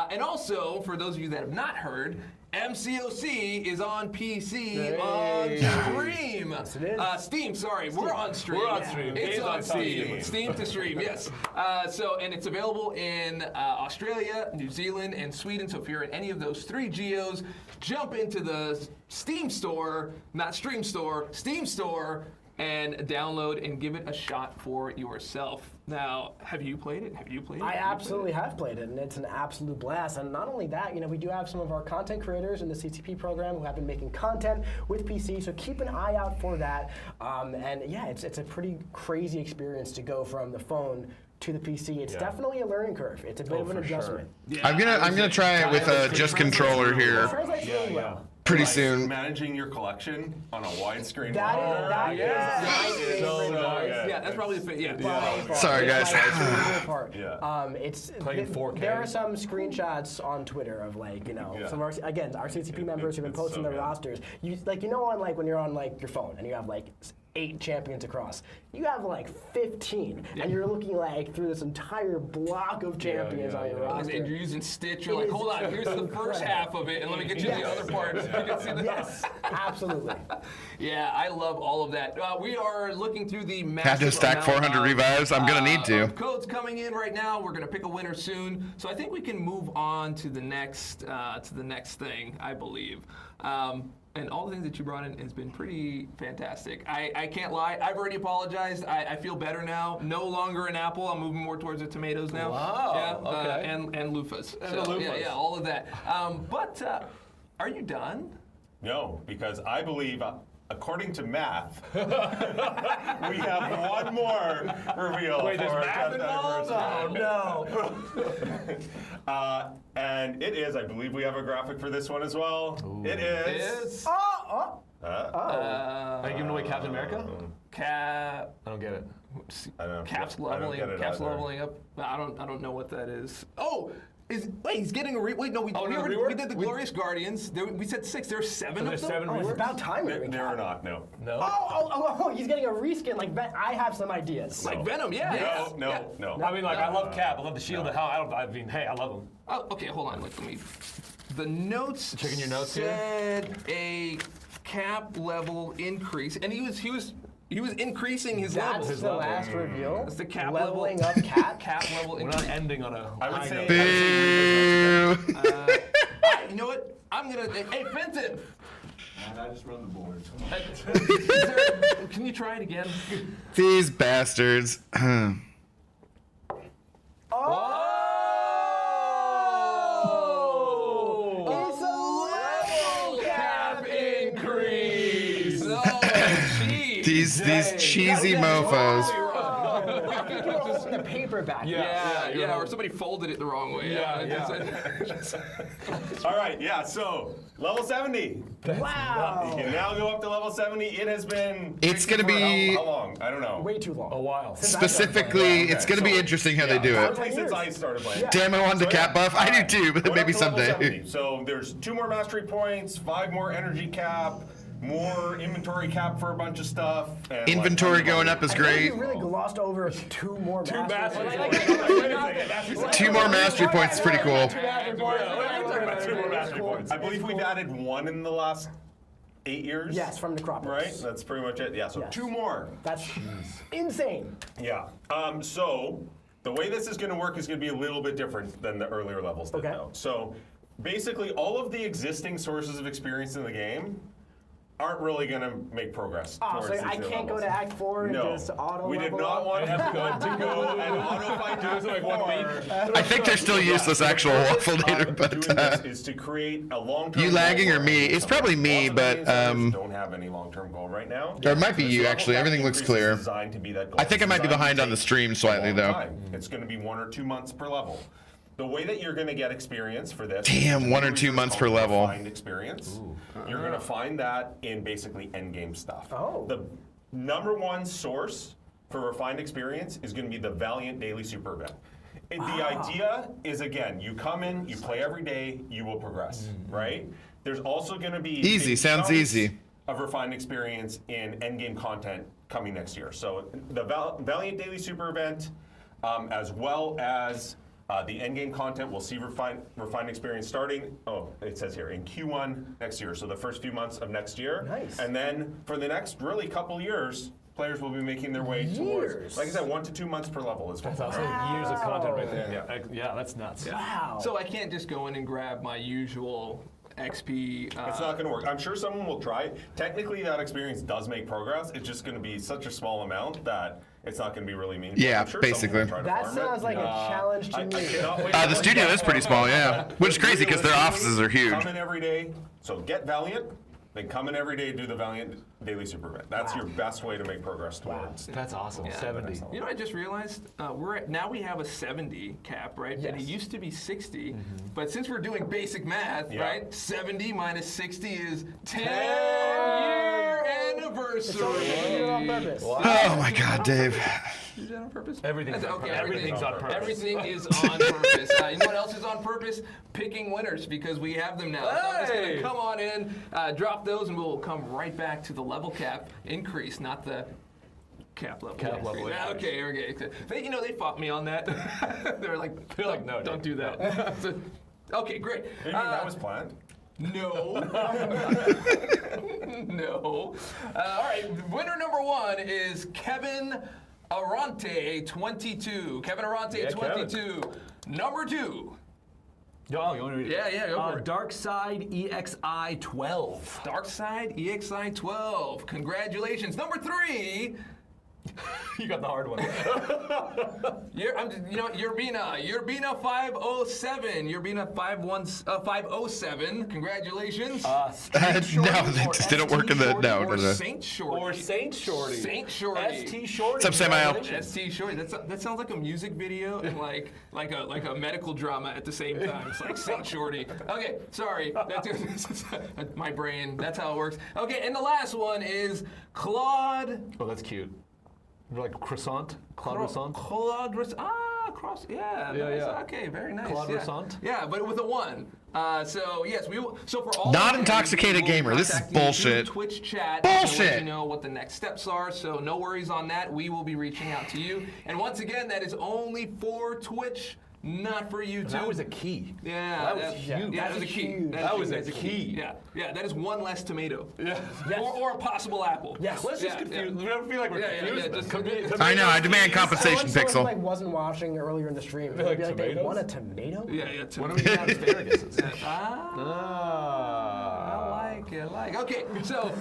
[SPEAKER 2] and also for those of you that have not heard. MCOC is on PC on Stream.
[SPEAKER 11] Yes, it is.
[SPEAKER 2] Steam, sorry. We're on Stream.
[SPEAKER 3] We're on Stream.
[SPEAKER 2] It's
[SPEAKER 3] It's
[SPEAKER 2] on
[SPEAKER 3] on
[SPEAKER 2] Steam.
[SPEAKER 3] Steam.
[SPEAKER 2] Steam to Stream, yes. And it's available in Australia, New Zealand, and Sweden. So if you're in any of those 3 geos, jump into the Steam store, not Stream store, Steam store, and download and give it a shot for yourself. Now, have you played it?
[SPEAKER 11] I absolutely have played it, and it's an absolute blast. And not only that, we do have some of our content creators in the CCP program who have been making content with PC, so keep an eye out for that. And yeah, it's a pretty crazy experience to go from the phone to the PC. It's definitely a learning curve. It's a bit of an adjustment.
[SPEAKER 1] Sure. Yeah, I'm gonna try it with a just controller here. Pretty soon.
[SPEAKER 14] Managing your collection on a widescreen.
[SPEAKER 11] That is
[SPEAKER 14] so nice.
[SPEAKER 2] Yeah, that's probably the thing.
[SPEAKER 1] Sorry, guys.
[SPEAKER 11] It's
[SPEAKER 3] playing 4K.
[SPEAKER 11] There are some screenshots on Twitter of some of our CCP members who've been posting their rosters. On when you're on your phone and you have 8 champions across. You have 15, and you're looking through this entire block of champions on your roster.
[SPEAKER 2] And you're using Stitch. You're hold on, here's the first half of it, and let me get you the other parts. You can see
[SPEAKER 11] Yes, absolutely.
[SPEAKER 2] Yeah, I love all of that. We are looking through the
[SPEAKER 1] Have to stack 400 revives. I'm gonna need to.
[SPEAKER 2] Codes coming in right now. We're gonna pick a winner soon. So I think we can move on to the next thing, I believe. And all the things that you brought in has been pretty fantastic. I can't lie. I've already apologized. I feel better now. No longer an apple. I'm moving more towards the tomatoes now.
[SPEAKER 3] Wow.
[SPEAKER 2] Yeah.
[SPEAKER 3] Okay.
[SPEAKER 2] And loofahs.
[SPEAKER 3] And the loofahs.
[SPEAKER 2] Yeah, all of that. But are you done?
[SPEAKER 14] No, because I believe, according to math, we have one more reveal.
[SPEAKER 3] Wait, there's
[SPEAKER 14] for our
[SPEAKER 3] math
[SPEAKER 14] 10th
[SPEAKER 3] involved?
[SPEAKER 14] anniversary.
[SPEAKER 3] Oh, no.
[SPEAKER 14] And it is, I believe we have a graphic for this one as well.
[SPEAKER 3] Ooh.
[SPEAKER 14] It is.
[SPEAKER 3] Are you giving away Captain America?
[SPEAKER 2] Cap.
[SPEAKER 3] I don't get it.
[SPEAKER 14] I don't.
[SPEAKER 2] Caps
[SPEAKER 14] I don't
[SPEAKER 2] leveling.
[SPEAKER 14] get it
[SPEAKER 2] Caps
[SPEAKER 14] either.
[SPEAKER 2] leveling up. I don't know what that is. Oh. He's getting a wait. No, we did the Glorious Guardians. We said 6. There's 7 of them.
[SPEAKER 3] There's 7
[SPEAKER 11] It's about time.
[SPEAKER 14] There are not. No.
[SPEAKER 3] No.
[SPEAKER 11] Oh, he's getting a reskin. I have some ideas.
[SPEAKER 2] Like Venom, yeah.
[SPEAKER 14] No.
[SPEAKER 3] I mean, I love Cap. I love the shield. Hey, I love him.
[SPEAKER 2] Oh, okay, hold on. Let me. The notes.
[SPEAKER 3] Checking your notes
[SPEAKER 2] said a cap level increase, and he was increasing his level.
[SPEAKER 11] That's the last reveal.
[SPEAKER 2] That's the cap
[SPEAKER 11] leveling
[SPEAKER 2] level.
[SPEAKER 11] up cap.
[SPEAKER 2] Cap level
[SPEAKER 3] We're
[SPEAKER 2] increase.
[SPEAKER 3] not ending on a.
[SPEAKER 14] I would say.
[SPEAKER 1] Boo.
[SPEAKER 2] You know what? I'm gonna. Hey, Fenton.
[SPEAKER 13] I just run the board.
[SPEAKER 2] Can you try it again?
[SPEAKER 1] These bastards. These cheesy mofos.
[SPEAKER 11] The paperback.
[SPEAKER 2] Yeah, or somebody folded it the wrong way.
[SPEAKER 14] All right, so level 70.
[SPEAKER 11] Wow.
[SPEAKER 14] You can now go up to level 70. It has been.
[SPEAKER 1] It's gonna be
[SPEAKER 14] how long? I don't know.
[SPEAKER 11] Way too long.
[SPEAKER 3] A while.
[SPEAKER 1] Specifically, it's gonna be interesting how they do it.
[SPEAKER 14] Probably since I started playing.
[SPEAKER 1] Damn, I wanted the cap buff. I do too, but
[SPEAKER 14] Going
[SPEAKER 1] maybe
[SPEAKER 14] up to level
[SPEAKER 1] someday.
[SPEAKER 14] 70. So there's 2 more mastery points, 5 more energy cap, more inventory cap for a bunch of stuff. And
[SPEAKER 1] Inventory going up is great.
[SPEAKER 11] You really glossed over 2 more mastery
[SPEAKER 14] points.
[SPEAKER 1] 2 more mastery points is pretty cool.
[SPEAKER 14] I believe we've added 1 in the last 8 years.
[SPEAKER 11] Yes, from Necropolis.
[SPEAKER 14] Right? That's pretty much it. Yeah, so 2 more.
[SPEAKER 11] That's insane.
[SPEAKER 14] Yeah. So the way this is going to work is going to be a little bit different than the earlier levels did now. So basically all of the existing sources of experience in the game aren't really going to make progress.
[SPEAKER 11] Oh,
[SPEAKER 14] towards
[SPEAKER 11] so
[SPEAKER 14] these
[SPEAKER 11] I
[SPEAKER 14] new
[SPEAKER 11] can't go
[SPEAKER 14] levels.
[SPEAKER 11] to Act 4 and just auto
[SPEAKER 14] we did
[SPEAKER 11] level
[SPEAKER 14] not
[SPEAKER 11] up?
[SPEAKER 14] want Epcot to go and auto fight dudes like 1 week.
[SPEAKER 1] I think they're still useless actual waffle later, but
[SPEAKER 14] Doing this is to create a long-term.
[SPEAKER 1] you lagging
[SPEAKER 14] goal
[SPEAKER 1] or
[SPEAKER 14] for
[SPEAKER 1] me?
[SPEAKER 14] everyone.
[SPEAKER 1] It's probably me,
[SPEAKER 14] Lots of
[SPEAKER 1] but
[SPEAKER 14] gaming don't have any long-term goal right now.
[SPEAKER 1] or it might be
[SPEAKER 14] This
[SPEAKER 1] you
[SPEAKER 14] level
[SPEAKER 1] actually.
[SPEAKER 14] cap
[SPEAKER 1] Everything looks
[SPEAKER 14] increase
[SPEAKER 1] clear.
[SPEAKER 14] is designed to be that goal.
[SPEAKER 1] I think I
[SPEAKER 14] It's
[SPEAKER 1] might be
[SPEAKER 14] designed
[SPEAKER 1] behind
[SPEAKER 14] to
[SPEAKER 1] on the
[SPEAKER 14] take
[SPEAKER 1] stream
[SPEAKER 14] a
[SPEAKER 1] slightly
[SPEAKER 14] long
[SPEAKER 1] though.
[SPEAKER 14] time. It's going to be 1 or 2 months per level. The way that you're going to get experience for this.
[SPEAKER 1] Damn, 1 or 2 months per level.
[SPEAKER 14] Find experience. You're going to find that in basically endgame stuff.
[SPEAKER 11] Oh.
[SPEAKER 14] The #1 source for refined experience is going to be the Valiant Daily Super Event. The idea is, again, you come in, you play every day, you will progress, right? There's also going to be
[SPEAKER 1] Easy,
[SPEAKER 14] big
[SPEAKER 1] sounds
[SPEAKER 14] chunks
[SPEAKER 1] easy.
[SPEAKER 14] of refined experience in endgame content coming next year. So the Valiant Daily Super Event, as well as the endgame content, will see refined experience starting, it says here, in Q1 next year. So the first few months of next year.
[SPEAKER 11] Nice.
[SPEAKER 14] And then for the next really couple years, players will be making their way towards, like I said, 1 to 2 months per level is what.
[SPEAKER 3] That's awesome. Years of content right there.
[SPEAKER 14] Yeah.
[SPEAKER 3] Yeah, that's nuts.
[SPEAKER 11] Wow.
[SPEAKER 2] So I can't just go in and grab my usual XP.
[SPEAKER 14] It's not going to work. I'm sure someone will try. Technically, that experience does make progress. It's just going to be such a small amount that it's not going to be really meaningful.
[SPEAKER 1] Yeah,
[SPEAKER 14] I'm sure
[SPEAKER 1] basically.
[SPEAKER 14] someone will try to
[SPEAKER 11] That
[SPEAKER 14] farm
[SPEAKER 11] sounds
[SPEAKER 14] it.
[SPEAKER 11] like a challenge to me.
[SPEAKER 14] I cannot wait
[SPEAKER 1] The studio is pretty small, yeah. Which is crazy because their offices are huge.
[SPEAKER 14] Come in every day. So get Valiant, then come in every day, do the Valiant Daily Super Event. That's your best way to make progress towards.
[SPEAKER 3] That's awesome. 70.
[SPEAKER 2] You know what I just realized? Now we have a 70 cap, right? And it used to be 60. But since we're doing basic math, right? 70 minus 60 is 10-year anniversary.
[SPEAKER 11] On purpose.
[SPEAKER 1] Oh my God, Dave.
[SPEAKER 2] Is that on purpose?
[SPEAKER 3] Everything's on purpose. Everything's on purpose.
[SPEAKER 2] Everything is on purpose. You know what else is on purpose? Picking winners, because we have them now. So I'm just going to come on in, drop those, and we'll come right back to the level cap increase, not the cap level. Okay. They fought me on that. They're like, no, don't do that. So, okay, great.
[SPEAKER 14] You mean that was planned?
[SPEAKER 2] No. No. All right, winner number 1 is Kevin Arante 22. Kevin Arante 22. Number 2.
[SPEAKER 3] Oh, you want to read it?
[SPEAKER 2] Yeah, go for it.
[SPEAKER 3] Dark Side EXI 12.
[SPEAKER 2] Dark Side EXI 12. Congratulations. Number 3.
[SPEAKER 3] You got the hard one.
[SPEAKER 2] Yerbina 507. Yerbina 507. Congratulations.
[SPEAKER 1] No, they just didn't work in the no.
[SPEAKER 2] Saint Shorty.
[SPEAKER 3] Or Saint Shorty.
[SPEAKER 2] Saint Shorty.
[SPEAKER 3] ST Shorty.
[SPEAKER 1] What's up, Samael?
[SPEAKER 2] ST Shorty. That sounds like a music video and like a medical drama at the same time. It's like Saint Shorty. Okay, sorry. That's my brain. That's how it works. Okay, and the last one is Claude.
[SPEAKER 3] Oh, that's cute. Like croissant? Claude Croissant?
[SPEAKER 2] Cross. Yeah. Nice. Okay, very nice.
[SPEAKER 3] Claude Croissant?
[SPEAKER 2] Yeah, but with a 1. So yes, we will. So for all
[SPEAKER 1] Not intoxicated gamer. This is bullshit.
[SPEAKER 2] Twitch chat.
[SPEAKER 1] Bullshit.
[SPEAKER 2] To let you know what the next steps are. So no worries on that. We will be reaching out to you. And once again, that is only for Twitch. Not for YouTube.
[SPEAKER 3] That was a key.
[SPEAKER 2] Yeah,
[SPEAKER 3] that was huge.
[SPEAKER 2] Yeah, that was a key.
[SPEAKER 3] That was a key.
[SPEAKER 2] Yeah, that is 1 less tomato.
[SPEAKER 3] Yeah.
[SPEAKER 2] Yes. Or a possible apple.
[SPEAKER 11] Yes.
[SPEAKER 3] Let's just confuse. We don't feel like we're confused.
[SPEAKER 1] I know. I demand compensation,
[SPEAKER 11] Someone
[SPEAKER 1] Pixel.
[SPEAKER 11] like wasn't watching earlier in the stream. They'd be like, they want a tomato?
[SPEAKER 2] Yeah.
[SPEAKER 3] What do we have asparagus?
[SPEAKER 2] I like. Okay, so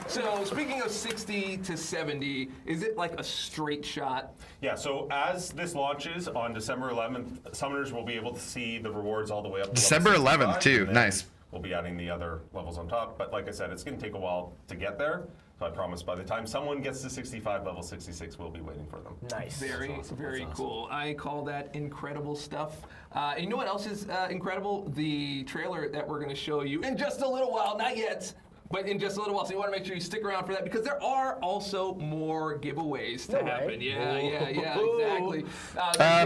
[SPEAKER 2] so speaking of 60 to 70, is it like a straight shot?
[SPEAKER 14] Yeah, so as this launches on December 11th, summoners will be able to see the rewards all the way up to
[SPEAKER 1] December
[SPEAKER 14] level
[SPEAKER 1] 11th
[SPEAKER 14] 65,
[SPEAKER 1] too.
[SPEAKER 14] and then
[SPEAKER 1] Nice.
[SPEAKER 14] We'll be adding the other levels on top. But like I said, it's going to take a while to get there. So I promise by the time someone gets to 65, level 66, we'll be waiting for them.
[SPEAKER 11] Nice.
[SPEAKER 2] Very cool. I call that incredible stuff. And you know what else is incredible? The trailer that we're going to show you in just a little while. Not yet. But in just a little while, so you want to make sure you stick around for that because there are also more giveaways to happen. Yeah, exactly.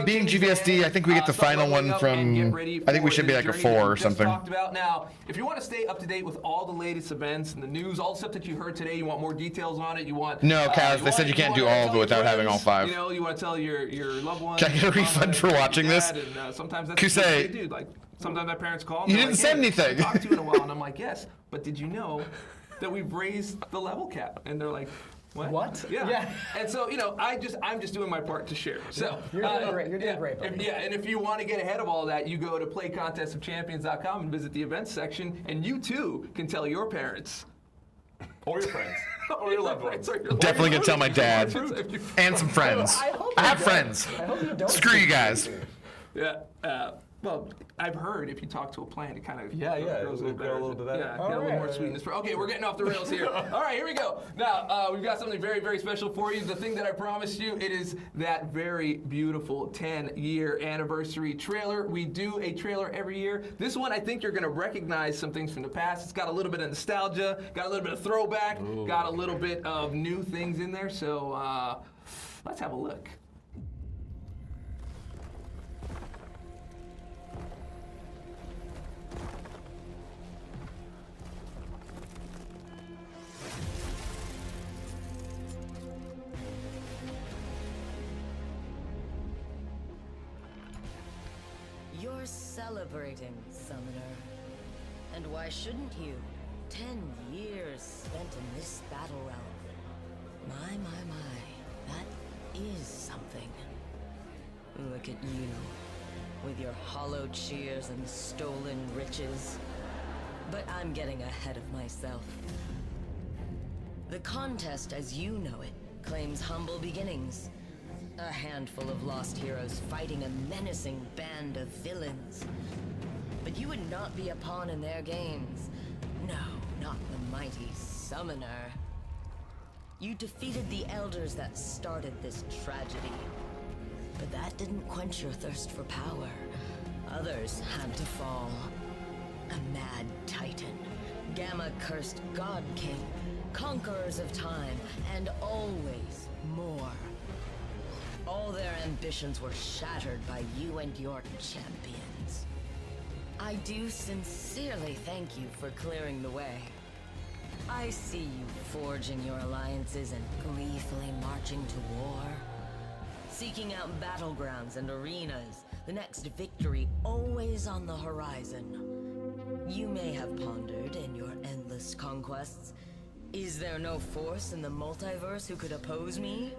[SPEAKER 1] Being GVSD, I think we get the final one from. I think we should be like a 4 or something.
[SPEAKER 2] Talked about. Now, if you want to stay up to date with all the latest events and the news, all the stuff that you heard today, you want more details on it. You want
[SPEAKER 1] No, Kaz, they said you can't do all of it without having all 5.
[SPEAKER 2] You know, you want to tell your loved ones.
[SPEAKER 1] Can I get a refund for watching this?
[SPEAKER 2] And, sometimes that's
[SPEAKER 1] Kusei,
[SPEAKER 2] what they do. Like sometimes my parents call me.
[SPEAKER 1] You didn't send anything.
[SPEAKER 2] Talk to you in a while, and I'm like, yes, but did you know that we've raised the level cap? And they're like,
[SPEAKER 11] What?
[SPEAKER 2] Yeah. And so, I'm just doing my part to share. So
[SPEAKER 11] You're doing great. You're doing great, buddy.
[SPEAKER 2] And if you want to get ahead of all that, you go to playcontestofchampions.com and visit the events section, and you too can tell your parents.
[SPEAKER 3] Or your friends. Or your loved ones.
[SPEAKER 1] Definitely gonna tell my dad and some friends. I have friends. Screw you guys.
[SPEAKER 2] Yeah. Well, I've heard if you talk to a plant, it kind of
[SPEAKER 3] grows
[SPEAKER 2] a little bit better. Yeah,
[SPEAKER 3] All
[SPEAKER 2] get a little more sweetness. Okay, we're getting off the rails here. All right, here we go. Now, we've got something very, very special for you. The thing that I promised you, it is that very beautiful 10-year anniversary trailer. We do a trailer every year. This one, I think you're going to recognize some things from the past. It's got a little bit of nostalgia, got a little bit of throwback, got a little bit of new things in there. So let's have a look.
[SPEAKER 15] You're celebrating, Summoner. And why shouldn't you? 10 years spent in this battle realm. My, that is something. Look at you, with your hollow cheers and stolen riches. But I'm getting ahead of myself. The contest, as you know it, claims humble beginnings. A handful of lost heroes fighting a menacing band of villains. But you would not be a pawn in their games. No, not the mighty Summoner. You defeated the elders that started this tragedy. But that didn't quench your thirst for power. Others had to fall. A mad titan, gamma-cursed god king, conquerors of time, and always more. All their ambitions were shattered by you and your champions. I do sincerely thank you for clearing the way. I see you forging your alliances and gleefully marching to war. Seeking out battlegrounds and arenas, the next victory always on the horizon. You may have pondered in your endless conquests, is there no force in the multiverse who could oppose me?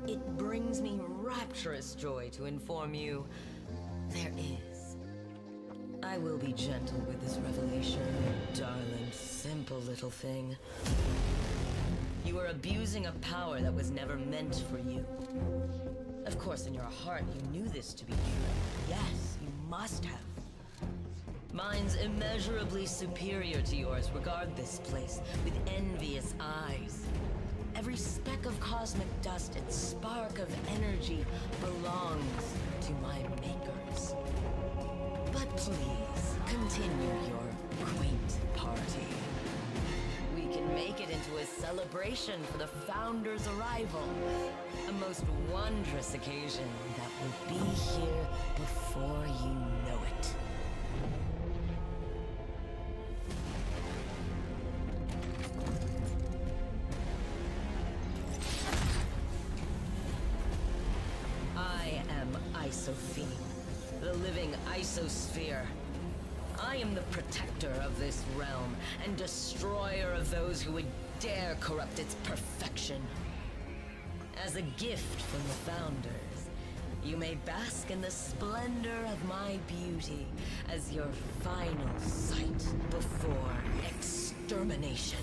[SPEAKER 15] It brings me rapturous joy to inform you there is. I will be gentle with this revelation, darling, simple little thing. You are abusing a power that was never meant for you. Of course, in your heart, you knew this to be true. Yes, you must have. Minds immeasurably superior to yours regard this place with envious eyes. Every speck of cosmic dust and spark of energy belongs to my makers. But please, continue your quaint party. We can make it into a celebration for the Founder's arrival. A most wondrous occasion that will be here before you know it. I am Iso-Pion, the living isosphere. I am the protector of this realm and destroyer of those who would dare corrupt its perfection. As a gift from the Founders, you may bask in the splendor of my beauty as your final sight before extermination.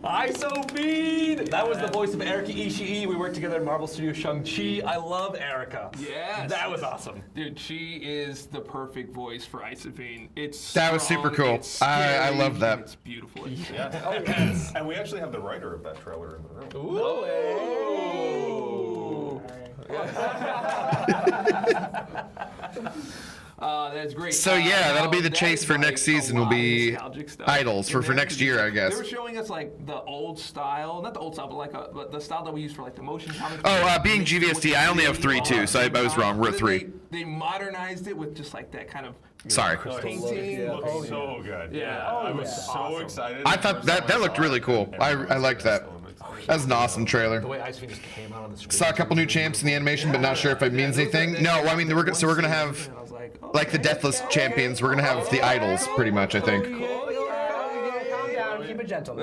[SPEAKER 3] Iso-Pion! That was the voice of Erika Ishii. We worked together in Marvel Studios Shang-Chi. I love Erika.
[SPEAKER 2] Yes.
[SPEAKER 3] That was awesome.
[SPEAKER 2] Dude, she is the perfect voice for Iso-Pion.
[SPEAKER 1] That was super cool. I love that.
[SPEAKER 2] It's beautiful.
[SPEAKER 14] Yeah. Oh, yes. And we actually have the writer of that trailer in the room.
[SPEAKER 2] That's great.
[SPEAKER 1] So yeah, that'll be the chase for next season. Will be idols for next year, I guess.
[SPEAKER 2] They were showing us like the old style, not the old style, but like but the style that we use for like the motion comics.
[SPEAKER 1] Oh, being GVSD, I only have 3 too, so I was wrong. We're at 3.
[SPEAKER 2] They modernized it with just like that kind of
[SPEAKER 1] Sorry.
[SPEAKER 2] painting.
[SPEAKER 14] Looks so good.
[SPEAKER 2] Yeah.
[SPEAKER 14] I was so excited.
[SPEAKER 1] I thought that looked really cool. I liked that. That was an awesome trailer.
[SPEAKER 3] The way Iso-Pion just came out on the screen.
[SPEAKER 1] Saw a couple new champs in the animation, but not sure if it means anything. No, I mean we're gonna have like the Deathless champions. We're gonna have the idols, pretty much. I think.
[SPEAKER 11] Calm down. Keep it gentle.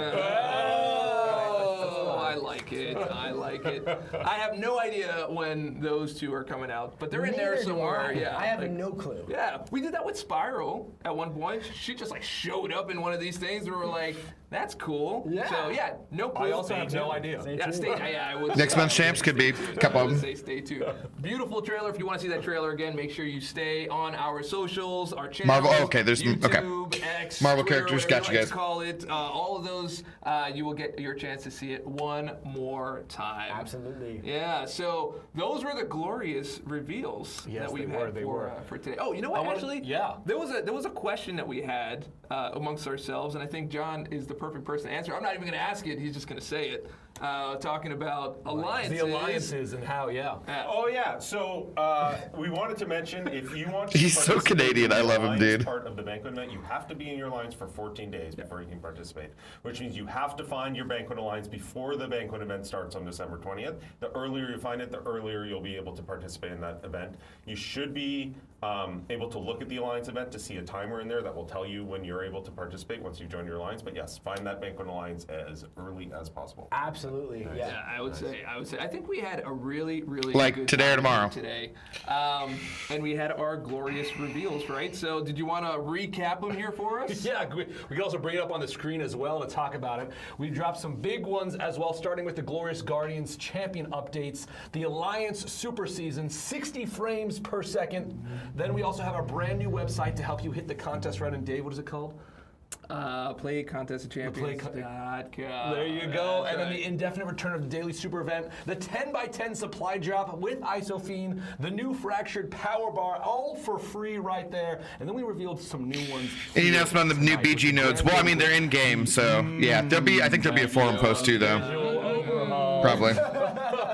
[SPEAKER 2] I like it. I like it. I have no idea when those two are coming out, but they're in there
[SPEAKER 11] Neither do
[SPEAKER 2] somewhere.
[SPEAKER 11] I.
[SPEAKER 2] Yeah,
[SPEAKER 11] I have no clue.
[SPEAKER 2] Yeah, we did that with Spiral at one point. She just like showed up in one of these things, and we were like, "That's cool."
[SPEAKER 11] Yeah.
[SPEAKER 2] So yeah, no clue.
[SPEAKER 3] I also have no idea.
[SPEAKER 2] I would
[SPEAKER 1] Next month's champs could be a couple of them.
[SPEAKER 2] Stay tuned. Beautiful trailer. If you want to see that trailer again, make sure you stay on our socials, our channel.
[SPEAKER 1] Marvel. Oh, okay, there's
[SPEAKER 2] YouTube,
[SPEAKER 1] okay.
[SPEAKER 2] X,
[SPEAKER 1] Marvel
[SPEAKER 2] Twitter,
[SPEAKER 1] characters.
[SPEAKER 2] whatever
[SPEAKER 1] Gotcha,
[SPEAKER 2] you like
[SPEAKER 1] guys.
[SPEAKER 2] to call it. All of those, you will get your chance to see it one more time.
[SPEAKER 11] Absolutely.
[SPEAKER 2] Yeah. So those were the glorious reveals that we've had for today. Oh, you know what? Actually, there was a question that we had amongst ourselves, and I think John is the perfect person to answer. I'm not even going to ask it. He's just going to say it. Talking about alliances.
[SPEAKER 3] The alliances and how,
[SPEAKER 14] Oh yeah. So we wanted to mention if you want to
[SPEAKER 1] He's so
[SPEAKER 14] participate
[SPEAKER 1] Canadian,
[SPEAKER 14] in
[SPEAKER 1] I
[SPEAKER 14] the
[SPEAKER 1] love him,
[SPEAKER 14] alliance
[SPEAKER 1] dude.
[SPEAKER 14] Part of the Banquet event, you have to be in your alliance for 14 days before you can participate. Which means you have to find your Banquet alliance before the Banquet event starts on December 20th. The earlier you find it, the earlier you'll be able to participate in that event. You should be able to look at the alliance event to see a timer in there that will tell you when you're able to participate once you join your alliance. But yes, find that Banquet alliance as early as possible.
[SPEAKER 11] Absolutely.
[SPEAKER 14] Nice.
[SPEAKER 11] Yeah.
[SPEAKER 2] I would say. I think we had a really
[SPEAKER 1] like
[SPEAKER 2] good
[SPEAKER 1] today or
[SPEAKER 2] time
[SPEAKER 1] tomorrow.
[SPEAKER 2] Today, and we had our glorious reveals, right? So, did you want to recap them here for us?
[SPEAKER 3] Yeah, we can also bring it up on the screen as well to talk about it. We dropped some big ones as well, starting with the Glorious Guardians Champion updates, the Alliance Super Season, 60 frames per second. Then we also have our brand new website to help you hit the contest right. And Dave, what is it called?
[SPEAKER 2] Play Contest of Champions.com.
[SPEAKER 3] There you go. And then the indefinite return of the daily super event, the 10x10 supply drop with Iso-Pion, the new fractured power bar, all for free right there. And then we revealed some new ones.
[SPEAKER 1] Any announcement on the new BG nodes? Well, I mean, they're in game, so yeah. I think there'll be a forum post too, though. Probably.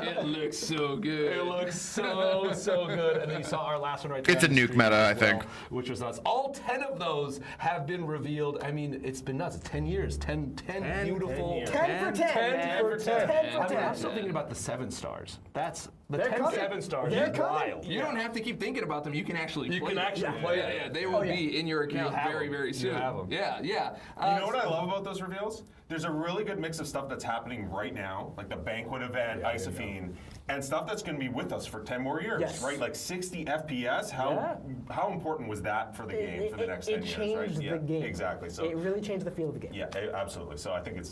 [SPEAKER 2] It looks so good.
[SPEAKER 3] It looks so good. And then you saw our last one right there.
[SPEAKER 1] It's a nuke meta, I think.
[SPEAKER 3] Which was nuts. All 10 of those have been revealed. I mean, it's been nuts. 10 years. 10 beautiful.
[SPEAKER 11] 10 for 10.
[SPEAKER 3] 10 for 10.
[SPEAKER 11] 10 for 10.
[SPEAKER 3] I'm still thinking about the 7 stars. That's the
[SPEAKER 11] They're
[SPEAKER 3] 10
[SPEAKER 11] coming.
[SPEAKER 3] 7 stars.
[SPEAKER 11] They're
[SPEAKER 3] is
[SPEAKER 11] coming.
[SPEAKER 3] wild.
[SPEAKER 2] You don't have to keep thinking about them. You can actually play
[SPEAKER 3] You can
[SPEAKER 2] them.
[SPEAKER 3] actually play them.
[SPEAKER 2] Yeah, they will be in your account very, very soon.
[SPEAKER 3] You have them.
[SPEAKER 2] Yeah.
[SPEAKER 14] You know what I love about those reveals? There's a really good mix of stuff that's happening right now, like the Banquet event, Iso-Pion, and stuff that's going to be with us for 10 more years,
[SPEAKER 11] Yes.
[SPEAKER 14] right? Like 60 FPS. How important was that for the game for the next 10 years, right?
[SPEAKER 11] It changed the game.
[SPEAKER 14] Exactly. So
[SPEAKER 11] it really changed the feel of the game.
[SPEAKER 14] yeah, absolutely. So I think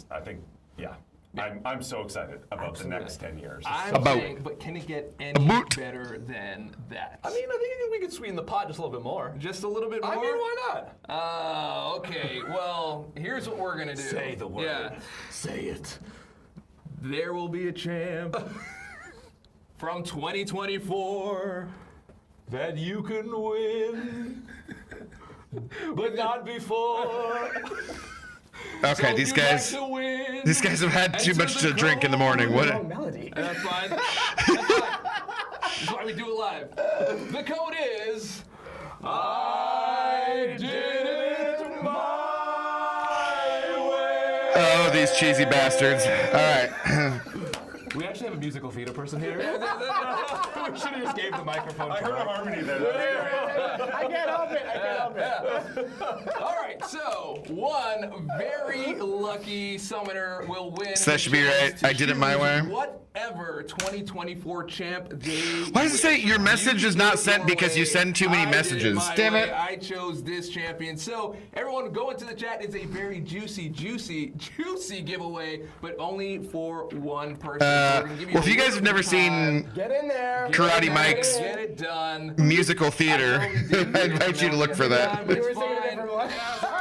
[SPEAKER 14] I'm so excited about the next 10 years.
[SPEAKER 2] I'm saying, but can it get any better than that?
[SPEAKER 3] I mean, I think we could sweeten the pot just a little bit more.
[SPEAKER 2] Just a little bit more?
[SPEAKER 3] I mean, why not?
[SPEAKER 2] Okay. Well, here's what we're going to do.
[SPEAKER 3] Say the word.
[SPEAKER 2] Yeah.
[SPEAKER 3] Say it.
[SPEAKER 2] There will be a champ from 2024
[SPEAKER 3] that you can win, but not before.
[SPEAKER 1] Okay,
[SPEAKER 2] So
[SPEAKER 1] these
[SPEAKER 2] you'd
[SPEAKER 1] guys.
[SPEAKER 2] like to win,
[SPEAKER 1] These guys have had too much to drink in the morning. What?
[SPEAKER 11] Wrong melody.
[SPEAKER 2] That's fine. That's why we do it live. The code is I did it my way.
[SPEAKER 1] Oh, these cheesy bastards. All right.
[SPEAKER 3] We actually have a musical theater person here. We should have just gave the microphone.
[SPEAKER 14] I heard a harmony there.
[SPEAKER 11] I can't help it.
[SPEAKER 2] All right, so one very lucky summoner will win.
[SPEAKER 1] So that should be right. I did it my way.
[SPEAKER 2] Whatever 2024 champ they.
[SPEAKER 1] Why does it say your message is not sent because you send too many messages? Damn it.
[SPEAKER 2] I chose this champion. So everyone go into the chat. It's a very juicy giveaway, but only for one person.
[SPEAKER 1] Well, if you guys have never seen
[SPEAKER 11] Get in there.
[SPEAKER 1] Karate Mike's
[SPEAKER 2] Get it done.
[SPEAKER 1] musical theater, I invite you to look for that.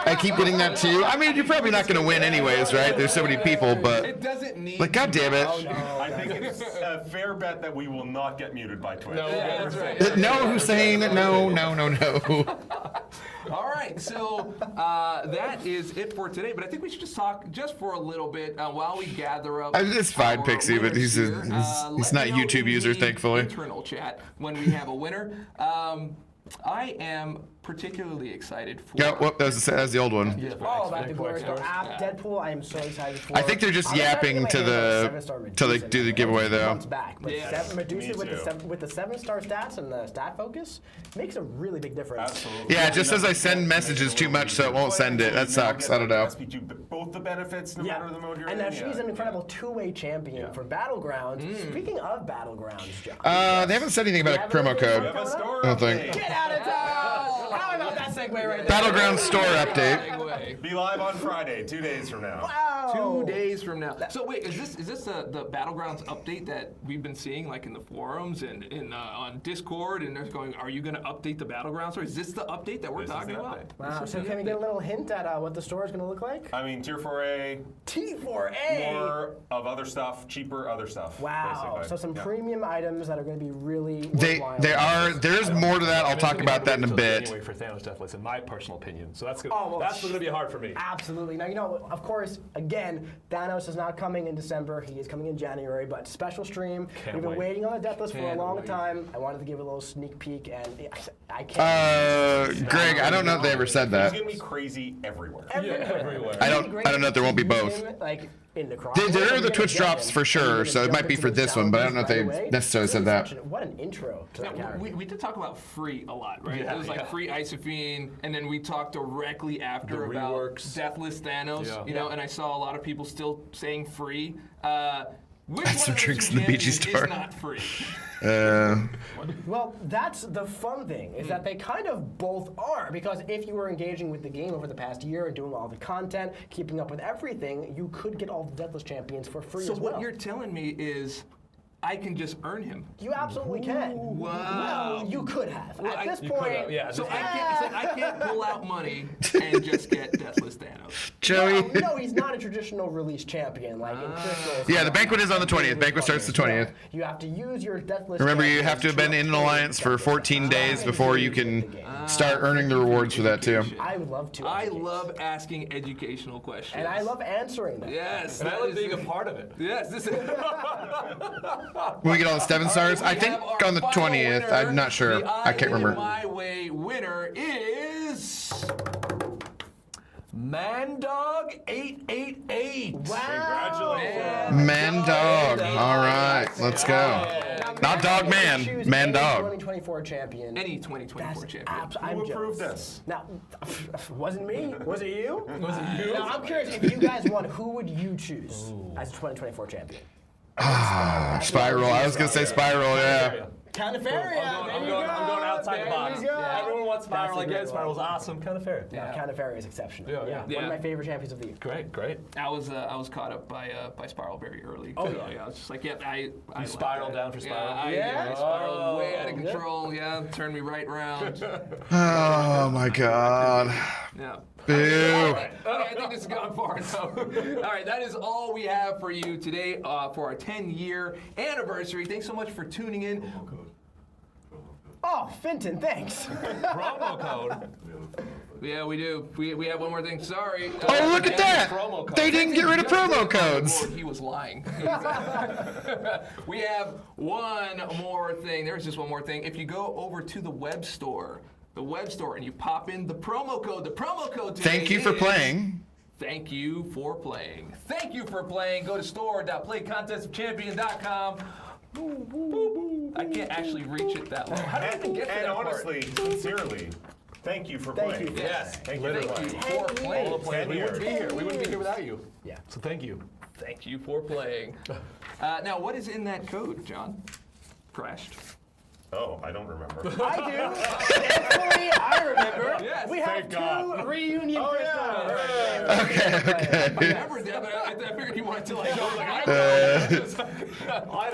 [SPEAKER 1] I keep getting that too. I mean, you're probably not going to win anyways, right? There's so many people, but
[SPEAKER 2] It doesn't need.
[SPEAKER 1] like, God damn it.
[SPEAKER 14] I think it's a fair bet that we will not get muted by Twitch.
[SPEAKER 2] That's right.
[SPEAKER 1] No, Hussein. No.
[SPEAKER 2] All right, so that is it for today. But I think we should just talk just for a little bit while we gather up.
[SPEAKER 1] It's fine,
[SPEAKER 2] our
[SPEAKER 1] Pixie, but
[SPEAKER 2] winners
[SPEAKER 1] he's
[SPEAKER 2] here.
[SPEAKER 1] not
[SPEAKER 2] Let me know
[SPEAKER 1] YouTube
[SPEAKER 2] in
[SPEAKER 1] user,
[SPEAKER 2] the
[SPEAKER 1] thankfully.
[SPEAKER 2] Internal chat when we have a winner. I am particularly excited for.
[SPEAKER 1] Yeah, whoop, that was the old one.
[SPEAKER 11] All about the Glorious app, Deadpool. I am so excited for.
[SPEAKER 1] I think they're just yapping to do the giveaway though.
[SPEAKER 11] Comes back, but Medusa with the 7-star stats and the stat focus makes a really big difference.
[SPEAKER 14] Absolutely.
[SPEAKER 1] Yeah, it just says I send messages too much, so it won't send it. That sucks. I don't know.
[SPEAKER 14] Both both the benefits no matter the mode you're in.
[SPEAKER 11] And now she's an incredible two-way champion for Battlegrounds. Speaking of Battlegrounds, John.
[SPEAKER 1] They haven't said anything about a promo code. I don't think.
[SPEAKER 11] Get out of town! How about that segue right there?
[SPEAKER 1] Battleground store update.
[SPEAKER 14] Be live on Friday, 2 days from now.
[SPEAKER 11] Wow.
[SPEAKER 2] 2 days from now. So wait, is this the Battlegrounds update that we've been seeing like in the forums and on Discord, and they're going, are you going to update the Battlegrounds, or is this the update that we're talking about?
[SPEAKER 11] Wow. So can we get a little hint at what the store is going to look like?
[SPEAKER 14] I mean, Tier 4A.
[SPEAKER 11] T4A.
[SPEAKER 14] More of other stuff, cheaper other stuff.
[SPEAKER 11] Wow.
[SPEAKER 14] Basically.
[SPEAKER 11] So some premium items that are going to be really
[SPEAKER 1] They are. There's more to that. I'll talk about that in a bit.
[SPEAKER 3] January for Thanos Deathless, in my personal opinion. So that's that's going to be hard for me.
[SPEAKER 11] Absolutely. Now, you know, of course, again, Thanos is not coming in December. He is coming in January, but special stream. We've been waiting on the Deathless for a long time. I wanted to give a little sneak peek, and I can't.
[SPEAKER 1] Greg, I don't know if they ever said that.
[SPEAKER 14] He's going to be crazy everywhere.
[SPEAKER 11] Everywhere.
[SPEAKER 1] I don't know if there won't be both.
[SPEAKER 11] Like, in the
[SPEAKER 1] There are the Twitch drops for sure, so it might be for this one, but I don't know if they necessarily said that.
[SPEAKER 11] What an intro to that character.
[SPEAKER 2] We did talk about free a lot, right?
[SPEAKER 3] Yeah,
[SPEAKER 2] it was like free Iso-Pion, and then we talked directly after about Deathless Thanos, you know, and I saw a lot of people still saying free. Which
[SPEAKER 1] Had some drinks in the BG store.
[SPEAKER 2] is not free?
[SPEAKER 11] Well, that's the fun thing, is that they kind of both are, because if you were engaging with the game over the past year and doing all the content, keeping up with everything, you could get all the Deathless champions for free as well.
[SPEAKER 2] So what you're telling me is I can just earn him.
[SPEAKER 11] You absolutely can.
[SPEAKER 2] Wow.
[SPEAKER 11] Well, you could have.
[SPEAKER 2] Well,
[SPEAKER 11] At this point,
[SPEAKER 2] so I can't pull out money and just get Deathless Thanos.
[SPEAKER 1] Joey.
[SPEAKER 11] No, he's not a traditional release champion like in Crystal.
[SPEAKER 1] Yeah, the Banquet is on the 20th. Banquet starts the 20th.
[SPEAKER 11] You have to use your Deathless.
[SPEAKER 1] Remember, you have to have been in an alliance for 14 days before you can start earning the rewards for that too.
[SPEAKER 11] I would love to.
[SPEAKER 2] I love asking educational questions.
[SPEAKER 11] And I love answering them.
[SPEAKER 2] Yes.
[SPEAKER 3] And I love being a part of it.
[SPEAKER 2] Yes. This is
[SPEAKER 1] When we get all the 7 stars, I think on the 20th. I'm not sure. I can't remember.
[SPEAKER 2] My way winner is Mandog888.
[SPEAKER 11] Wow.
[SPEAKER 1] Mandog. All right, let's go. Not Dog Man, Mandog.
[SPEAKER 11] 2024 champion.
[SPEAKER 2] Any 2024 champion.
[SPEAKER 11] I'm
[SPEAKER 14] Who approved this?
[SPEAKER 11] Now, wasn't me. Was it you?
[SPEAKER 3] Was it you?
[SPEAKER 11] Now, I'm curious, if you guys won, who would you choose as 2024 champion?
[SPEAKER 1] Spiral. I was gonna say Spiral. Yeah.
[SPEAKER 11] Counterferia.
[SPEAKER 3] I'm going outside the box. Everyone wants Spiral
[SPEAKER 11] That's a
[SPEAKER 3] again.
[SPEAKER 11] great
[SPEAKER 3] Spiral's awesome. Counterferia.
[SPEAKER 11] Yeah, Counterferia is exceptional.
[SPEAKER 3] Yeah.
[SPEAKER 11] One of my favorite champions of the year.
[SPEAKER 3] Great.
[SPEAKER 2] I was caught up by Spiral very early.
[SPEAKER 11] Oh,
[SPEAKER 2] yeah. I was just like, I
[SPEAKER 3] spiraled down for Spiral.
[SPEAKER 2] I spiraled way out of control. Yeah, turned me right round.
[SPEAKER 1] Oh my God.
[SPEAKER 2] Yeah.
[SPEAKER 1] Boo.
[SPEAKER 2] Okay, I think this has gone far enough. All right, that is all we have for you today for our 10-year anniversary. Thanks so much for tuning in.
[SPEAKER 11] Oh, Finton, thanks.
[SPEAKER 3] Promo code.
[SPEAKER 2] Yeah, we do. We have one more thing. Sorry.
[SPEAKER 1] Oh, look at that! They didn't get rid of promo codes.
[SPEAKER 2] He was lying. We have one more thing. There's just one more thing. If you go over to the web store, and you pop in the promo code today
[SPEAKER 1] Thank you for playing.
[SPEAKER 2] Thank you for playing. Thank you for playing. Go to store.playcontestofchampion.com. I can't actually reach it that low. How did I even get to
[SPEAKER 14] And
[SPEAKER 2] that
[SPEAKER 14] honestly, sincerely, thank you for playing.
[SPEAKER 2] Yes.
[SPEAKER 14] Thank you for playing.
[SPEAKER 2] for playing.
[SPEAKER 3] We wouldn't be here. We wouldn't be here without you.
[SPEAKER 11] Yeah.
[SPEAKER 3] So thank you.
[SPEAKER 2] Thank you for playing. Now, what is in that code, John? Crashed.
[SPEAKER 14] Oh, I don't remember.
[SPEAKER 11] I do. Thankfully, I remember.
[SPEAKER 2] Yes.
[SPEAKER 11] We have two reunion crystals.
[SPEAKER 1] Okay.
[SPEAKER 2] I remember that, but I figured you wanted to like go like all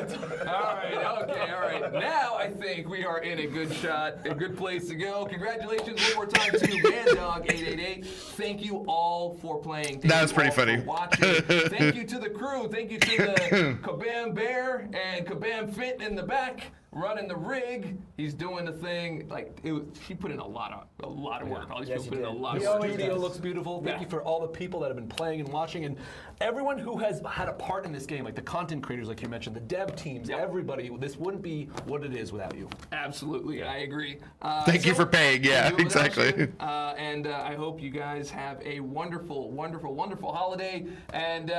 [SPEAKER 2] right. Now I think we are in a good place to go. Congratulations one more time to Mandog888. Thank you all for playing.
[SPEAKER 1] That was pretty funny.
[SPEAKER 2] Thank you to the crew. Thank you to the Kabam Bear and Kabam Fit in the back. Running the rig, he's doing the thing. Like he put in a lot of work. All these people put in a lot of work.
[SPEAKER 3] The studio looks beautiful. Thank you for all the people that have been playing and watching, and everyone who has had a part in this game, like the content creators, like you mentioned, the dev teams, everybody. This wouldn't be what it is without you.
[SPEAKER 2] Absolutely, I agree.
[SPEAKER 1] Thank you for paying. Yeah, exactly.
[SPEAKER 2] And I hope you guys have a wonderful, wonderful, wonderful holiday. And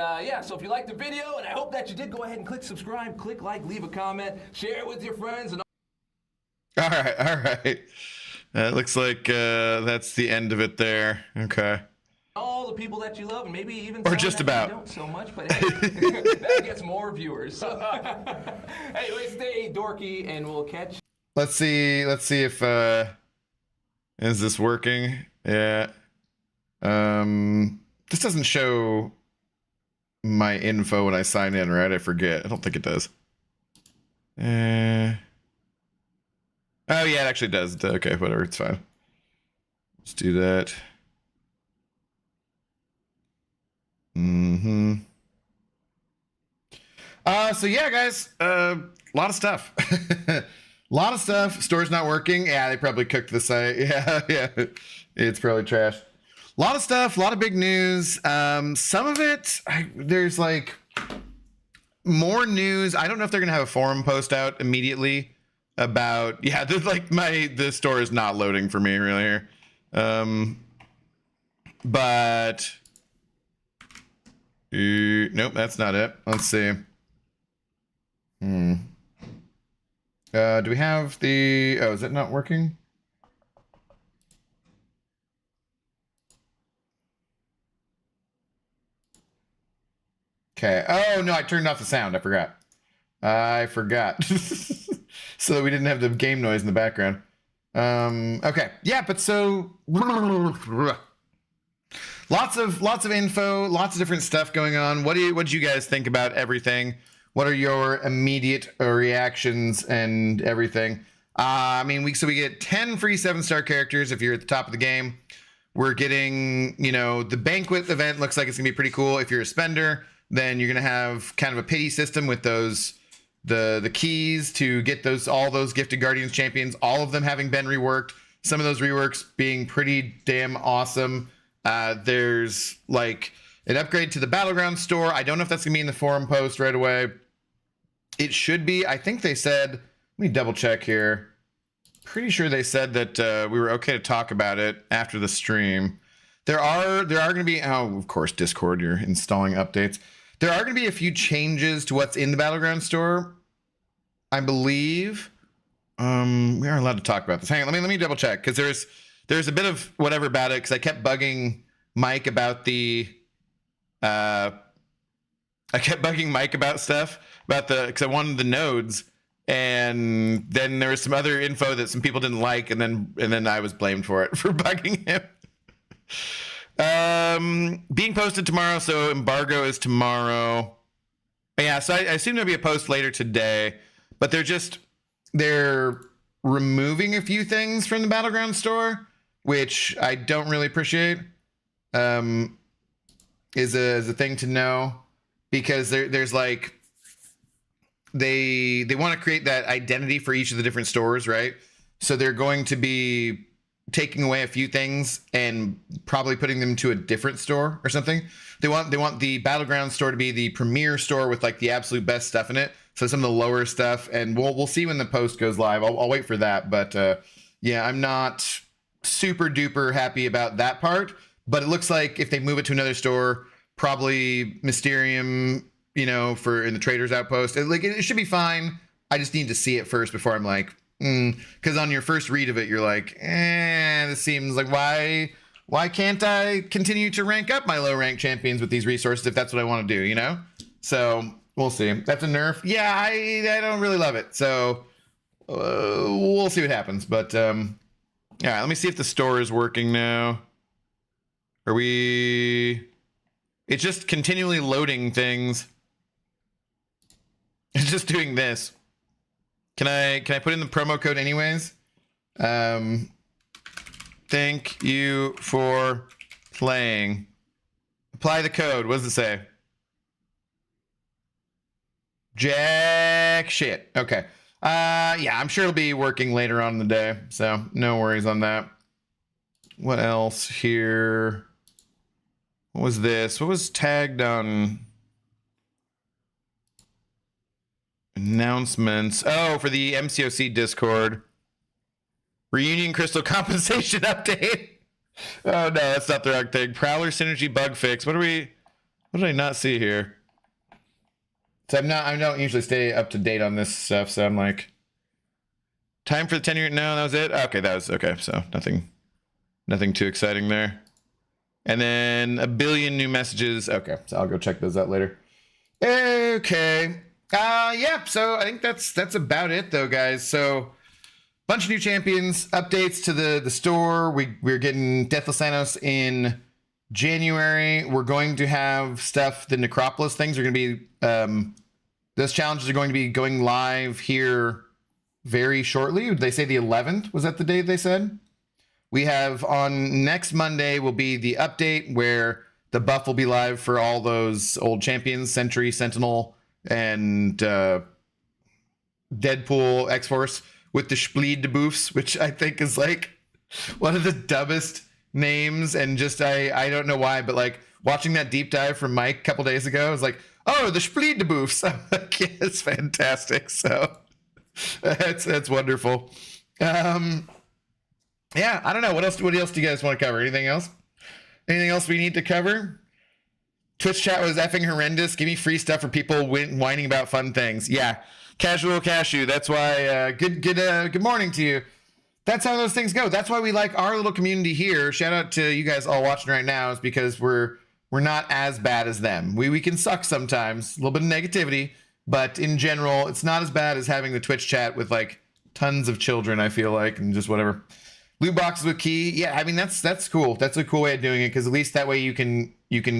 [SPEAKER 2] so if you liked the video, and I hope that you did, go ahead and click subscribe, click like, leave a comment, share it with your friends. And
[SPEAKER 1] all right. It looks like that's the end of it there. Okay.
[SPEAKER 2] all the people that you love, and maybe even
[SPEAKER 1] Or
[SPEAKER 2] some
[SPEAKER 1] just
[SPEAKER 2] that
[SPEAKER 1] about.
[SPEAKER 2] you don't so much, but hey, that gets more viewers. Anyway, stay dorky, and we'll catch.
[SPEAKER 1] Let's see if is this working? Yeah. This doesn't show my info when I sign in, right? I forget. I don't think it does. Oh yeah, it actually does. Okay, whatever, it's fine. Let's do that. So yeah, guys, a lot of stuff. A lot of stuff. Store's not working. Yeah, they probably cooked the site. Yeah. It's probably trash. A lot of stuff, a lot of big news. Some of it, there's like more news. I don't know if they're gonna have a forum post out immediately about, yeah, there's like the store is not loading for me really here. But nope, that's not it. Let's see. Do we have the, oh, is it not working? Okay. Oh no, I turned off the sound. I forgot. So that we didn't have the game noise in the background. Okay. Yeah, but so lots of info, lots of different stuff going on. What did you guys think about everything? What are your immediate reactions and everything? I mean, we get 10 free 7-star characters if you're at the top of the game. We're getting, the Banquet event looks like it's gonna be pretty cool. If you're a spender, then you're gonna have kind of a pity system with those the keys to get all those gifted Guardians champions, all of them having been reworked. Some of those reworks being pretty damn awesome. There's like an upgrade to the Battleground store. I don't know if that's gonna be in the forum post right away. It should be. I think they said, let me double check here. Pretty sure they said that we were okay to talk about it after the stream. There are going to be, oh, of course, Discord, you're installing updates. There are going to be a few changes to what's in the Battleground store, I believe. We are allowed to talk about this. Hang on, let me double check, because there's a bit of whatever about it, because I kept bugging Mike about stuff because I wanted the nodes, and then there was some other info that some people didn't like, and then I was blamed for it for bugging him. Being posted tomorrow, so embargo is tomorrow. Yeah, so I assume there'll be a post later today, but they're removing a few things from the Battleground store, which I don't really appreciate. Is a thing to know, because there's like they want to create that identity for each of the different stores, right? So they're going to be taking away a few things and probably putting them to a different store or something. They want the Battleground store to be the premier store with like the absolute best stuff in it. So some of the lower stuff, and we'll see when the post goes live. I'll wait for that, but yeah, I'm not super duper happy about that part. But it looks like if they move it to another store, probably Mysterium, for in the Traders Outpost, it should be fine. I just need to see it first before I'm like, because on your first read of it, you're like, this seems like why can't I continue to rank up my low rank champions with these resources if that's what I want to do, So we'll see. That's a nerf. Yeah, I don't really love it. So we'll see what happens. But yeah, let me see if the store is working now. It's just continually loading things. It's just doing this. Can I put in the promo code anyways? Thank you for playing. Apply the code. What does it say? Jack shit. Okay. Yeah, I'm sure it'll be working later on in the day, so no worries on that. What else here? What was this? What was tagged on announcements? Oh, for the MCOC Discord. Reunion Crystal compensation update. Oh no, that's not the wrong thing. Prowler synergy bug fix. What did I not see here? So I don't usually stay up to date on this stuff, so I'm like, time for the 10-year. No, that was it. Okay, that was okay. So nothing too exciting there. And then a billion new messages. Okay, so I'll go check those out later. Okay. Yeah, so I think that's about it though, guys. So bunch of new champions, updates to the store. We're getting Deathless Thanos in January. We're going to have stuff, the Necropolis things are going to be, those challenges are going to be going live here very shortly. They say the 11th. Was that the date they said? We have on next Monday will be the update where the buff will be live for all those old champions, Sentry, Sentinel, and Deadpool, X-Force with the Spleed debuffs, which I think is like one of the dumbest names. And just, I don't know why, but like watching that deep dive from Mike a couple days ago, I was like, oh, the Spleed debuffs. I'm like, yeah, it's fantastic. So that's wonderful. Yeah, I don't know. What else do you guys want to cover? Anything else? Anything else we need to cover? Twitch chat was effing horrendous. Give me free stuff for people whining about fun things. Yeah, casual cashew. That's why. Good morning to you. That's how those things go. That's why we like our little community here. Shout out to you guys all watching right now, is because we're not as bad as them. We can suck sometimes, a little bit of negativity, but in general, it's not as bad as having the Twitch chat with like tons of children. I feel like, and just whatever. Loot boxes with key. Yeah, I mean that's cool. That's a cool way of doing it, because at least that way you can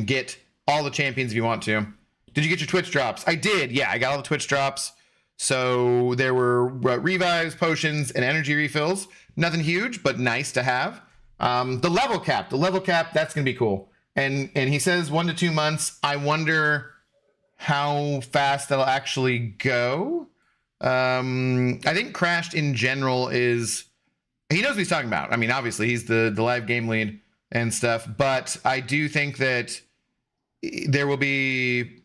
[SPEAKER 1] get all the champions if you want to. Did you get your Twitch drops? I did. Yeah, I got all the Twitch drops. So there were revives, potions, and energy refills. Nothing huge, but nice to have. The level cap, that's gonna be cool. And he says 1 to 2 months. I wonder how fast that'll actually go. I think Crashed in general is. He knows what he's talking about. I mean, obviously, he's the live game lead and stuff. But I do think that there will be,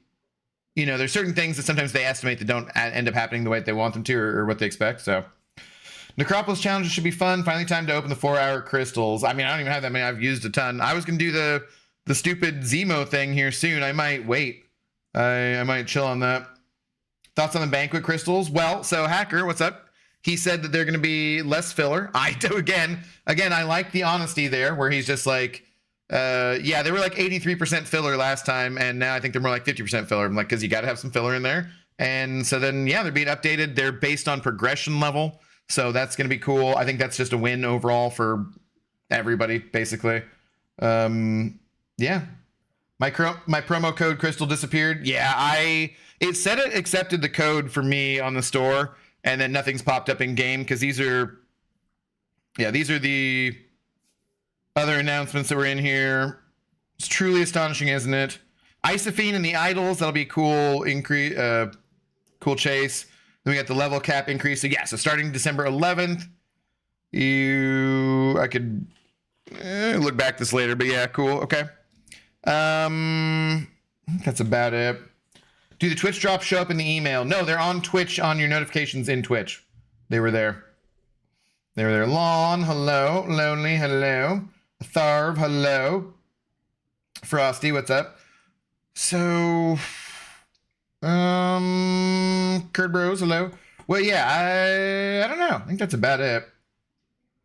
[SPEAKER 1] there's certain things that sometimes they estimate that don't end up happening the way they want them to, or what they expect. So, Necropolis challenges should be fun. Finally, time to open the 4-hour crystals. I mean, I don't even have that many. I've used a ton. I was going to do the stupid Zemo thing here soon. I might wait. I might chill on that. Thoughts on the Banquet crystals? Well, so Hacker, what's up? He said that they're going to be less filler. I do again, I like the honesty there, where he's just like, yeah, they were like 83% filler last time, and now I think they're more like 50% filler. I'm like, because you got to have some filler in there. And so then, yeah, they're being updated. They're based on progression level, so that's going to be cool. I think that's just a win overall for everybody, basically. Yeah. My promo code Crystal disappeared. Yeah, it said it accepted the code for me on the store, and then nothing's popped up in game, because these are the other announcements that were in here. It's truly astonishing, isn't it? Iso-Pion and the idols, that'll be cool increase, cool chase. Then we got the level cap increase. So yeah, so starting December 11th, I could look back this later, but yeah, cool. Okay. That's about it. Do the Twitch drops show up in the email? No, they're on Twitch, on your notifications in Twitch. They were there. Lawn, hello. Lonely, hello. Tharv, hello. Frosty, what's up? So, Kurt Bros, hello. Well, yeah, I don't know. I think that's about it.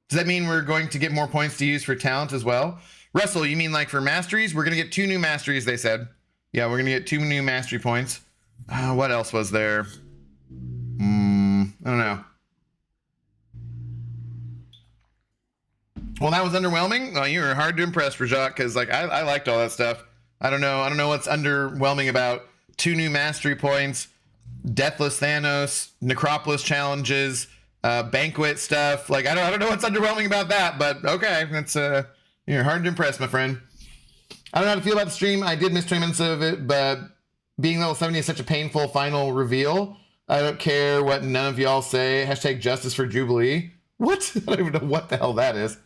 [SPEAKER 1] Does that mean we're going to get more points to use for talent as well? Russell, you mean like for masteries? We're going to get 2 new masteries, they said. Yeah, we're going to get 2 new mastery points. What else was there? I don't know. Well, that was underwhelming. Oh, you were hard to impress, Rajat, because like I liked all that stuff. I don't know what's underwhelming about 2 new mastery points, Deathless Thanos, Necropolis challenges, Banquet stuff. Like I don't know what's underwhelming about that, but okay, that's you're hard to impress, my friend. I don't know how to feel about the stream. I did miss 20 minutes of it, but being level 70 is such a painful final reveal. I don't care what none of y'all say. Hashtag justice for Jubilee. What? I don't even know what the hell that is.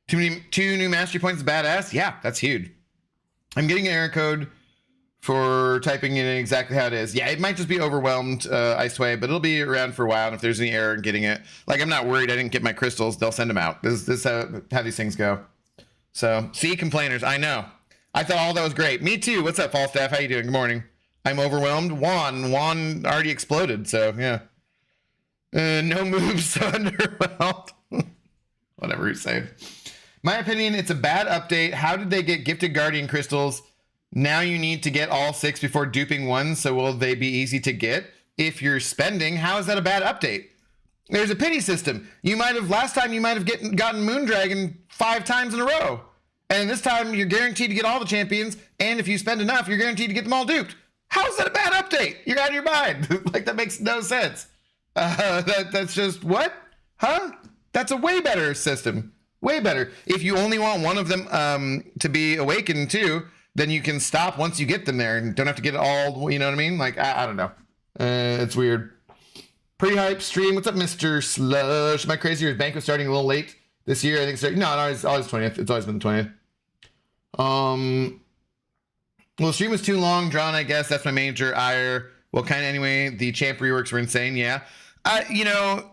[SPEAKER 1] 2 new mastery points is badass? Yeah, that's huge. I'm getting an error code for typing in exactly how it is. Yeah, it might just be overwhelmed, Iceway, but it'll be around for a while. And if there's any error in getting it, like I'm not worried I didn't get my crystals. They'll send them out. This is how these things go. So, see, complainers, I know. I thought all that was great. Me too. What's up, Falstaff? How you doing? Good morning. I'm overwhelmed. Juan already exploded, so yeah. No moves, so underwhelmed. Whatever he's saying. My opinion, it's a bad update. How did they get gifted Guardian Crystals? Now you need to get all 6 before duping one, so will they be easy to get? If you're spending, how is that a bad update? There's a pity system. Last time you might have gotten Moondragon 5 times in a row. And this time you're guaranteed to get all the champions, and if you spend enough, you're guaranteed to get them all duped. How is that a bad update? You're out of your mind. Like, that makes no sense. That's just, what? Huh? That's a way better system. Way better. If you only want one of them to be awakened too, then you can stop once you get them there and don't have to get it all, you know what I mean? Like, I don't know. It's weird. Pre-hype stream. What's up, Mr. Slush? Am I crazy, or is Banquet starting a little late this year? I think it's no, it's always 20th. It's always been the 20th. Well, the stream was too long, drawn, I guess. That's my major ire. Well, kind of anyway. The champ reworks were insane, yeah. You know,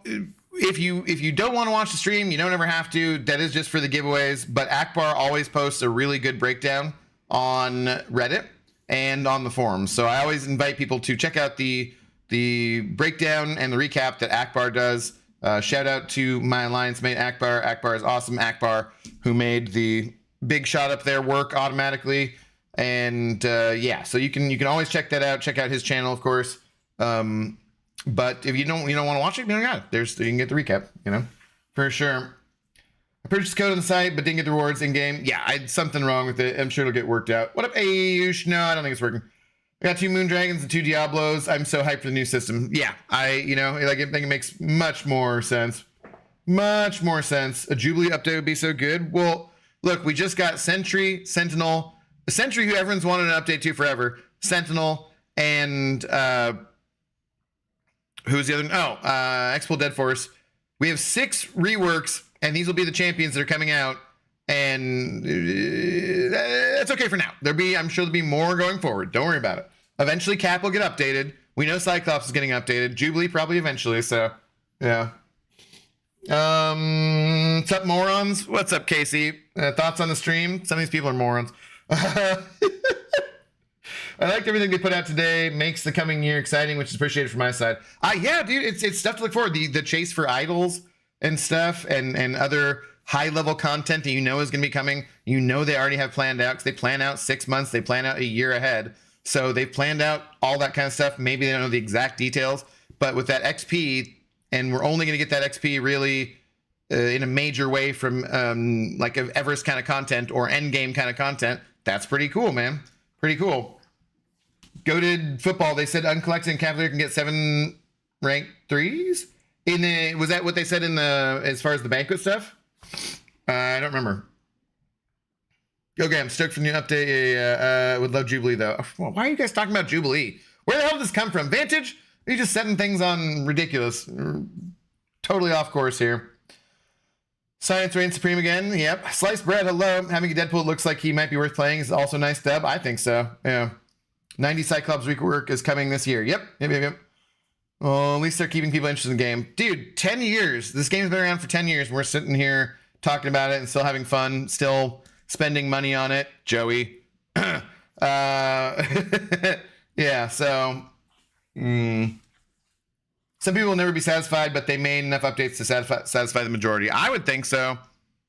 [SPEAKER 1] if you don't want to watch the stream, you don't ever have to. That is just for the giveaways. But Akbar always posts a really good breakdown on Reddit and on the forums. So I always invite people to check out the breakdown and the recap that Akbar does. Shout out to my alliance mate Akbar. Akbar is awesome. Akbar, who made the big shot up there work automatically. And yeah, so you can always check that out. Check out his channel, of course. But if you don't want to watch it, you don't got it. You can get the recap, you know, for sure. I purchased code on the site, but didn't get the rewards in game. Yeah, I had something wrong with it. I'm sure it'll get worked out. What up, Ayush? No, I don't think it's working. I got 2 Moondragons and 2 Diablos. I'm so hyped for the new system. Yeah, I think it makes much more sense. Much more sense. A Jubilee update would be so good. Well, look, we just got Sentry, Sentinel, Sentry, who everyone's wanted an update to forever, Sentinel, and who's the other? Oh, Expo Dead Force. We have 6 reworks, and these will be the champions that are coming out. And that's okay for now. I'm sure there'll be more going forward. Don't worry about it. Eventually, Cap will get updated. We know Cyclops is getting updated. Jubilee probably eventually. So, yeah. What's up, morons? What's up, Casey? Thoughts on the stream? Some of these people are morons. I liked everything they put out today. Makes the coming year exciting, which is appreciated from my side. Yeah, dude, it's stuff to look forward. The chase for idols and stuff, and other high-level content that you know is going to be coming. You know they already have planned out, because they plan out 6 months. They plan out a year ahead. So they've planned out all that kind of stuff. Maybe they don't know the exact details, but with that XP, and we're only going to get that XP really in a major way from like Everest kind of content or Endgame kind of content. That's pretty cool, man. Pretty cool. Goated football. They said uncollected and Cavalier can get 7 ranked 3s. Was that what they said in as far as the Banquet stuff? I don't remember. Okay, I'm stoked for the new update. Would love Jubilee though. Why are you guys talking about Jubilee? Where the hell did this come from? Vantage? You're just setting things on ridiculous. Totally off course here. Science reigns supreme again. Yep. Sliced bread. Hello. Having a Deadpool looks like he might be worth playing. Is also a nice dub. I think so. Yeah. 90 Cyclops rework is coming this year. Yep. Well, at least they're keeping people interested in the game. Dude, 10 years. This game's been around for 10 years. And we're sitting here talking about it and still having fun, still spending money on it. Joey. Yeah, so some people will never be satisfied, but they made enough updates to satisfy the majority. I would think so.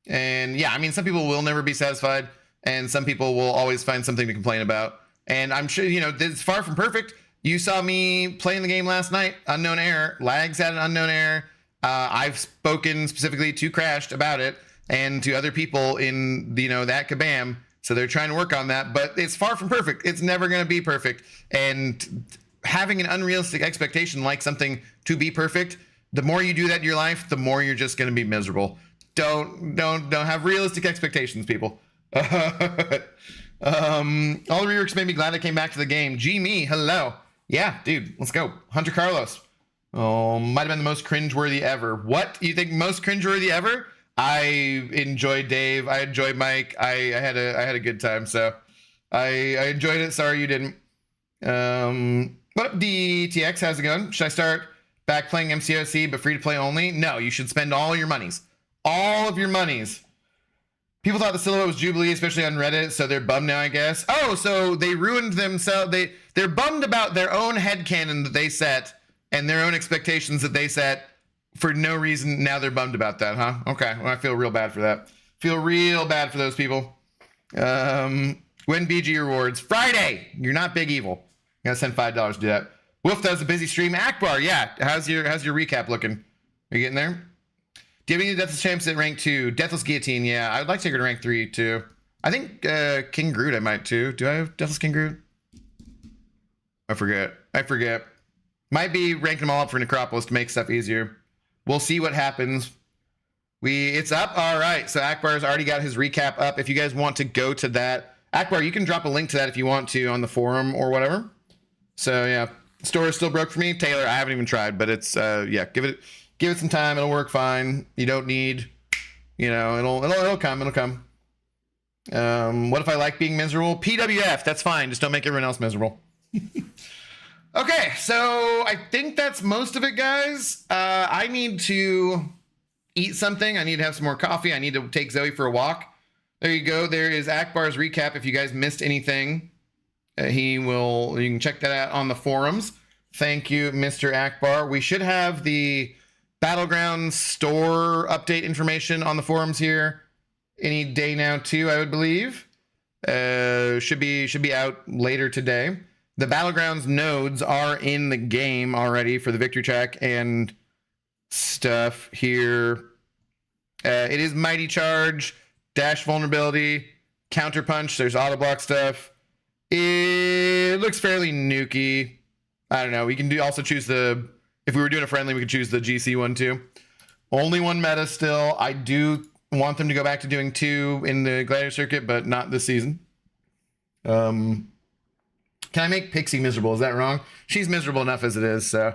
[SPEAKER 1] And yeah, I mean, some people will never be satisfied, and some people will always find something to complain about. And I'm sure, it's far from perfect. You saw me playing the game last night, unknown error. Lags had an unknown error. I've spoken specifically to Crashed about it and to other people in, that Kabam. So they're trying to work on that, but it's far from perfect. It's never going to be perfect. And having an unrealistic expectation like something to be perfect, the more you do that in your life, the more you're just going to be miserable. Don't have realistic expectations, people. All the reworks made me glad I came back to the game. Me, hello. Yeah, dude, let's go. Hunter Carlos. Oh, might have been the most cringeworthy ever. What? You think most cringeworthy ever? I enjoyed Dave. I enjoyed Mike. I had a good time. So I enjoyed it. Sorry you didn't. What up, DTX? How's it going? Should I start back playing MCOC but free to play only? No, you should spend all your monies. All of your monies. People thought the silhouette was Jubilee, especially on Reddit, so they're bummed now, I guess. Oh, so they ruined themselves. They're bummed about their own headcanon that they set and their own expectations that they set for no reason. Now they're bummed about that, huh? Okay, well, I feel real bad for that. Feel real bad for those people. When BG rewards Friday. You're not big evil. You gotta send $5 to do that. Wolf does a busy stream. Akbar, yeah. How's your recap looking? Are you getting there? Do you have any Deathless Champs at rank 2? Deathless Guillotine, yeah. I would like to take her to rank 3 too. I think King Groot I might too. Do I have Deathless King Groot? I forget. Might be ranking them all up for Necropolis to make stuff easier. We'll see what happens. It's up? All right. So Akbar's already got his recap up. If you guys want to go to that, Akbar, you can drop a link to that if you want to on the forum or whatever. So yeah, the store is still broke for me. Taylor, I haven't even tried, but it's yeah, give it some time. It'll work fine. You don't need, it'll come. What if I like being miserable? PWF, that's fine. Just don't make everyone else miserable. Okay, so I think that's most of it, guys. I need to eat something. I need to have some more coffee. I need to take Zoe for a walk. There you go. There is Akbar's recap. If you guys missed anything, you can check that out on the forums. Thank you, Mr. Akbar. We should have the Battlegrounds store update information on the forums here any day now too, I would believe. Should be out later today. The Battlegrounds nodes are in the game already for the victory track and stuff here. It is Mighty Charge, Dash Vulnerability, Counter Punch. There's Auto Block stuff. It looks fairly nukey. I don't know. We can also choose if we were doing a friendly, we could choose the GC one too. Only one meta still. I do want them to go back to doing 2 in the Gladiator circuit, but not this season. Can I make Pixie miserable? Is that wrong? She's miserable enough as it is, so.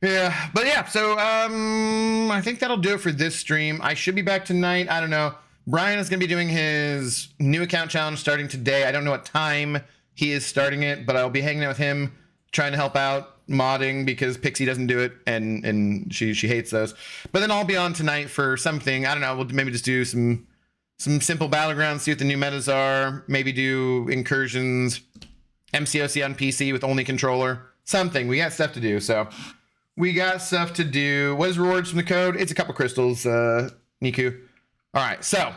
[SPEAKER 1] Yeah, but yeah, so I think that'll do it for this stream. I should be back tonight. I don't know. Brian is going to be doing his new account challenge starting today. I don't know what time he is starting it, but I'll be hanging out with him, trying to help out modding because Pixie doesn't do it, and she hates those. But then I'll be on tonight for something. I don't know. We'll maybe just do some simple battlegrounds, see what the new metas are. Maybe do incursions, MCOC on PC with only controller. Something. We got stuff to do, so we got stuff to do. What is rewards from the code? It's a couple crystals, Niku. All right, so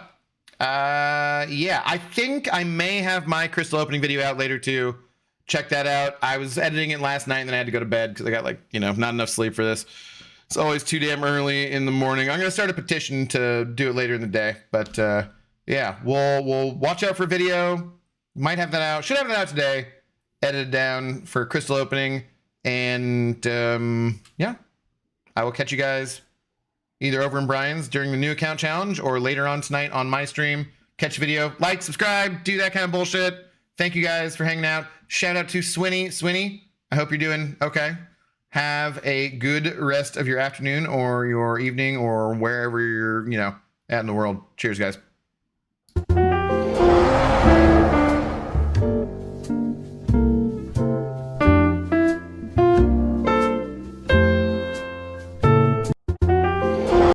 [SPEAKER 1] yeah, I think I may have my crystal opening video out later too. Check that out. I was editing it last night and then I had to go to bed because I got not enough sleep for this. It's always too damn early in the morning. I'm gonna start a petition to do it later in the day, but yeah, we'll watch out for video. Might have that out. Should have that out today. Edited down for crystal opening, and yeah, I will catch you guys either over in Brian's during the new account challenge or later on tonight on my stream. Catch the video, like, subscribe, do that kind of bullshit. Thank you guys for hanging out. Shout out to Swinny. I hope you're doing okay. Have a good rest of your afternoon or your evening or wherever you're, at in the world. Cheers, guys.